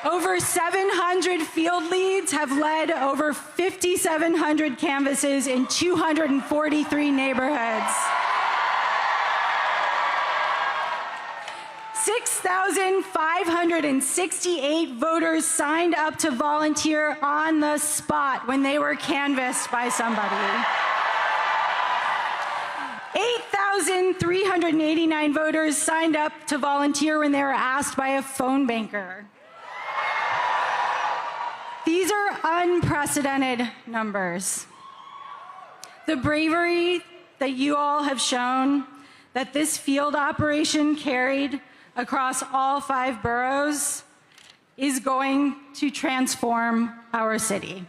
Speaker 16: Over 700 field leads have led over 5,700 canvases in 243 neighborhoods. 6,568 voters signed up to volunteer on the spot when they were canvassed by somebody. 8,389 voters signed up to volunteer when they were asked by a phone banker. These are unprecedented numbers. The bravery that you all have shown, that this field operation carried across all 5 boroughs, is going to transform our city.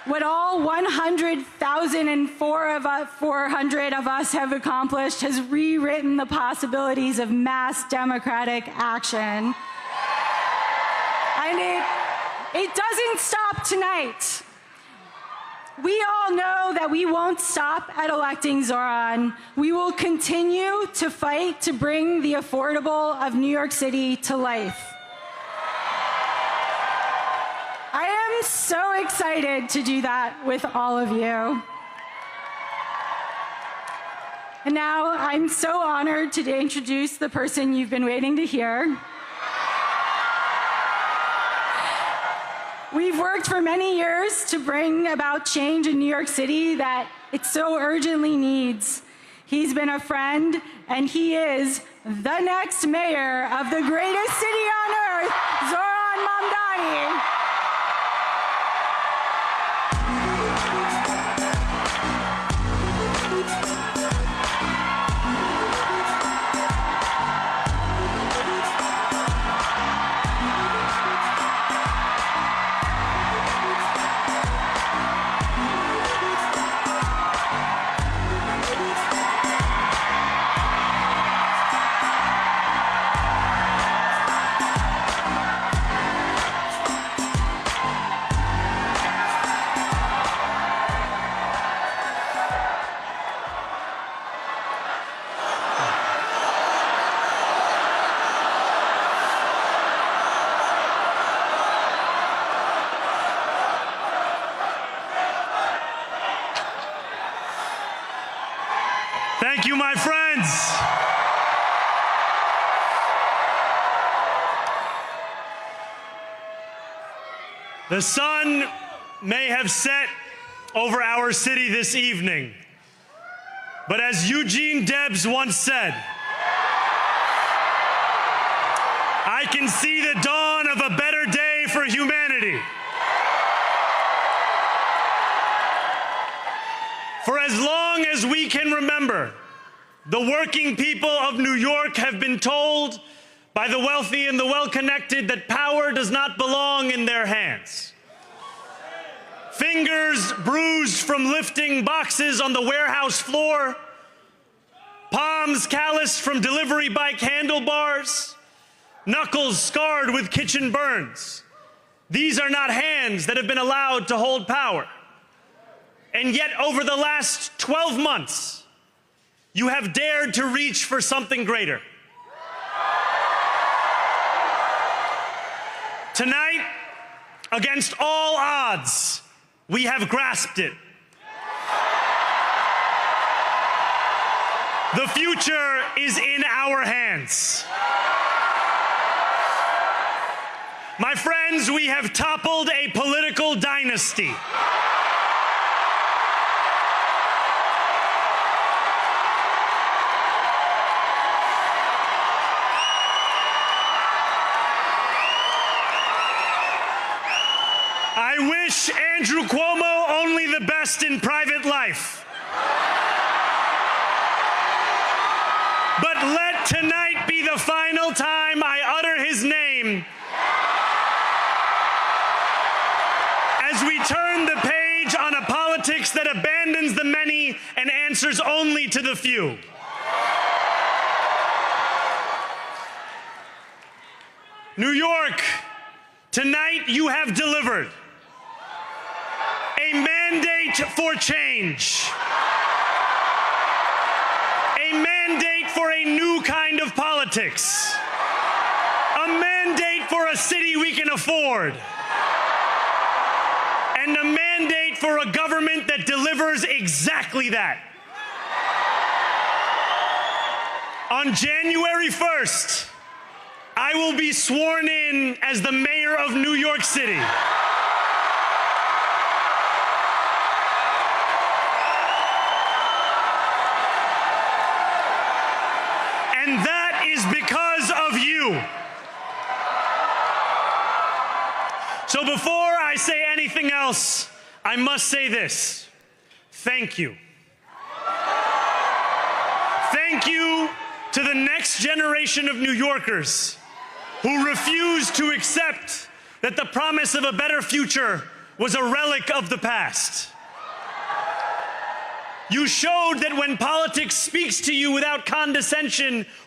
Speaker 16: What all 100,400 of us have accomplished has rewritten the possibilities of mass democratic action. And it doesn't stop tonight. We all know that we won't stop at electing Zoran. We will continue to fight to bring the affordable of New York City to life. I am so excited to do that with all of you. And now I'm so honored to introduce the person you've been waiting to hear. We've worked for many years to bring about change in New York City that it so urgently needs. He's been a friend, and he is the next mayor of the greatest city on earth, Zoran Mamdani.
Speaker 17: Thank you, my friends. The sun may have set over our city this evening, but as Eugene Debs once said, I can see the dawn of a better day for humanity. For as long as we can remember, the working people of New York have been told by the wealthy and the well-connected that power does not belong in their hands. Fingers bruised from lifting boxes on the warehouse floor, palms calloused from delivery bike handlebars, knuckles scarred with kitchen burns. These are not hands that have been allowed to hold power. And yet, over the last 12 months, you have dared to reach for something greater. Tonight, against all odds, we have grasped it. The future is in our hands. My friends, we have toppled a political dynasty. I wish Andrew Cuomo only the best in private life. But let tonight be the final time I utter his name as we turn the page on a politics that abandons the many and answers only to the few. New York, tonight you have delivered a mandate for change, a mandate for a new kind of politics, a mandate for a city we can afford, and a mandate for a government that delivers exactly that. On January 1st, I will be sworn in as the mayor of New York City. And that is because of you. So before I say anything else, I must say this. Thank you. Thank you to the next generation of New Yorkers who refuse to accept that the promise of a better future was a relic of the past. You showed that when politics speaks to you without condescension